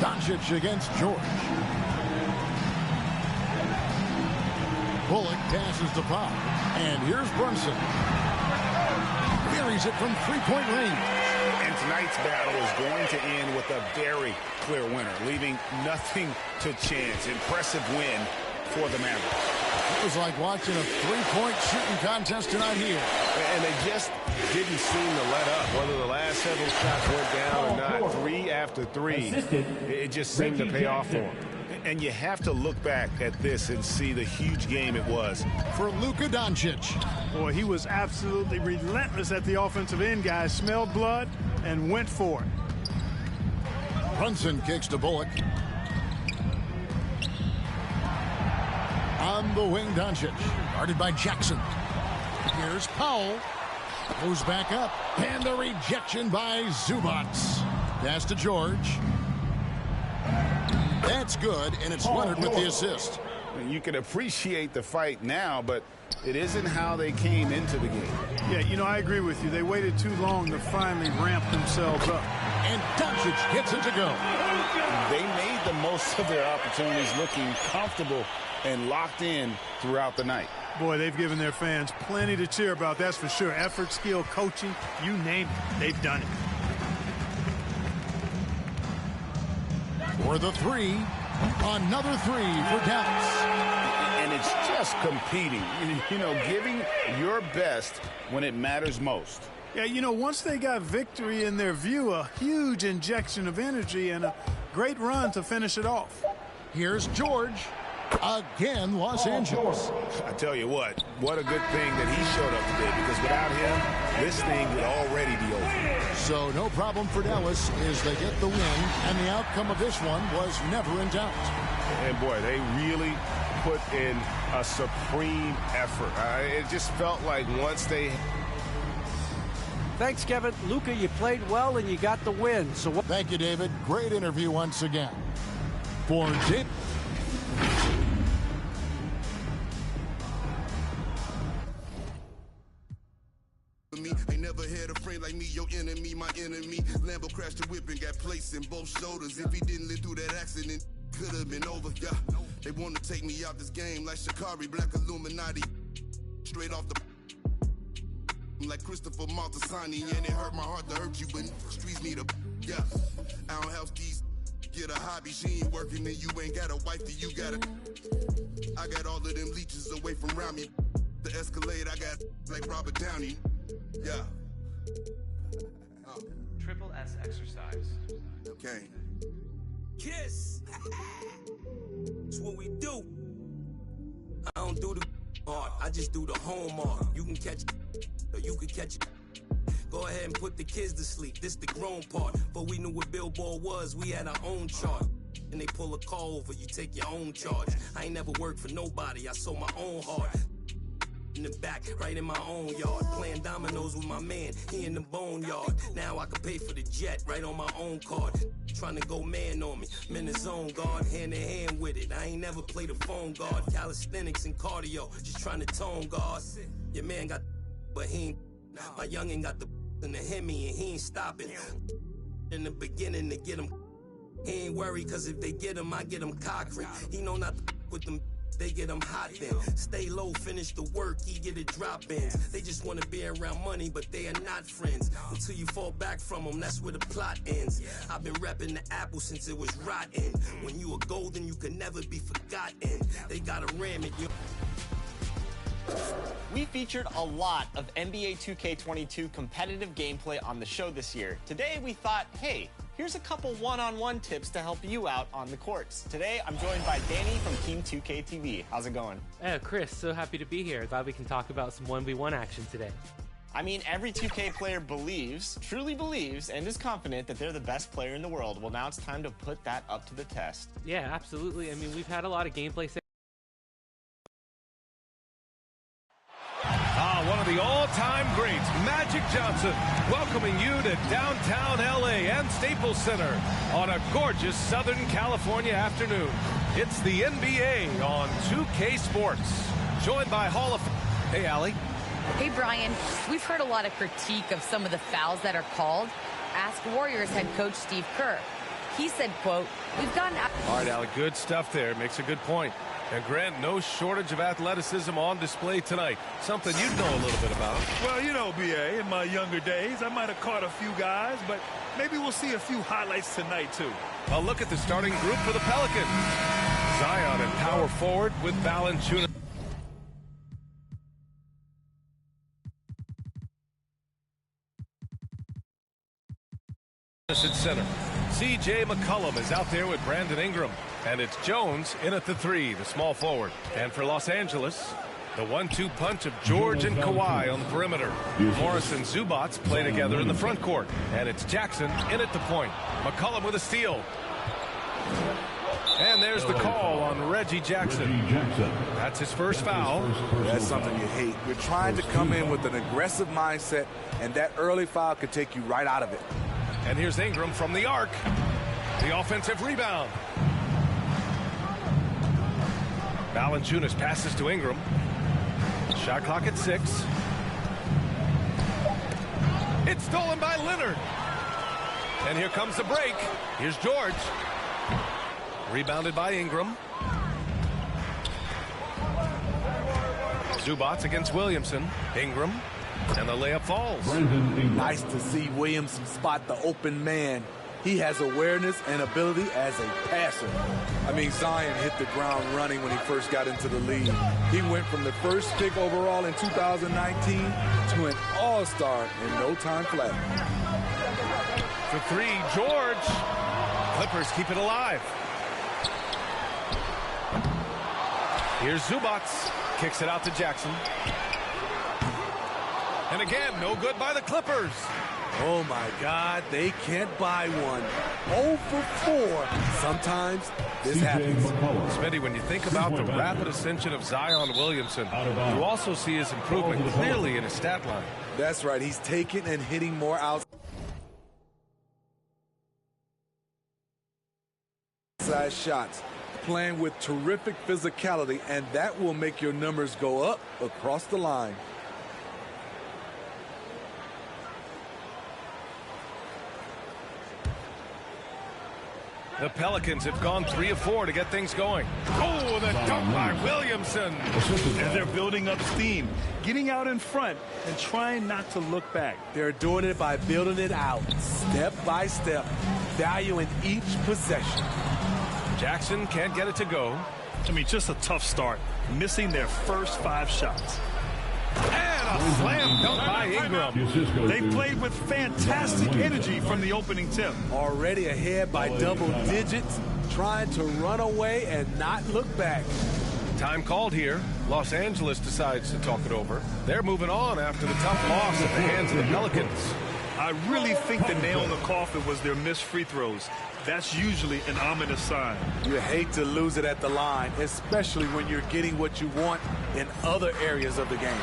Doncic against George. Bullock passes to Pop. And here's Brunson. Buries it from three-point range. And tonight's battle is going to end with a very clear winner, leaving nothing to chance. Impressive win for the Mavericks. It was like watching a three-point shooting contest tonight here. And they just didn't seem to let up. Whether the last several shots went down or not, 3 after 3, it just seemed to pay off for them. And you have to look back at this and see the huge game it was for Luka Doncic. Boy, he was absolutely relentless at the offensive end, guys. Smelled blood and went for it. Brunson kicks to Bullock. On the wing, Doncic. Guarded by Jackson. Here's Powell. Goes back up. And the rejection by Zubac. Pass to George. That's good, and it's Leonard with the assist. You can appreciate the fight now, but it isn't how they came into the game. Yeah, you know, I agree with you. They waited too long to finally ramp themselves up. And Doncic gets it to go. They made the most of their opportunities, looking comfortable and locked in throughout the night. Boy, they've given their fans plenty to cheer about, that's for sure. Effort, skill, coaching, you name it, they've done it. For the three, another three for Dallas. And it's just competing, you know, giving your best when it matters most. Yeah, you know, once they got victory in their view, a huge injection of energy and a great run to finish it off. Here's George. Again, Los Angeles. I tell you what a good thing that he showed up today, because without him, this thing would already be over. So no problem for Dallas as they get the win, and the outcome of this one was never in doubt. And boy, they really put in a supreme effort. It just felt like once they... Thanks, Kevin. Luka, you played well and you got the win. So thank you, David. Great interview once again. For David. Ain't never had a friend like me, your enemy, my enemy. Lambo crashed the whip and got placed in both shoulders. If he didn't live through that accident, could have been over, yeah. They want to take me out this game like Shikari, Black Illuminati. Straight off the... like Christopher Maltasani, and it hurt my heart to hurt you, but streets need a... yeah. I don't have these... get a hobby. She ain't working and you ain't got a wifey. You got it. I got all of them leeches away from around me. The Escalade, I got like Robert Downey. Yeah. Triple S exercise. Okay. Kiss. That's what we do. I don't do the art, I just do the homework. You can catch it, or you can catch it. Go ahead and put the kids to sleep. This the grown part. But we knew what Billboard was. We had our own chart. And they pull a call over, you take your own charge. I ain't never worked for nobody. I sold my own heart. In the back, right in my own yard. Playing dominoes with my man, he in the boneyard. Now I can pay for the jet right on my own card. Trying to go man on me, I'm in the zone guard, hand in hand with it. I ain't never played a phone guard. Calisthenics and cardio, just trying to tone guard. Your man got but he ain't. My youngin' got the in the Hemi and he ain't stopping. In the beginning to get him, he ain't worried cause if they get him, I get him cockering. He know not to with them. They get them hot then. Stay low, finish the work, he get it drop-ins. They just want to be around money, but they are not friends. Until you fall back from them, that's where the plot ends. I've been repping the apple since it was rotten. When you are golden, you can never be forgotten. They gotta ram it, you. We featured a lot of NBA 2K22 competitive gameplay on the show this year. Today we thought, hey, here's a couple one-on-one tips to help you out on the courts. Today, I'm joined by Danny from Team 2K TV. How's it going? Chris, so happy to be here. Glad we can talk about some 1v1 action today. I mean, every 2K player believes, truly believes, and is confident that they're the best player in the world. Well, now it's time to put that up to the test. Yeah, absolutely. I mean, we've had a lot of gameplay. One of the all-time greats, Magic Johnson, welcoming you to downtown LA and Staples Center on a gorgeous Southern California afternoon. It's the NBA on 2K Sports, joined by Hall of Fame. Hey, Allie. Hey, Brian. We've heard a lot of critique of some of the fouls that are called. Ask Warriors head coach Steve Kerr. He said, quote, we've gotten out. All right, Allie, good stuff there. Makes a good point. And Grant, no shortage of athleticism on display tonight. Something you'd know a little bit about. Well, you know, BA, in my younger days, I might have caught a few guys, but maybe we'll see a few highlights tonight, too. A look at the starting group for the Pelicans. Zion at power forward with Valanciunas at center. C.J. McCollum is out there with Brandon Ingram. And it's Jones in at the three, the small forward. And for Los Angeles, the 1-2 punch of George and Kawhi on the perimeter. Morris and Zubac play together in the front court. And it's Jackson in at the point. McCollum with a steal. And there's the call on Reggie Jackson. That's his first foul. That's something you hate. You're trying to come in with an aggressive mindset, and that early foul could take you right out of it. And here's Ingram from the arc. The offensive rebound. Valanciunas passes to Ingram. Shot clock at 6. It's stolen by Leonard. And here comes the break. Here's George. Rebounded by Ingram. Zubac against Williamson. Ingram. And the layup falls. Nice to see Williamson spot the open man. He has awareness and ability as a passer. I mean, Zion hit the ground running when he first got into the league. He went from the first pick overall in 2019 to an all-star in no time flat. For three, George. Clippers keep it alive. Here's Zubac. Kicks it out to Jackson. And again, no good by the Clippers. Oh, my God, they can't buy one. 0 for 4. Sometimes this happens. Smitty, when you think about the rapid ascension of Zion Williamson, you also see his improvement clearly in his stat line. That's right. He's taking and hitting more outside shots, playing with terrific physicality, and that will make your numbers go up across the line. The Pelicans have gone 3 of 4 to get things going. Oh, the dunk by Williamson. And they're building up steam, getting out in front and trying not to look back. They're doing it by building it out, step by step, valuing each possession. Jackson can't get it to go. I mean, just a tough start, missing their first 5 shots. And a slam dunk by Ingram. They played with fantastic energy from the opening tip. Already ahead by double digits, trying to run away and not look back. Time called here. Los Angeles decides to talk it over. They're moving on after the tough loss at the hands of the Pelicans. I really think the nail in the coffin was their missed free throws. That's usually an ominous sign. You hate to lose it at the line, especially when you're getting what you want in other areas of the game.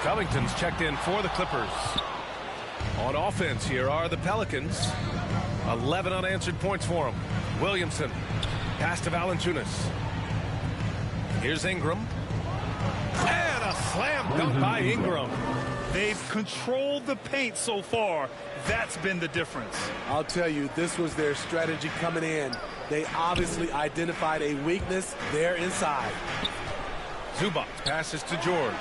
Covington's checked in for the Clippers. On offense, here are the Pelicans. 11 unanswered points for them. Williamson, pass to Valanciunas. Here's Ingram. And a slam dunk by Ingram. They've controlled the paint so far. That's been the difference. I'll tell you, this was their strategy coming in. They obviously identified a weakness there inside. Zubac passes to George.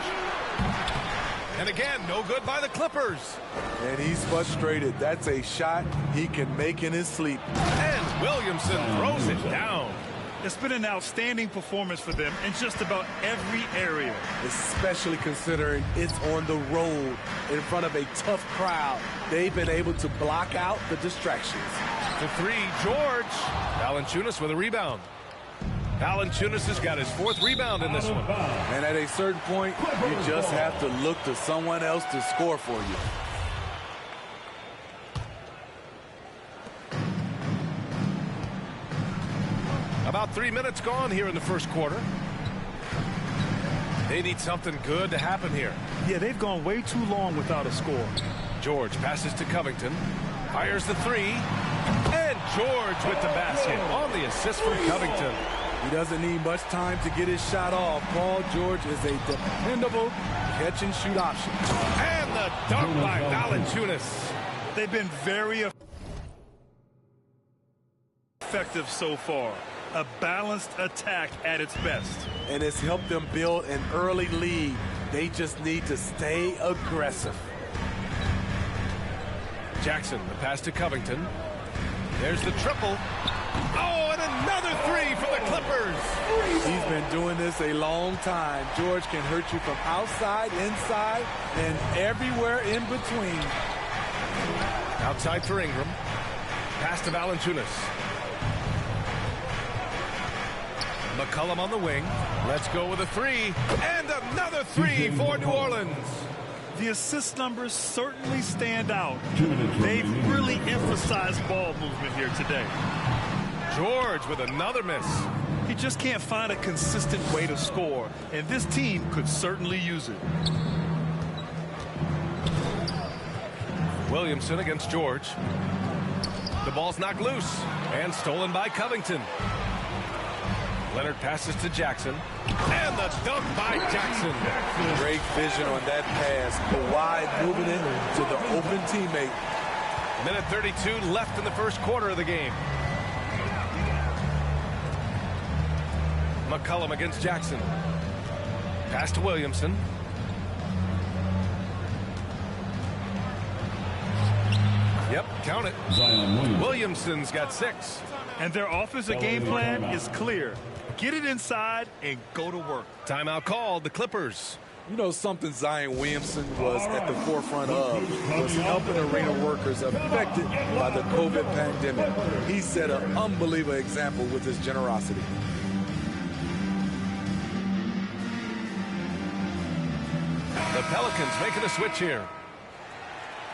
And again, no good by the Clippers. And he's frustrated. That's a shot he can make in his sleep. And Williamson throws it down. It's been an outstanding performance for them in just about every area. Especially considering it's on the road in front of a tough crowd. They've been able to block out the distractions. To 3, George. Valanciunas with a rebound. Valanciunas has got his 4th rebound in this one. And at a certain point, you just have to look to someone else to score for you. About 3 minutes gone here in the first quarter. They need something good to happen here. Yeah, they've gone way too long without a score. George passes to Covington. Fires the 3. And George with the basket on the assist from Covington. He doesn't need much time to get his shot off. Paul George is a dependable catch-and-shoot option. And the dunk by Valanciunas. They've been very effective so far. A balanced attack at its best. And it's helped them build an early lead. They just need to stay aggressive. Jackson, the pass to Covington. There's the triple. Oh, and another 3 for the Clippers. He's been doing this a long time. George can hurt you from outside, inside, and everywhere in between. Outside for Ingram. Pass to Valanciunas. McCollum on the wing. Let's go with a 3. And another 3 for New Orleans. The assist numbers certainly stand out. They've really emphasized ball movement here today. George with another miss. He just can't find a consistent way to score, and this team could certainly use it. Williamson against George. The ball's knocked loose and stolen by Covington. Leonard passes to Jackson. And the dunk by Jackson. Great vision on that pass. Kawhi moving it to the open teammate. Minute 32 left in the first quarter of the game. McCollum against Jackson. Pass to Williamson. Yep, count it. Williamson's got 6. And their offensive game plan is clear. Get it inside and go to work. Timeout called, the Clippers. You know something Zion Williamson was at the forefront of was helping arena workers affected by the COVID pandemic. He set an unbelievable example with his generosity. The Pelicans making a switch here.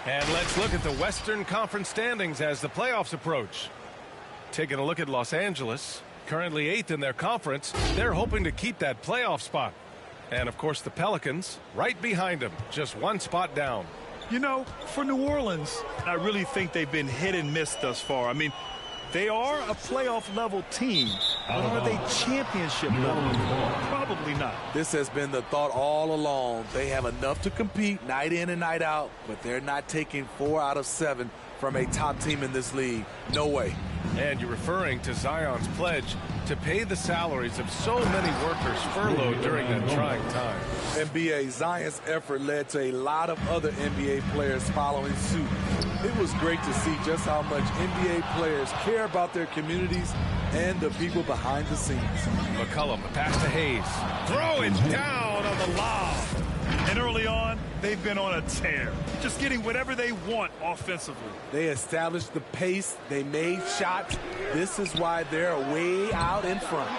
And let's look at the Western Conference standings as the playoffs approach. Taking a look at Los Angeles, currently 8th in their conference. They're hoping to keep that playoff spot. And, of course, the Pelicans right behind them, just 1 spot down. You know, for New Orleans, I really think they've been hit and miss thus far. I mean, they are a playoff-level team, but are they championship level? Probably not. This has been the thought all along. They have enough to compete night in and night out, but they're not taking 4 out of 7 from a top team in this league. No way. And you're referring to Zion's pledge to pay the salaries of so many workers furloughed during that trying time. NBA, Zion's effort led to a lot of other NBA players following suit. It was great to see just how much NBA players care about their communities and the people behind the scenes. McCollum, pass to Hayes. Throw it down on the lob. And early on, they've been on a tear, just getting whatever they want offensively. They established the pace. They made shots. This is why they're way out in front.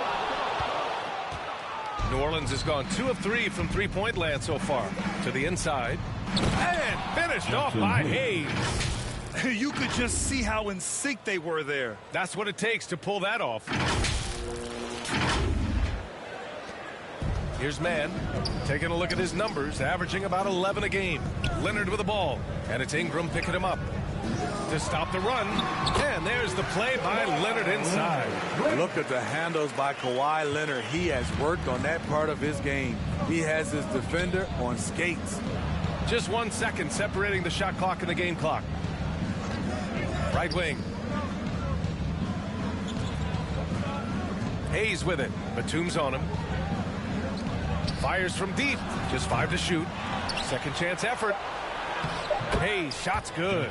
New Orleans has gone 2 of 3 from three-point land so far. To the inside. And finished off by Hayes. You could just see how in sync they were there. That's what it takes to pull that off. Here's Mann, taking a look at his numbers, averaging about 11 a game. Leonard with the ball, and it's Ingram picking him up to stop the run. And there's the play by Leonard inside. Look at the handles by Kawhi Leonard. He has worked on that part of his game. He has his defender on skates. Just 1 second separating the shot clock and the game clock. Right wing. Hayes with it. Batum's on him. Fires from deep. Just 5 to shoot. Second chance effort. Hayes, shot's good.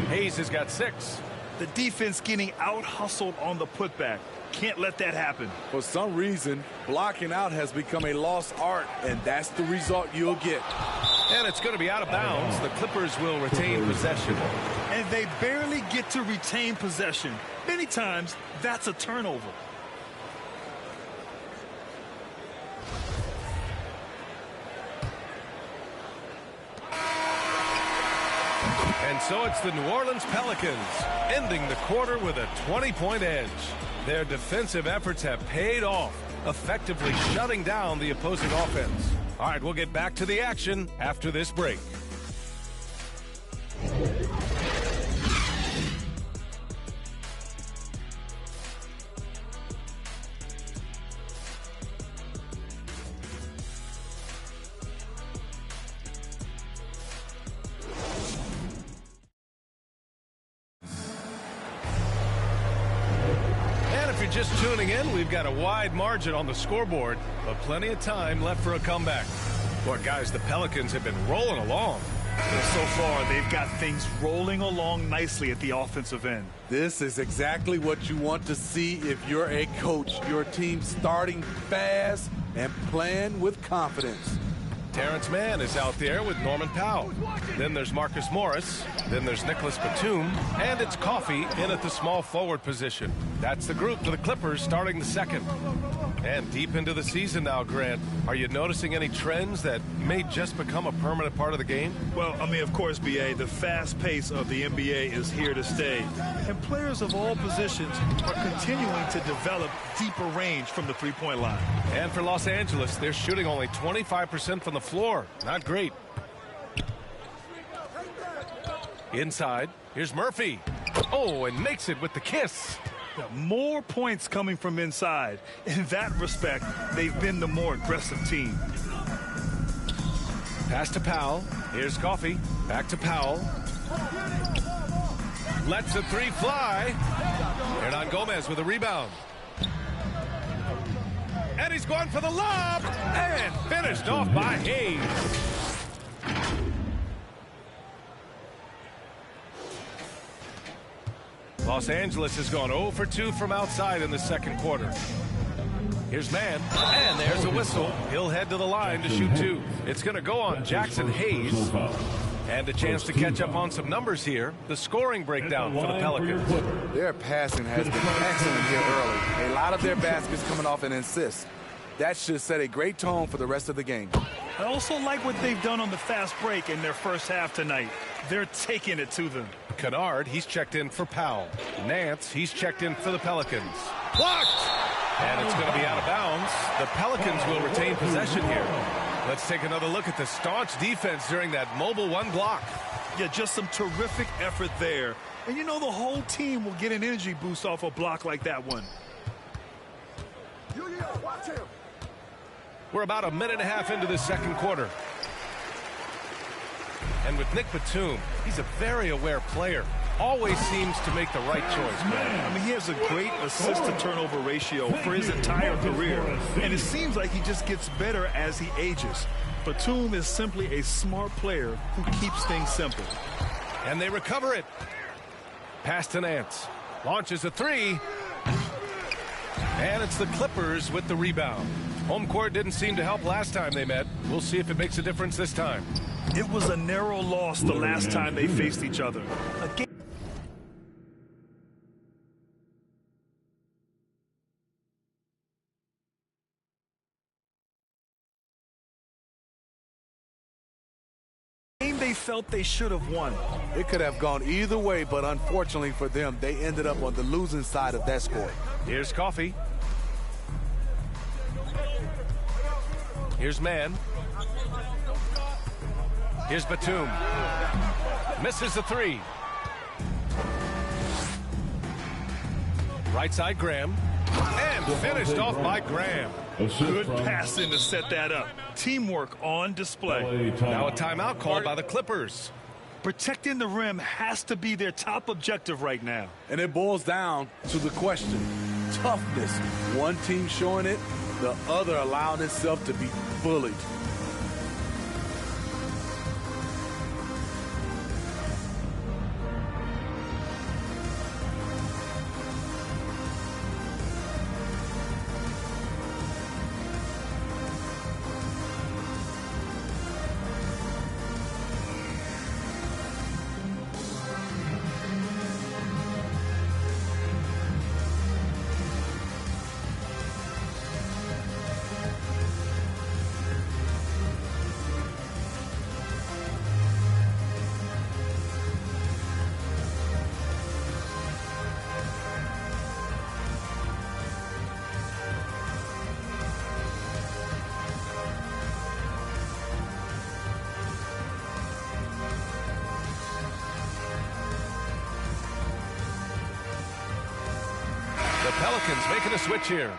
Hayes has got 6. The defense getting out-hustled on the putback. Can't let that happen. For some reason, blocking out has become a lost art, and that's the result you'll get. And it's going to be out of bounds. The Clippers will retain possession. And they barely get to retain possession. Many times, that's a turnover. And so it's the New Orleans Pelicans ending the quarter with a 20-point edge. Their defensive efforts have paid off, effectively shutting down the opposing offense. All right, we'll get back to the action after this break. Just tuning in, we've got a wide margin on the scoreboard, but plenty of time left for a comeback. Boy, guys, the Pelicans have been rolling along. So far, they've got things rolling along nicely at the offensive end. This is exactly what you want to see if you're a coach. Your team starting fast and playing with confidence. Terrence Mann is out there with Norman Powell. Then there's Marcus Morris. Then there's Nicholas Batum. And it's Coffey in at the small forward position. That's the group for the Clippers starting the second. And deep into the season now, Grant, are you noticing any trends that may just become a permanent part of the game? Well, I mean, of course, B.A., the fast pace of the NBA is here to stay. And players of all positions are continuing to develop deeper range from the three-point line. And for Los Angeles, they're shooting only 25% from the floor. Not great. Inside, here's Murphy. Oh, and makes it with the kiss. More points coming from inside. In that respect, they've been the more aggressive team. Pass to Powell. Here's Coffey. Back to Powell. Lets the three fly. Hernan Gomez with a rebound. And he's going for the lob. And finished off by Hayes. Los Angeles has gone 0 for 2 from outside in the second quarter. Here's Mann, and there's a whistle. He'll head to the line to shoot 2. It's going to go on Jackson Hayes. And a chance to catch up on some numbers here. The scoring breakdown for the Pelicans. Their passing has been excellent here early. A lot of their baskets coming off an assist. That should set a great tone for the rest of the game. I also like what they've done on the fast break in their first half tonight. They're taking it to them. Kennard, he's checked in for Powell. Nance, he's checked in for the Pelicans. Blocked! And it's going to be out of bounds. The Pelicans will retain possession here. Let's take another look at the staunch defense during that mobile one block. Yeah, just some terrific effort there. And you know the whole team will get an energy boost off a block like that one. Watch him. We're about a minute and a half into the second quarter. And with Nick Batum, he's a very aware player. always seems to make the right choice, man. I mean, he has a great assist-to-turnover ratio for his entire career, and it seems like he just gets better as he ages. Batum is simply a smart player who keeps things simple. And they recover it. Pass to Nance. Launches a three. And it's the Clippers with the rebound. Home court didn't seem to help last time they met. We'll see if it makes a difference this time. It was a narrow loss the last time they faced each other. They felt they should have won. It could have gone either way, but unfortunately for them, they ended up on the losing side of that score. Here's Coffey. Here's Mann. Here's Batum. Misses the three. Right side, Graham. And finished off by Graham. Good passing to set that up. Teamwork on display. Now a timeout called by the Clippers. Protecting the rim has to be their top objective right now. And it boils down to the question. Toughness. One team showing it, the other allowing itself to be bullied. The Pelicans making a switch here.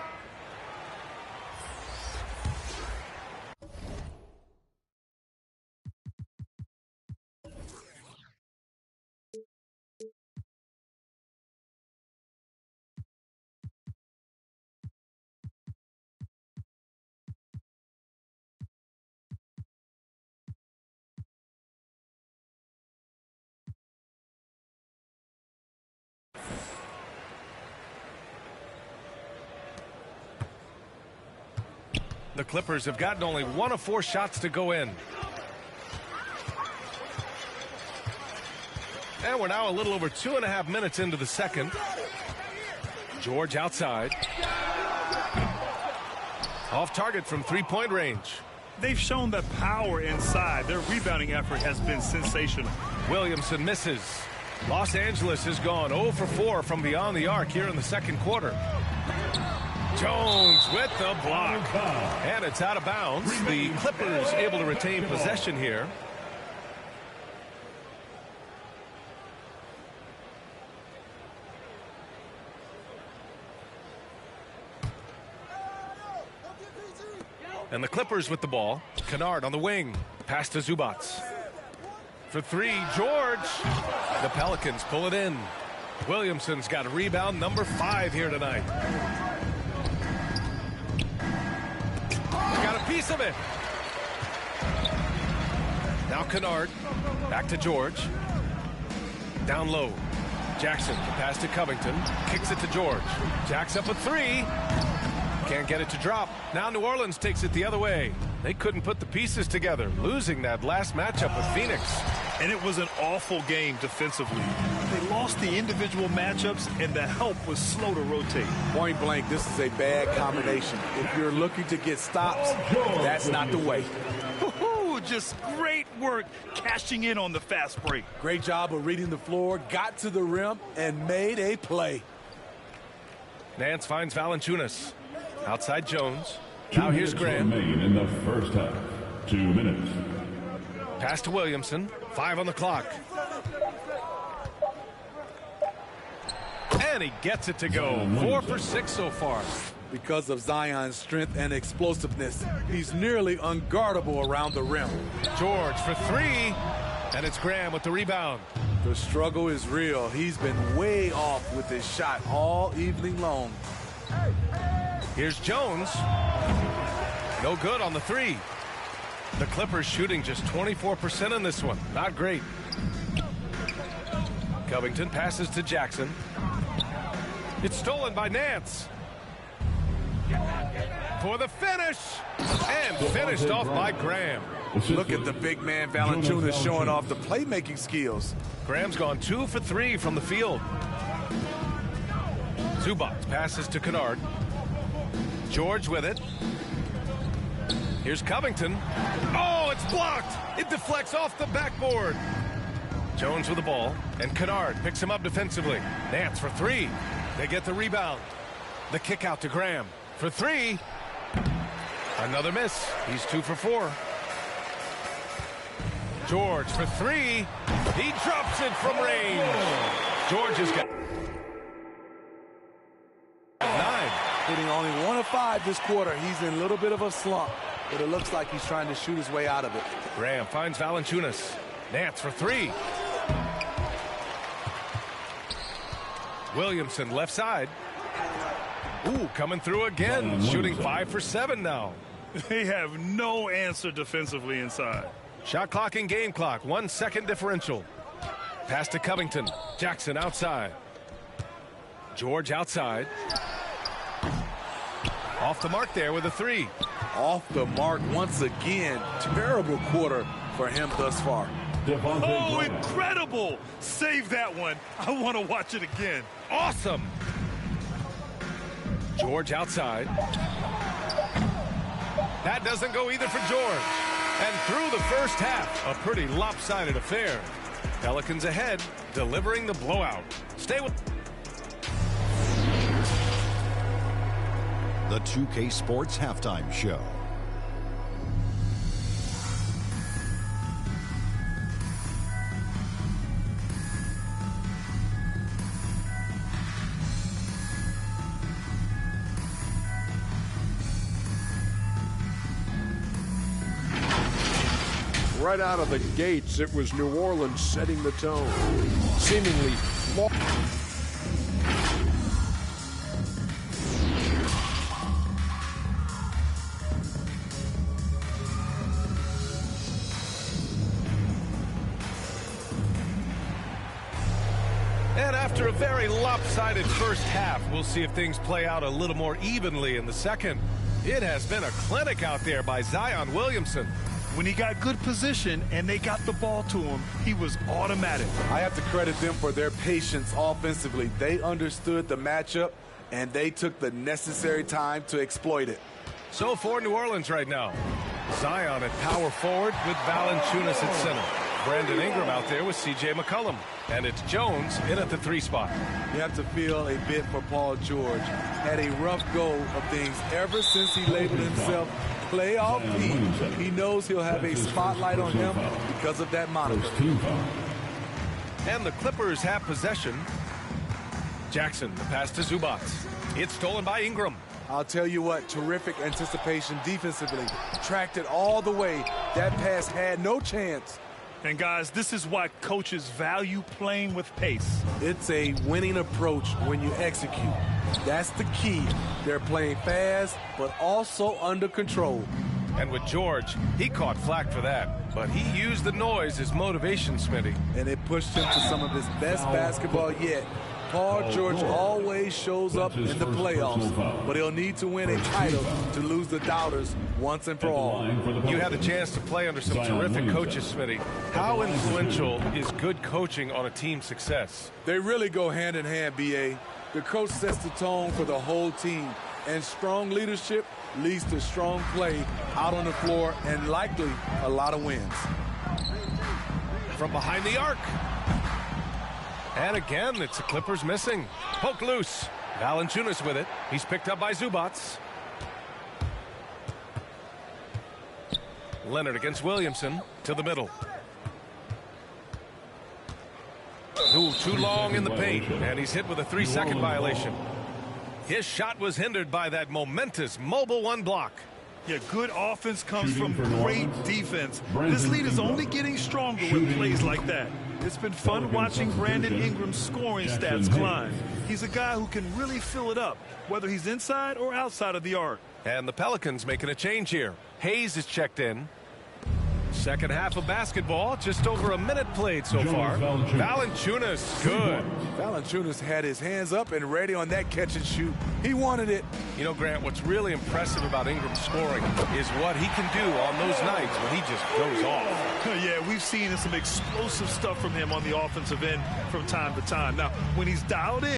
The Clippers have gotten only 1 of 4 shots to go in. And we're now a little over 2.5 minutes into the second. George outside. Off target from three-point range. They've shown the power inside. Their rebounding effort has been sensational. Williamson misses. Los Angeles has gone 0 for 4 from beyond the arc here in the second quarter. Jones with the block. And it's out of bounds. The Clippers able to retain possession here. And the Clippers with the ball. Kennard on the wing. Pass to Zubats. For three, George. The Pelicans pull it in. Williamson's got a rebound number 5 here tonight. Got a piece of it. Now Kennard. Back to George. Down low. Jackson, the pass to Covington. Kicks it to George. Jacks up a 3. Can't get it to drop. Now New Orleans takes it the other way. They couldn't put the pieces together, losing that last matchup with Phoenix. And it was an awful game defensively. They lost the individual matchups, and the help was slow to rotate. Point blank, this is a bad combination. If you're looking to get stops, that's not the way. Just great work cashing in on the fast break. Great job of reading the floor, got to the rim, and made a play. Nance finds Valanciunas. Outside Jones. Now here's Graham. In the first half. 2 minutes. Pass to Williamson. 5 on the clock. And he gets it to go. 4 for 6 so far. Because of Zion's strength and explosiveness, he's nearly unguardable around the rim. George for 3. And it's Graham with the rebound. The struggle is real. He's been way off with his shot all evening long. Here's Jones. No good on the three. The Clippers shooting just 24% in this one. Not great. Covington passes to Jackson. It's stolen by Nance. For the finish. And finished off by Graham. Look at the big man Valanciunas showing off the playmaking skills. Graham's gone 2 for 3 from the field. Zubac passes to Kennard. George with it. Here's Covington. Oh, it's blocked. It deflects off the backboard. Jones with the ball, and Kennard picks him up defensively. Nance for 3. They get the rebound. The kick out to Graham for 3. Another miss. He's 2 for 4. George for 3. He drops it from range. George has got 9. Hitting only 1 of 5 this quarter. He's in a little bit of a slump, but it looks like he's trying to shoot his way out of it. Graham finds Valanciunas. Nance for 3. Williamson left side. Ooh, coming through again. Shooting 5 for 7 now. They have no answer defensively inside. Shot clock and game clock. 1 second differential. Pass to Covington. Jackson outside. George outside. Off the mark there with a 3. Off the mark once again. Terrible quarter for him thus far. Oh, incredible! Save that one. I want to watch it again. Awesome. George outside. That doesn't go either for George. And through the first half, a pretty lopsided affair. Pelicans ahead, delivering the blowout. Stay with the 2K Sports Halftime Show. Right out of the gates, it was New Orleans setting the tone. Seemingly And after a very lopsided first half, we'll see if things play out a little more evenly in the second. It has been a clinic out there by Zion Williamson. When he got good position and they got the ball to him, he was automatic. I have to credit them for their patience offensively. They understood the matchup, and they took the necessary time to exploit it. So for New Orleans right now, Zion at power forward with Valanciunas at center. Brandon Ingram out there with C.J. McCollum. And it's Jones in at the 3 spot. You have to feel a bit for Paul George. Had a rough go of things ever since he labeled himself Playoff Pete. He knows he'll have a spotlight on him because of that moniker. And the Clippers have possession. Jackson, the pass to Zubac. It's stolen by Ingram. I'll tell you what, terrific anticipation defensively. Tracked it all the way. That pass had no chance. And guys, this is why coaches value playing with pace. It's a winning approach when you execute. That's the key. They're playing fast, but also under control. And with George, he caught flack for that. But he used the noise as motivation, Smitty. And it pushed him to some of his best basketball yet. Paul George always shows up in the playoffs, but he'll need to win a title to lose the doubters once and for all. You had the chance to play under some terrific coaches, Smitty. How influential is good coaching on a team's success? They really go hand in hand, B.A. The coach sets the tone for the whole team, and strong leadership leads to strong play out on the floor and likely a lot of wins. From behind the arc. And again, it's the Clippers missing. Poke loose. Valanciunas with it. He's picked up by Zubac. Leonard against Williamson to the middle. Ooh, too long in the paint, and he's hit with a 3-second violation. His shot was hindered by that momentous mobile 1 block. Yeah, good offense comes from great defense. This lead is only getting stronger with plays like that. It's been fun watching Brandon Ingram's scoring stats climb. He's a guy who can really fill it up, whether he's inside or outside of the arc. And the Pelicans making a change here. Hayes is checked in. Second half of basketball, just over a minute played so far. Valanciunas, good. Valanciunas had his hands up and ready on that catch and shoot. He wanted it. You know, Grant, what's really impressive about Ingram's scoring is what he can do on those nights when he just goes off. Yeah, we've seen some explosive stuff from him on the offensive end from time to time. Now, when he's dialed in,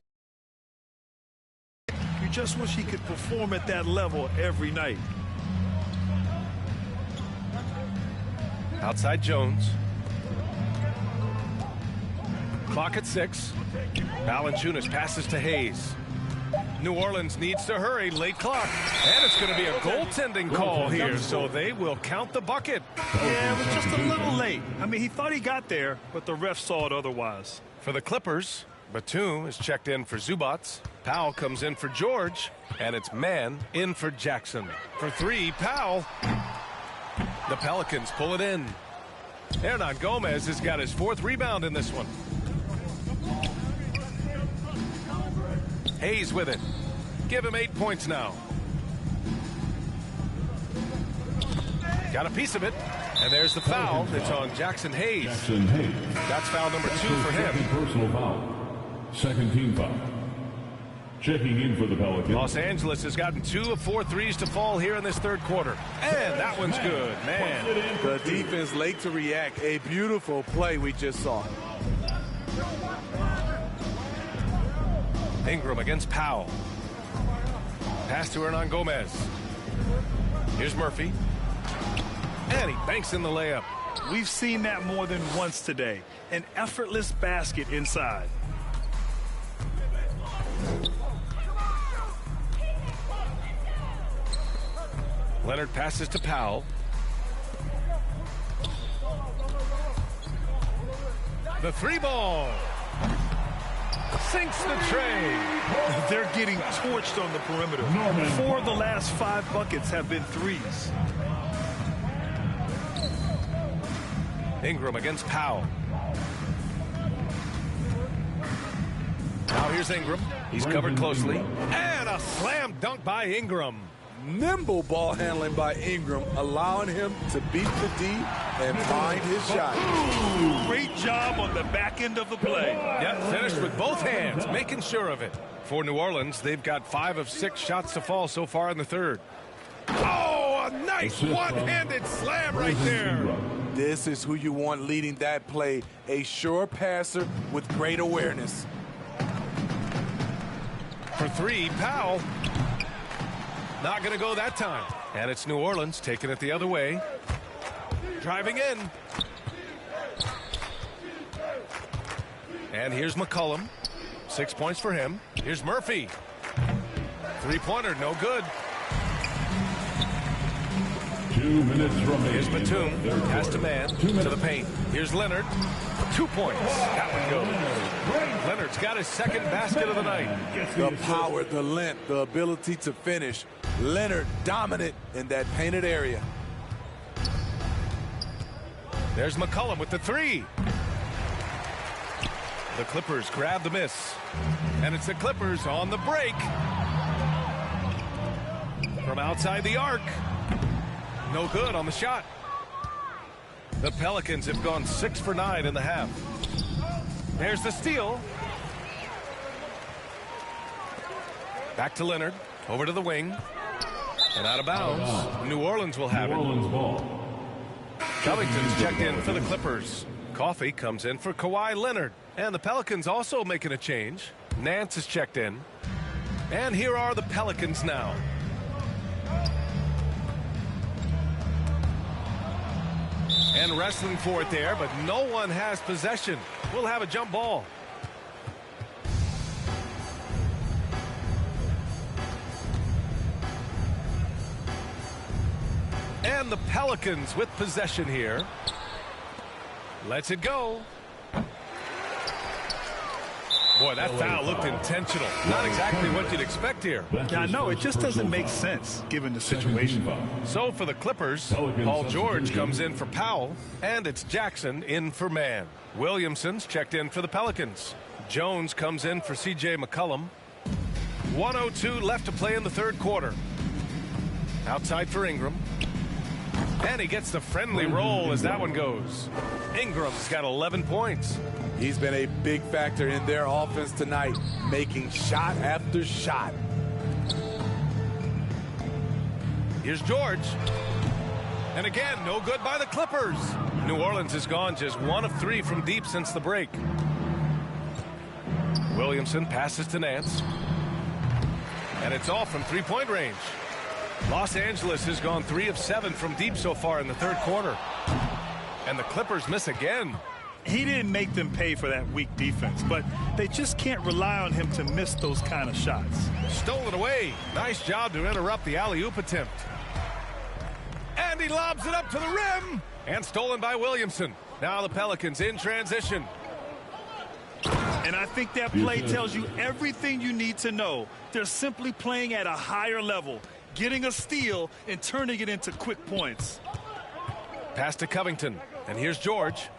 you just wish he could perform at that level every night. Outside Jones. Clock at 6. Valanciunas passes to Hayes. New Orleans needs to hurry. Late clock. And it's going to be a goaltending call here, so they will count the bucket. Yeah, it was just a little late. I mean, he thought he got there, but the ref saw it otherwise. For the Clippers, Batum is checked in for Zubats. Powell comes in for George. And it's man in for Jackson. For 3, Powell. The Pelicans pull it in. Hernan Gomez has got his 4th rebound in this one. Hayes with it. Give him 8 points now. Got a piece of it. And there's the foul. It's on Jackson Hayes. That's foul number 2 for him. Second personal foul. Second team foul. Checking in for the Pelicans. Los Angeles has gotten 2 of 4 threes to fall here in this third quarter. And that one's good, man. The defense late to react. A beautiful play we just saw. Ingram against Powell. Pass to Hernan Gomez. Here's Murphy. And he banks in the layup. We've seen that more than once today. An effortless basket inside. Leonard passes to Powell. The 3 ball. Sinks the tray. They're getting torched on the perimeter. 4 of the last 5 buckets have been threes. Ingram against Powell. Now here's Ingram. He's covered closely. And a slam dunk by Ingram. Nimble ball handling by Ingram, allowing him to beat the D and find his shot. Great job on the back end of the play. Yep, finished with both hands, making sure of it. For New Orleans, they've got 5 of 6 shots to fall so far in the third. Oh, a nice one-handed slam right there. This is who you want leading that play. A sure passer with great awareness. For 3, Powell. Not going to go that time. And it's New Orleans taking it the other way. Driving in. And here's McCollum. 6 points for him. Here's Murphy. 3-pointer, no good. 2 minutes remaining. Here's Batum. Pass to man. To the paint. Here's Leonard. 2 points. That one goes. Leonard's got his second basket of the night. The power, the length, the ability to finish. Leonard dominant in that painted area. There's McCollum with the 3. The Clippers grab the miss. And it's the Clippers on the break. From outside the arc. No good on the shot. The Pelicans have gone 6 for 9 in the half. There's the steal. Back to Leonard. Over to the wing. And out of bounds. New Orleans will have it. Covington's checked in for the Clippers. Coffey comes in for Kawhi Leonard. And the Pelicans also making a change. Nance is checked in. And here are the Pelicans now. And wrestling for it there, but no one has possession. We'll have a jump ball. And the Pelicans with possession here. Lets it go. Boy, that foul looked intentional. Not exactly what you'd expect here. Yeah, no, it just doesn't make sense given the situation. So for the Clippers, Paul George comes in for Powell, and it's Jackson in for Mann. Williamson's checked in for the Pelicans. Jones comes in for C.J. McCollum. 1:02 left to play in the third quarter. Outside for Ingram. And he gets the friendly roll as that one goes. Ingram's got 11 points. He's been a big factor in their offense tonight, making shot after shot. Here's George. And again, no good by the Clippers. New Orleans has gone just 1 of 3 from deep since the break. Williamson passes to Nance. And it's off from three-point range. Los Angeles has gone 3 of 7 from deep so far in the third quarter. And the Clippers miss again. He didn't make them pay for that weak defense, but they just can't rely on him to miss those kind of shots. Stolen away. Nice job to interrupt the alley-oop attempt. And he lobs it up to the rim. And stolen by Williamson. Now the Pelicans in transition. And I think that play tells you everything you need to know. They're simply playing at a higher level, getting a steal and turning it into quick points. Pass to Covington. And here's George.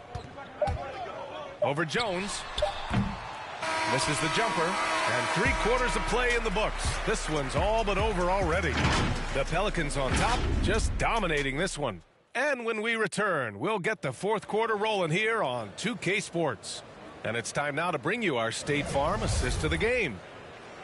Over Jones. Misses the jumper. And 3/4 of play in the books. This one's all but over already. The Pelicans on top, just dominating this one. And when we return, we'll get the fourth quarter rolling here on 2K Sports. And it's time now to bring you our State Farm assist to the game.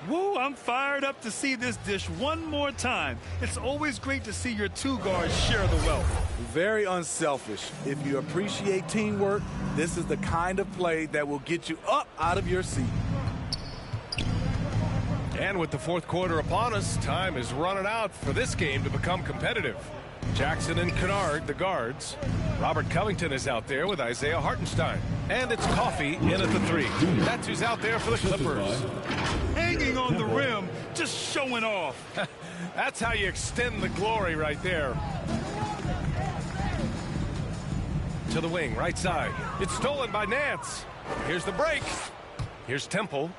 Woo, I'm fired up to see this dish one more time. It's always great to see your two guards share the wealth. Very unselfish. If you appreciate teamwork, this is the kind of play that will get you up out of your seat. And with the fourth quarter upon us, time is running out for this game to become competitive. Jackson and Kennard, the guards. Robert Covington is out there with Isaiah Hartenstein. And it's Coffey in at the 3. That's who's out there for the Clippers. Hanging on the rim, just showing off. That's how you extend the glory right there. To the wing, right side. It's stolen by Nance. Here's the break. Here's Temple.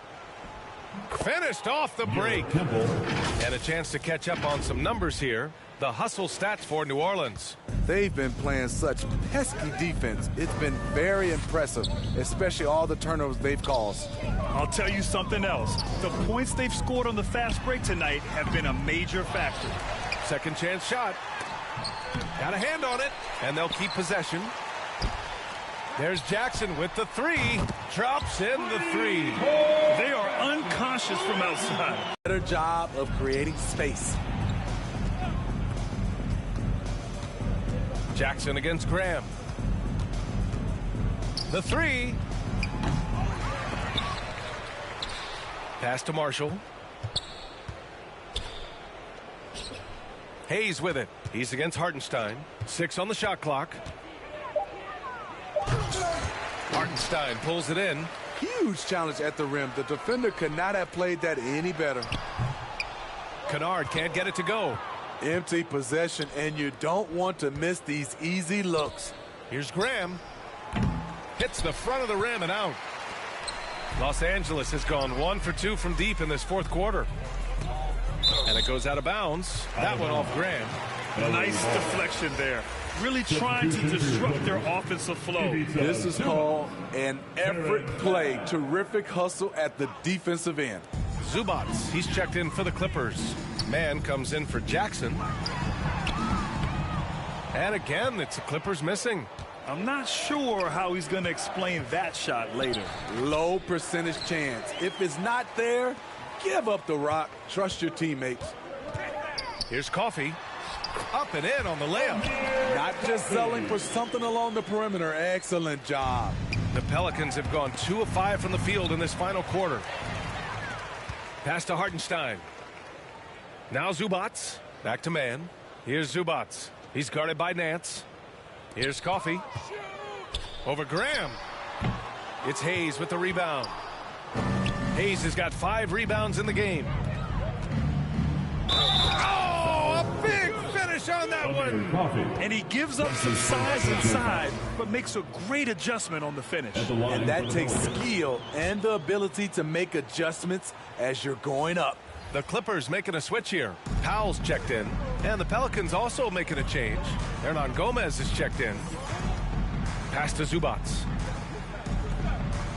Finished off the break. And a chance to catch up on some numbers here. The hustle stats for New Orleans. They've been playing such pesky defense. It's been very impressive, especially all the turnovers they've caused. I'll tell you something else. The points they've scored on the fast break tonight have been a major factor. Second chance shot. Got a hand on it, and they'll keep possession. There's Jackson with the 3. Drops in the 3. They are unconscious from outside. Better job of creating space. Jackson against Graham. The 3. Pass to Marshall. Hayes with it. He's against Hartenstein. 6 on the shot clock. Hartenstein pulls it in. Huge challenge at the rim. The defender could not have played that any better. Kennard can't get it to go. Empty possession, and you don't want to miss these easy looks. Here's Graham. Hits the front of the rim and out. Los Angeles has gone 1 for 2 from deep in this fourth quarter. And it goes out of bounds. That one off Graham. Nice deflection there. Really trying to disrupt their offensive flow. This is called an effort play. Terrific hustle at the defensive end. Zubats, he's checked in for the Clippers. Mann comes in for Jackson. And again, it's the Clippers missing. I'm not sure how he's going to explain that shot later. Low percentage chance. If it's not there, give up the rock. Trust your teammates. Here's Coffey. Up and in on the layup. Not just selling for something along the perimeter. Excellent job. The Pelicans have gone 2 of 5 from the field in this final quarter. Pass to Hartenstein. Now Zubats. Back to Mann. Here's Zubats. He's guarded by Nance. Here's Coffey. Over Graham. It's Hayes with the rebound. Hayes has got 5 rebounds in the game. Oh, a big finish finish on that one. And he gives up some size inside, but makes a great adjustment on the finish. And that takes skill and the ability to make adjustments as you're going up. The Clippers making a switch here. Powell's checked in, and the Pelicans also making a change. Hernan Gomez is checked in. Pass to Zubats.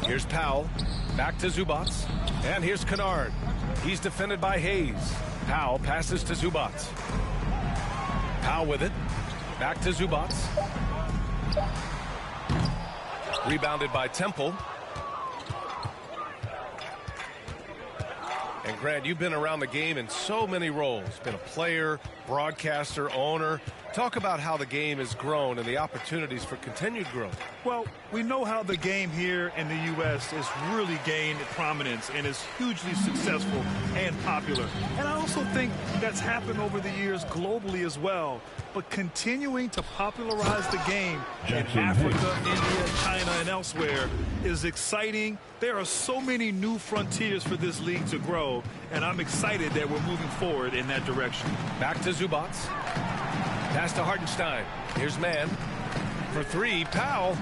Here's Powell. Back to Zubats. And here's Kennard. He's defended by Hayes. Powell passes to Zubats. Powell with it. Back to Zubats. Rebounded by Temple. And Grant, you've been around the game in so many roles. Been a player, broadcaster, owner. Talk about how the game has grown and the opportunities for continued growth. Well, we know how the game here in the U.S. has really gained prominence and is hugely successful and popular. And I also think that's happened over the years globally as well. But continuing to popularize the game in Africa, India, China, and elsewhere is exciting. There are so many new frontiers for this league to grow, and I'm excited that we're moving forward in that direction. Back to Zubats. Pass to Hartenstein. Here's man. For three, Powell.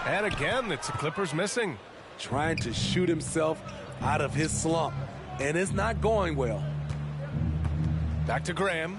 And again, it's the Clippers missing. Trying to shoot himself out of his slump, and it's not going well. Back to Graham.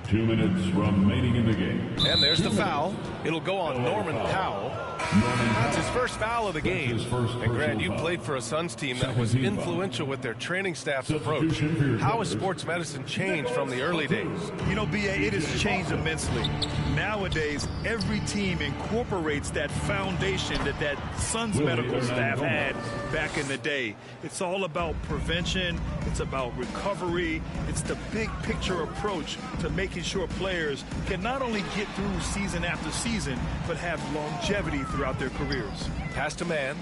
2 minutes remaining in the game. And there's the foul. It'll go on Norman Powell. That's his first foul of the game. And Grant, you played for a Suns team that was influential with their training staff's approach. How has sports medicine changed from the early days? You know, B.A., it has changed immensely. Nowadays, every team incorporates that foundation that Suns medical staff had back in the day. It's all about prevention. It's about recovery. It's the big picture approach to making sure players can not only get through season after season, but have longevity throughout their careers. Pass to man.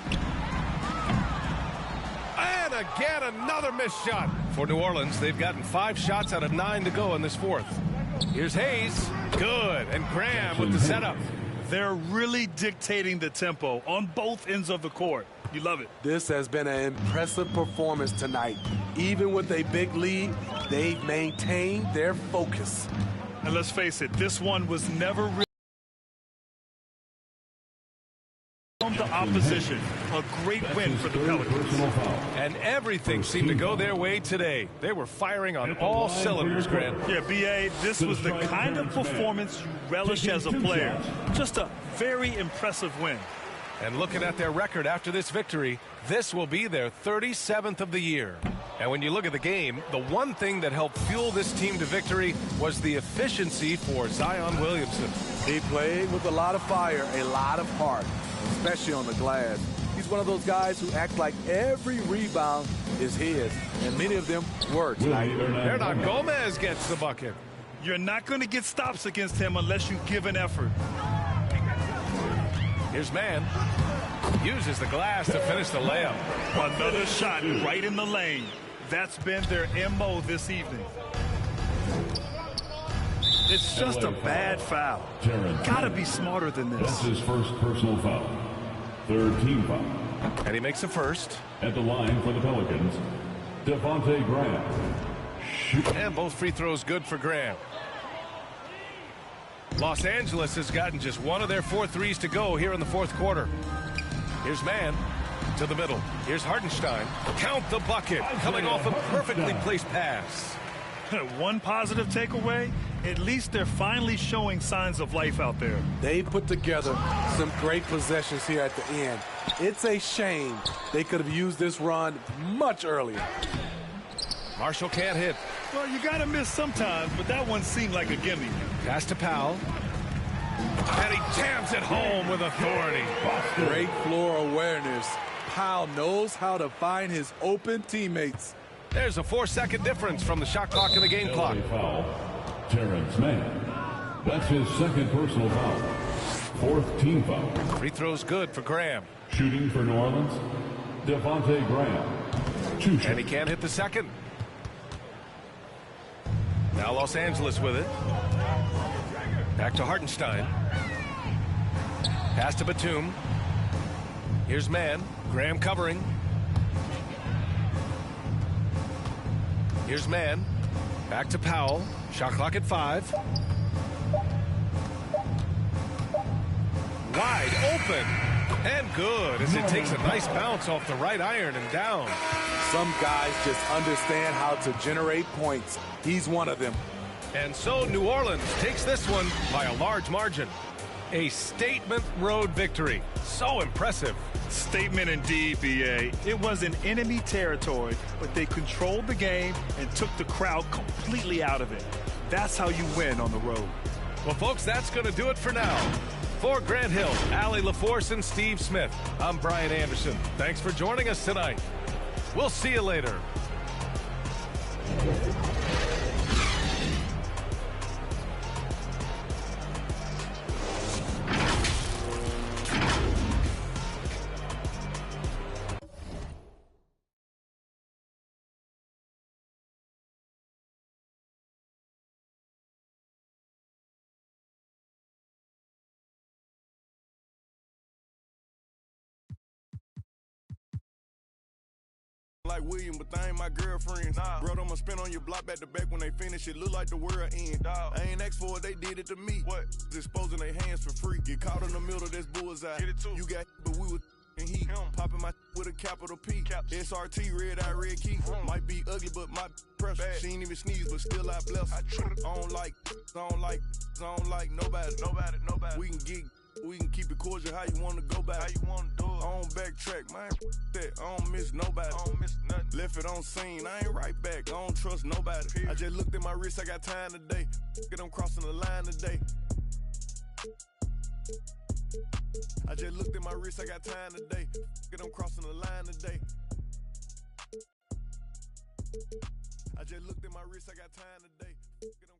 And again, another missed shot. For New Orleans, they've gotten 5 shots out of 9 to go in this fourth. Here's Hayes. Good. And Graham with the setup. They're really dictating the tempo on both ends of the court. You love it. This has been an impressive performance tonight. Even with a big lead, they've maintained their focus. And let's face it, this one was never really from the opposition. A great win for the Pelicans. And everything seemed to go their way today. They were firing on all cylinders, Grant. Yeah, B.A., this was the kind of performance you relish as a player. Just a very impressive win. And looking at their record after this victory, this will be their 37th of the year. And when you look at the game, the one thing that helped fuel this team to victory was the efficiency for Zion Williamson. He played with a lot of fire, a lot of heart, especially on the glass. He's one of those guys who act like every rebound is his, and many of them were tonight. Hernan Gomez gets the bucket. You're not going to get stops against him unless you give an effort. Here's man. Uses the glass to finish the layup. Another shot right in the lane. That's been their MO this evening. It's just a bad foul. Gotta be smarter than this. That's his first personal foul. Third team foul. And he makes a first. At the line for the Pelicans, Devontae Graham. And both free throws good for Graham. Los Angeles has gotten just one of their 4 threes to go here in the fourth quarter. Here's man to the middle. Here's Hartenstein. Count the bucket. Coming off a perfectly placed pass. One positive takeaway, at least they're finally showing signs of life out there. They put together some great possessions here at the end. It's a shame they could have used this run much earlier. Marshall can't hit. Well, you got to miss sometimes, but that one seemed like a gimme. Pass to Powell. And he jams it home with authority. Great floor awareness. Powell knows how to find his open teammates. There's a 4-second difference from the shot clock and the game clock. Foul. Terrence Mann. That's his second personal foul. Fourth team foul. Free throws good for Graham. Shooting for New Orleans, Devontae Graham. And he can't hit the second. Now Los Angeles with it. Back to Hartenstein. Pass to Batum. Here's man. Graham covering. Here's man. Back to Powell. Shot clock at 5. Wide open. And good as it takes a nice bounce off the right iron and down. Some guys just understand how to generate points. He's one of them. And so New Orleans takes this one by a large margin. A statement road victory. So impressive. Statement indeed, BA. It was in enemy territory, but they controlled the game and took the crowd completely out of it. That's how you win on the road. Well, folks, that's going to do it for now. For Grant Hill, Allie LaForce, and Steve Smith, I'm Brian Anderson. Thanks for joining us tonight. We'll see you later. Like William, but they ain't my girlfriends. Nah. Bro, I'ma spin on your block back to back when they finish it. Look like the world end. Dog. I ain't asked for it, they did it to me. What? Exposing their hands for free. Get caught in the middle, that's bullseye. Get it too. You got but we was and heat. Popping my with a capital P. SRT, red eye, red key. Might be ugly, but my pressure. She ain't even sneeze, but still I bless. I don't like nobody. We can get. We can keep it cordial, how you want to go back. How you want to do it. I don't backtrack, man. That. I don't miss nobody. I don't miss nothing. Left it on scene, I ain't right back. I don't trust nobody. Period. I just looked at my wrist, I got time today. I'm crossing the line today. I just looked at my wrist, I got time today. I'm crossing the line today. I just looked at my wrist, I got time today. I'm crossing the line.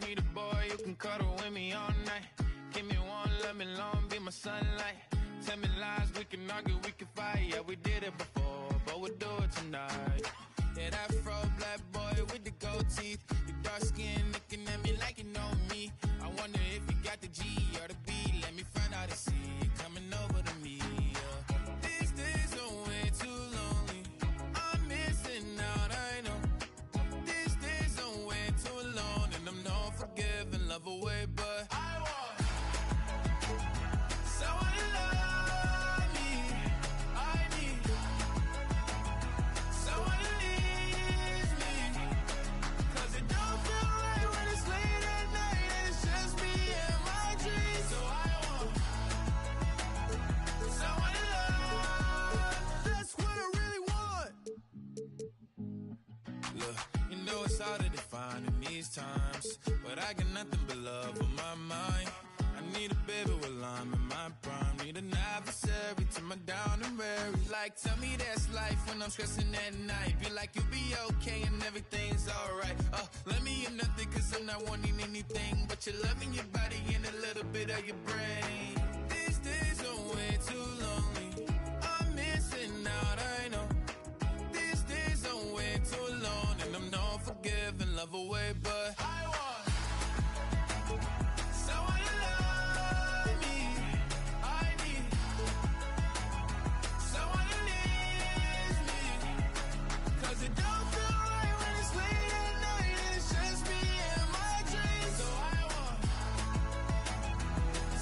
Need a boy you can cuddle with me all night. Give me one, let me long, be my sunlight. Tell me lies, we can argue, we can fight. Yeah, we did it before, but we'll do it tonight. Yeah, that fro black boy with the gold teeth. Your dark skin looking at me like you know me. I wonder if you got the G or the B. Let me find out and see you coming over to me. Yeah. These days are way too lonely. I'm missing out, I know. These days are way too alone, and I'm not forgiving, love away, but I want someone to love me. I need someone to leave me, 'cause it don't feel right when it's late at night and it's just me and my dreams. So I want someone to love. That's what I really want. Look, you know it's hard to define in these times, but I got nothing but love on my mind. I need a baby while I'm in my prime. Need an adversary to my down and weary. Like, tell me that's life when I'm stressing at night. Be like, you'll be okay and everything's alright. Let me in nothing, 'cause I'm not wanting anything but your love in your body and a little bit of your brain. These days are way too lonely. I'm missing out, I know. These days are way too alone, and I'm not forgiving, love away, but I want someone to love me. I need someone to leave me, 'cause it don't feel right when it's late at night and it's just me and my dreams. So I want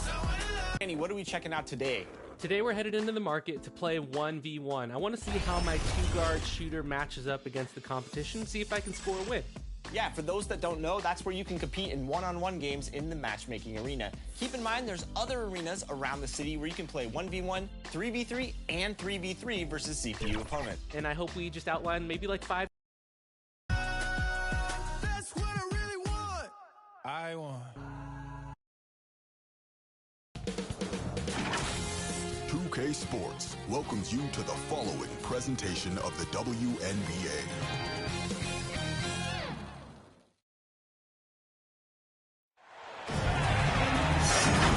someone to love. Annie, what are we checking out today? Today we're headed into the market to play 1v1. I want to see how my two-guard shooter matches up against the competition, see if I can score a win. Yeah, for those that don't know, that's where you can compete in one-on-one games in the matchmaking arena. Keep in mind, there's other arenas around the city where you can play 1v1, 3v3, and 3v3 versus CPU opponent. And I hope we just outline maybe like 5. That's what I really want. I want 2K Sports welcomes you to the following presentation of the WNBA.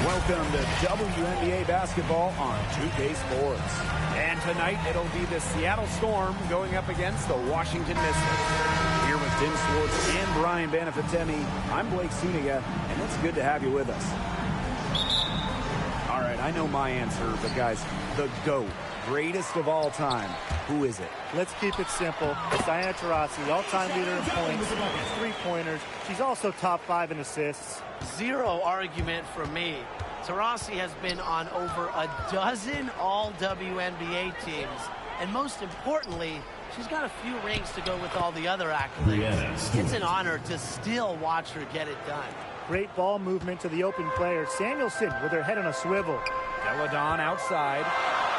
Welcome to WNBA basketball on 2K Sports. And tonight it'll be the Seattle Storm going up against the Washington Mystics. Here with Tim Swartz and Brian Banafitemi, I'm Blake Suniga, and it's good to have you with us. All right, I know my answer, but guys, the GOAT, greatest of all time, who is it? Let's keep it simple. It's Diana Taurasi, all-time leader in points, three-pointers. She's also top 5 in assists. Zero argument from me. Taurasi has been on over a dozen all-WNBA teams, and most importantly, she's got a few rings to go with all the other accolades. It's an honor to still watch her get it done. Great ball movement to the open player. Samuelson with her head on a swivel. Deladon outside.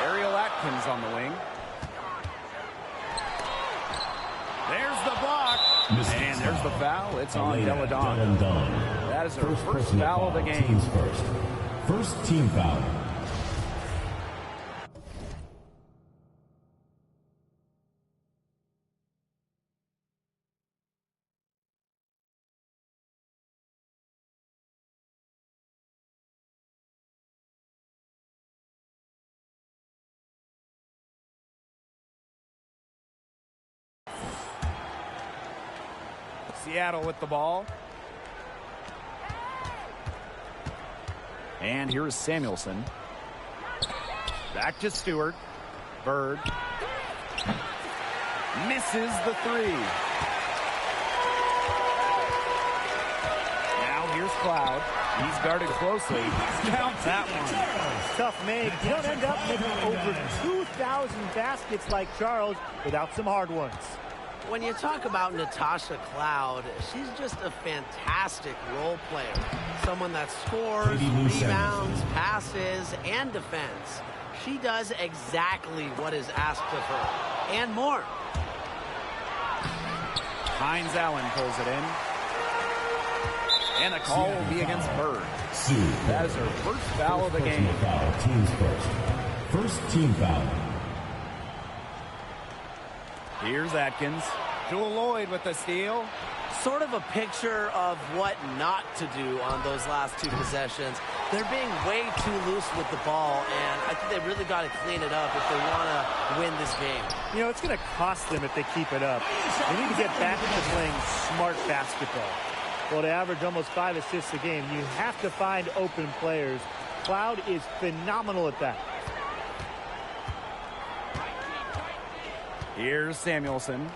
Ariel Atkins on the wing. There's the block. And there's the foul. It's on Deladon. That is her first foul of the game. First team foul. Seattle with the ball. And here's Samuelson. Back to Stewart. Bird. Misses the three. Now here's Cloud. He's guarded closely. Count that one. Tough make. You don't end up making over 2,000 baskets like Charles without some hard ones. When you talk about Natasha Cloud, she's just a fantastic role player. Someone that scores, rebounds, passes, and defends. She does exactly what is asked of her, and more. Hines Allen pulls it in. And the call will be against Bird. That is her first foul of the game. Team's first team foul. Here's Atkins. Jewel Lloyd with the steal. Sort of a picture of what not to do on those last two possessions. They're being way too loose with the ball, and I think they really got to clean it up if they want to win this game. You know, it's going to cost them if they keep it up. They need to get back into playing smart basketball. Well, to average almost 5 assists a game, you have to find open players. Cloud is phenomenal at that. Here's Samuelson.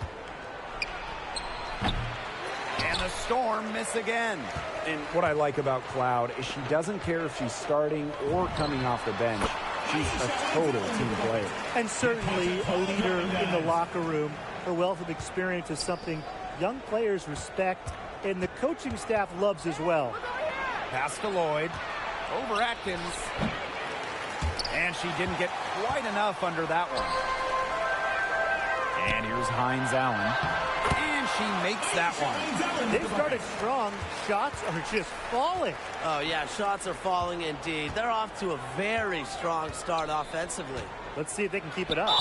And the Storm miss again. And what I like about Cloud is she doesn't care if she's starting or coming off the bench. She's a total team player. And certainly a leader in the locker room. Her wealth of experience is something young players respect and the coaching staff loves as well. Pass to Lloyd. Over Atkins. And she didn't get quite enough under that one. And here's Hines Allen. And she makes that one. They started strong. Shots are just falling. Oh, yeah, shots are falling indeed. They're off to a very strong start offensively. Let's see if they can keep it up.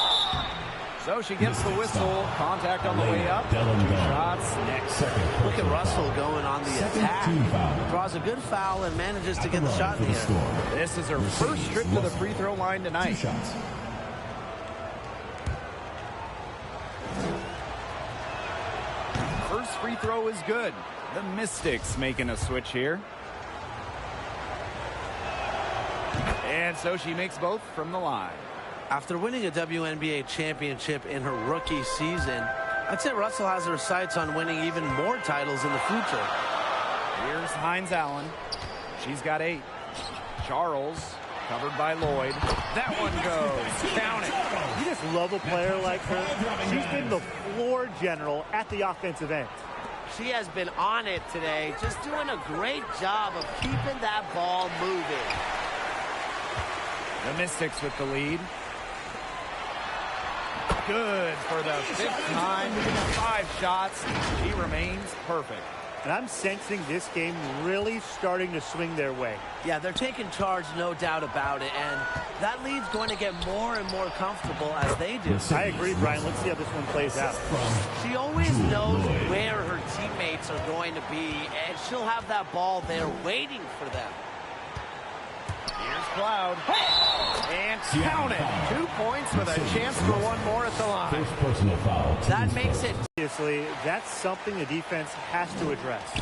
So she gets the whistle. Contact on the way up. 2 shots next. Look at Russell going on the attack. Draws a good foul and manages to get the shot in the air. This is her first trip to the free throw line tonight. 2 shots. First free throw is good. The Mystics making a switch here. And so she makes both from the line. After winning a WNBA championship in her rookie season, I'd say Russell has her sights on winning even more titles in the future. Here's Hines Allen. She's got 8. Charles, covered by Lloyd. That one goes. Count it. You just love a player like her. She's been the floor general at the offensive end. She has been on it today, just doing a great job of keeping that ball moving. The Mystics with the lead. Good for the 5th time. 5 shots. She remains perfect. And I'm sensing this game really starting to swing their way. Yeah, they're taking charge, no doubt about it. And that lead's going to get more and more comfortable as they do. I agree, Brian. Let's see how this one plays out. She always knows where her teammates are going to be, and she'll have that ball there waiting for them. Here's Cloud. And count it. 2 points with a chance for one more at the line. First personal foul. That makes it. Obviously, that's something the defense has to address.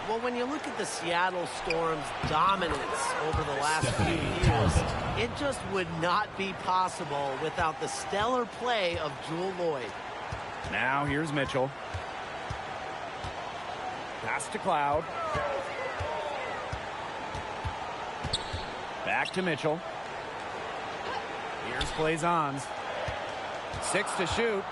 Well, when you look at the Seattle Storm's dominance over the last few years, it just would not be possible without the stellar play of Jewel Lloyd. Now here's Mitchell. Pass to Cloud. Back to Mitchell. Here's Blazons. 6 to shoot.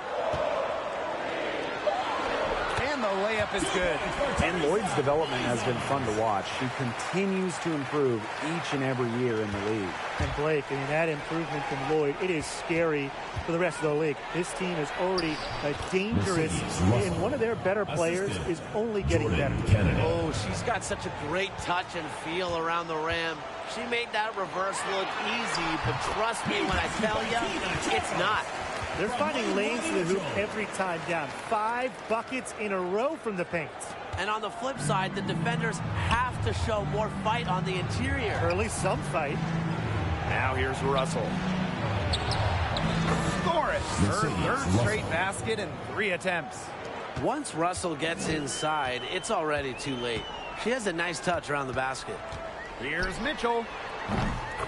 And the layup is good. And Lloyd's development has been fun to watch. She continues to improve each and every year in the league. And Blake, I mean, that improvement from Lloyd, it is scary for the rest of the league. This team is already dangerous, and one of their better players is only getting better. Oh, she's got such a great touch and feel around the rim. She made that reverse look easy, but trust me when I tell you, it's not. They're finding lanes to the hoop every time down. 5 buckets in a row from the paint. And on the flip side, the defenders have to show more fight on the interior. Or at least some fight. Now here's Russell. Score it! Her third straight basket in 3 attempts. Once Russell gets inside, it's already too late. She has a nice touch around the basket. Here's Mitchell.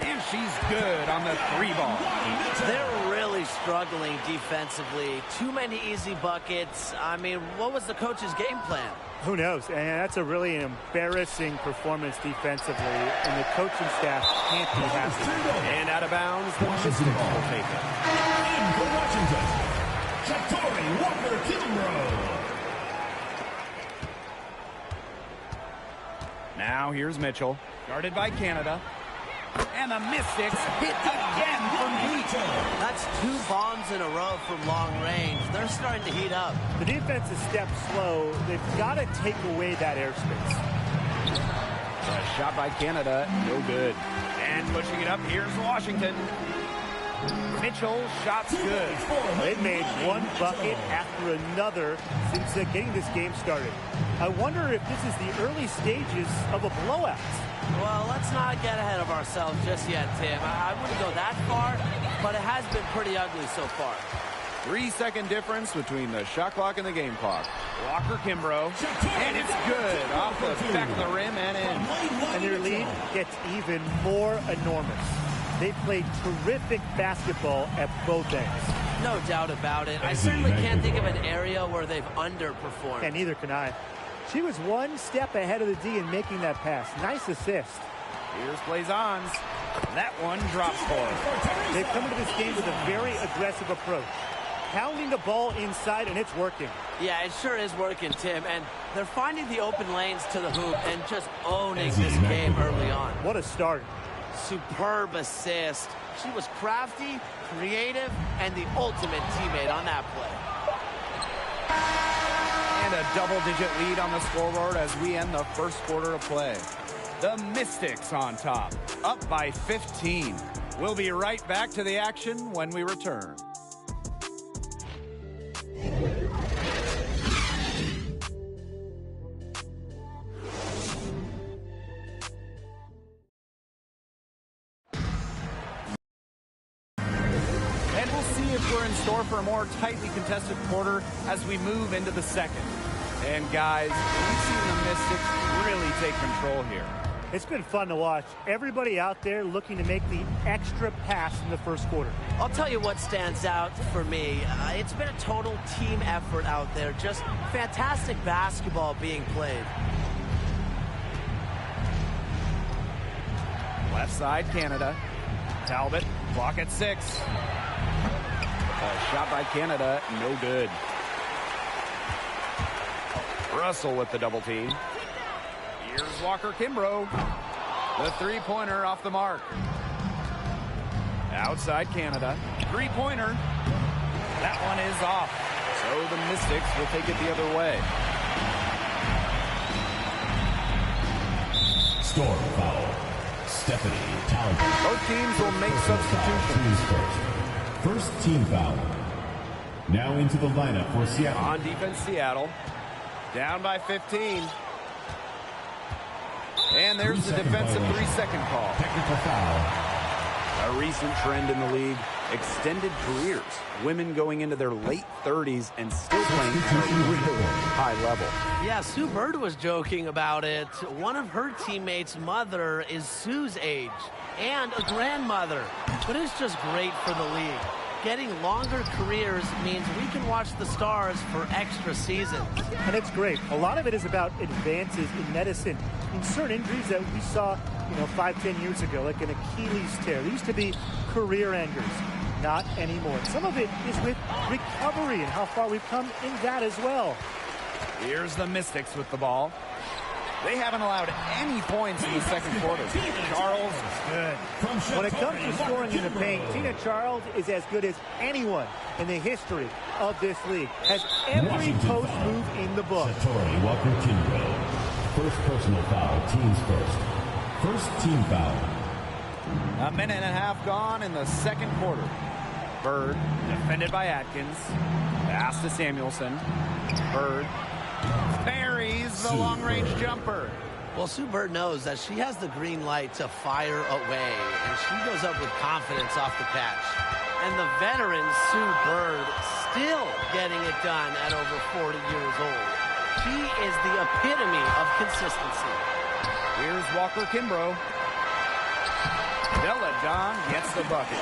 And she's good on the 3 ball. They're really struggling defensively. Too many easy buckets. I mean, what was the coach's game plan? Who knows? And that's a really embarrassing performance defensively, and the coaching staff can't be happy. And out of bounds, the Mystics will take it. In for Washington, Shatori Walker-Kilbrough. Now here's Mitchell, guarded by Canada. And the Mystics hit again from deep. That's 2 bombs in a row from long range. They're starting to heat up. The defense is stepped slow. They've got to take away that airspace. A shot by Canada, no good. And pushing it up, here's Washington. Mitchell, shots good. They've made 1 bucket after another since getting this game started. I wonder if this is the early stages of a blowout. Well, let's not get ahead of ourselves just yet, Tim. I wouldn't go that far, but it has been pretty ugly so far. 3-second difference between the shot clock and the game clock. Walker-Kimbrough, and it's good off the back of the rim and in. And their lead gets even more enormous. They played terrific basketball at both ends. No doubt about it. I certainly can't think of an area where they've underperformed. And neither can I. She was 1 step ahead of the D in making that pass. Nice assist. Here's Blazons. That one drops for her. They've come into this game with a very aggressive approach. Pounding the ball inside, and it's working. Yeah, it sure is working, Tim. And they're finding the open lanes to the hoop and just owning this game early on. What a start. Superb assist. She was crafty, creative, and the ultimate teammate on that play. And a double-digit lead on the scoreboard as we end the first quarter of play. The Mystics on top, up by 15. We'll be right back to the action when we return. And we'll see if we're in store for a more tightly contested quarter as we move into the second. And guys, we've seen the Mystics really take control here. It's been fun to watch. Everybody out there looking to make the extra pass in the first quarter. I'll tell you what stands out for me. It's been a total team effort out there. Just fantastic basketball being played. Left side, Canada. Talbot, block at 6. A shot by Canada, no good. Russell with the double team. Here's Walker-Kimbrough. The 3-pointer off the mark. Outside Canada. 3-pointer. That one is off. So the Mystics will take it the other way. Storm foul. Stephanie Talbot. Both teams will make substitutions. First team foul. Now into the lineup for Seattle. On defense, Seattle. Down by 15. And there's the defensive 3-second call. Technical foul. A recent trend in the league, extended careers. Women going into their late 30s and still playing at a really high level. Yeah, Sue Bird was joking about it. One of her teammates' mother is Sue's age and a grandmother. But it's just great for the league. Getting longer careers means we can watch the stars for extra seasons. And it's great. A lot of it is about advances in medicine. In certain injuries that we saw, 5-10 years ago, like an Achilles tear. They used to be career enders. Not anymore. Some of it is with recovery and how far we've come in that as well. Here's the Mystics with the ball. They haven't allowed any points in the second quarter. Charles is good. When it comes to scoring in the paint, Tina Charles is as good as anyone in the history of this league. Has every post move in the book. Satori Walker-Kimbrough. First personal foul, teams first. First team foul. A minute and a half gone in the second quarter. Bird, defended by Atkins. Pass to Samuelson. Bird buries the long-range jumper. Well, Sue Bird knows that she has the green light to fire away, and she goes up with confidence off the catch. And the veteran Sue Bird still getting it done at over 40 years old. She is the epitome of consistency. Here's Walker-Kimbrough. Deladon gets the bucket.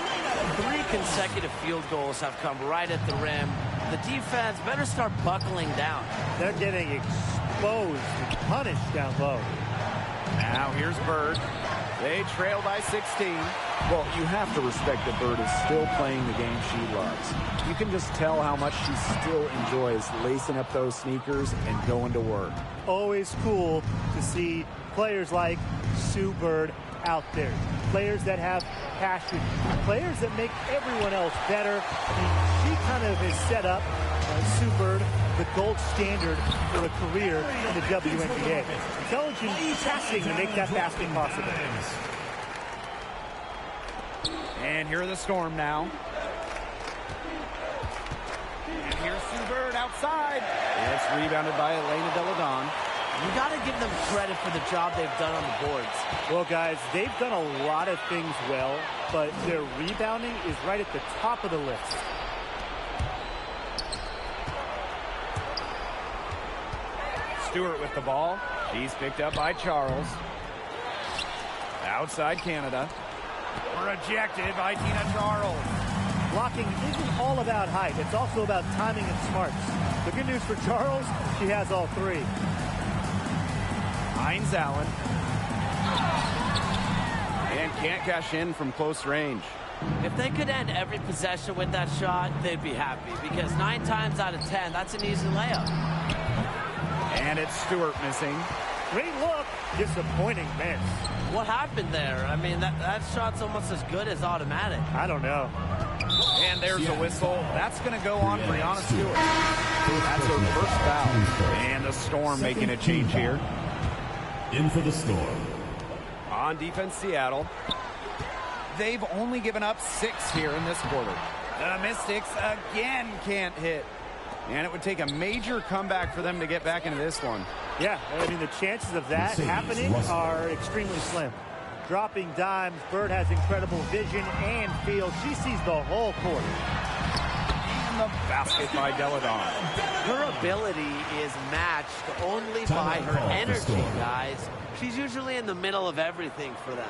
3 consecutive field goals have come right at the rim. The defense better start buckling down. They're getting exposed and punished down low. Now here's Bird. They trail by 16. Well, you have to respect that Bird is still playing the game she loves. You can just tell how much she still enjoys lacing up those sneakers and going to work. Always cool to see players like Sue Bird out there. Players that have passion. Players that make everyone else better. She kind of has set up Sue Bird, the gold standard for a career in the WNBA. Intelligent passing to make that basket possible. And here are the Storm now. And here's Sue Bird outside. It's rebounded by Elena Deladon. You got to give them credit for the job they've done on the boards. Well, guys, they've done a lot of things well, but their rebounding is right at the top of the list. Stewart with the ball. He's picked up by Charles. Outside Canada. Rejected by Tina Charles. Blocking isn't all about height. It's also about timing and smarts. The good news for Charles, she has all 3. Hines Allen. And can't cash in from close range. If they could end every possession with that shot, they'd be happy. Because 9 times out of 10, that's an easy layup. And it's Stewart missing. Great look. Disappointing miss. What happened there? I mean, that shot's almost as good as automatic. I don't know. And there's a whistle. That's going to go on Brianna Stewart. That's her first foul. And the Storm making a change here. In for the Storm. On defense, Seattle. They've only given up 6 here in this quarter. The Mystics again can't hit. And it would take a major comeback for them to get back into this one. Yeah, I mean, the chances of that happening are extremely slim. Dropping dimes, Bird has incredible vision and feel. She sees the whole court. And the basket by Deladon. Her ability is matched only by her energy, guys. She's usually in the middle of everything for them.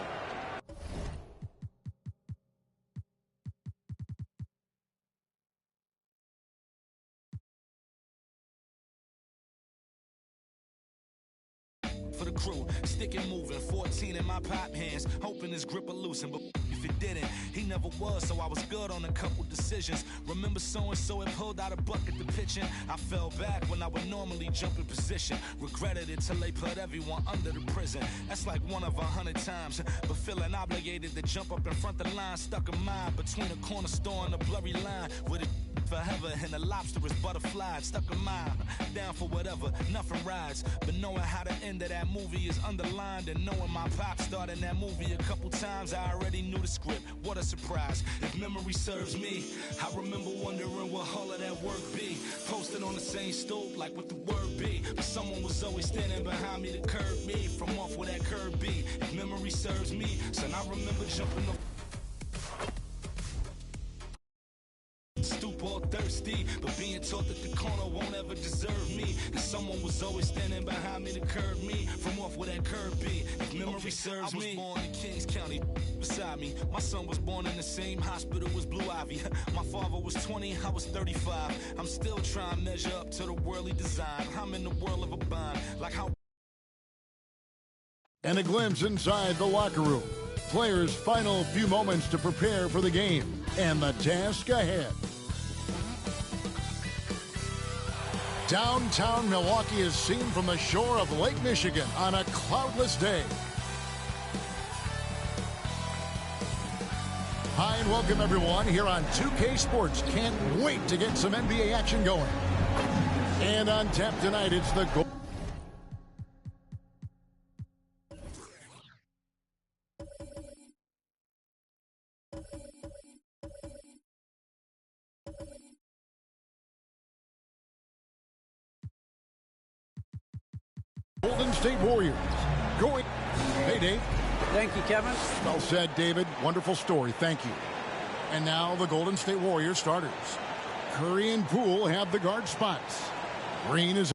For the crew, stick it moving, 14 in my pop hands, hoping his grip will loosen, but if it didn't, he never was, so I was good on a couple decisions. Remember so-and-so had pulled out a bucket to pitching. I fell back when I would normally jump in position. Regretted it till they put everyone under the prison. That's like 1 of 100 times, but feeling obligated to jump up in front of the line, stuck a mind between a corner store and a blurry line with it forever, and the lobster is butterflied, stuck a mind, down for whatever, nothing rides, but knowing how the end of that movie is underlined, and knowing my pop starred in that movie a couple times, I already knew the script. What a surprise. If memory serves me, I remember wondering what all of that work be. Posted on the same stoop like what the word be, but someone was always standing behind me to curb me from off where that curb be. If memory serves me, son, I remember jumping up. taught that the corner won't ever deserve me. And someone was always standing behind me to curb me from off where that curb be. If memory serves me, I was born in Kings County beside me. My son was born in the same hospital as Blue Ivy. My father was 20, I was 35. I'm still trying to measure up to the worldly design. I'm in the world of a bind, like how. And a glimpse inside the locker room. Players' final few moments to prepare for the game and the task ahead. Downtown Milwaukee is seen from the shore of Lake Michigan on a cloudless day. Hi and welcome everyone here on 2K Sports. Can't wait to get some NBA action going. And on tap tonight, it's the Golden State Warriors going. Hey, Dave. Thank you, Kevin. Well said, David. Wonderful story. Thank you. And now the Golden State Warriors starters. Curry and Poole have the guard spots. Green is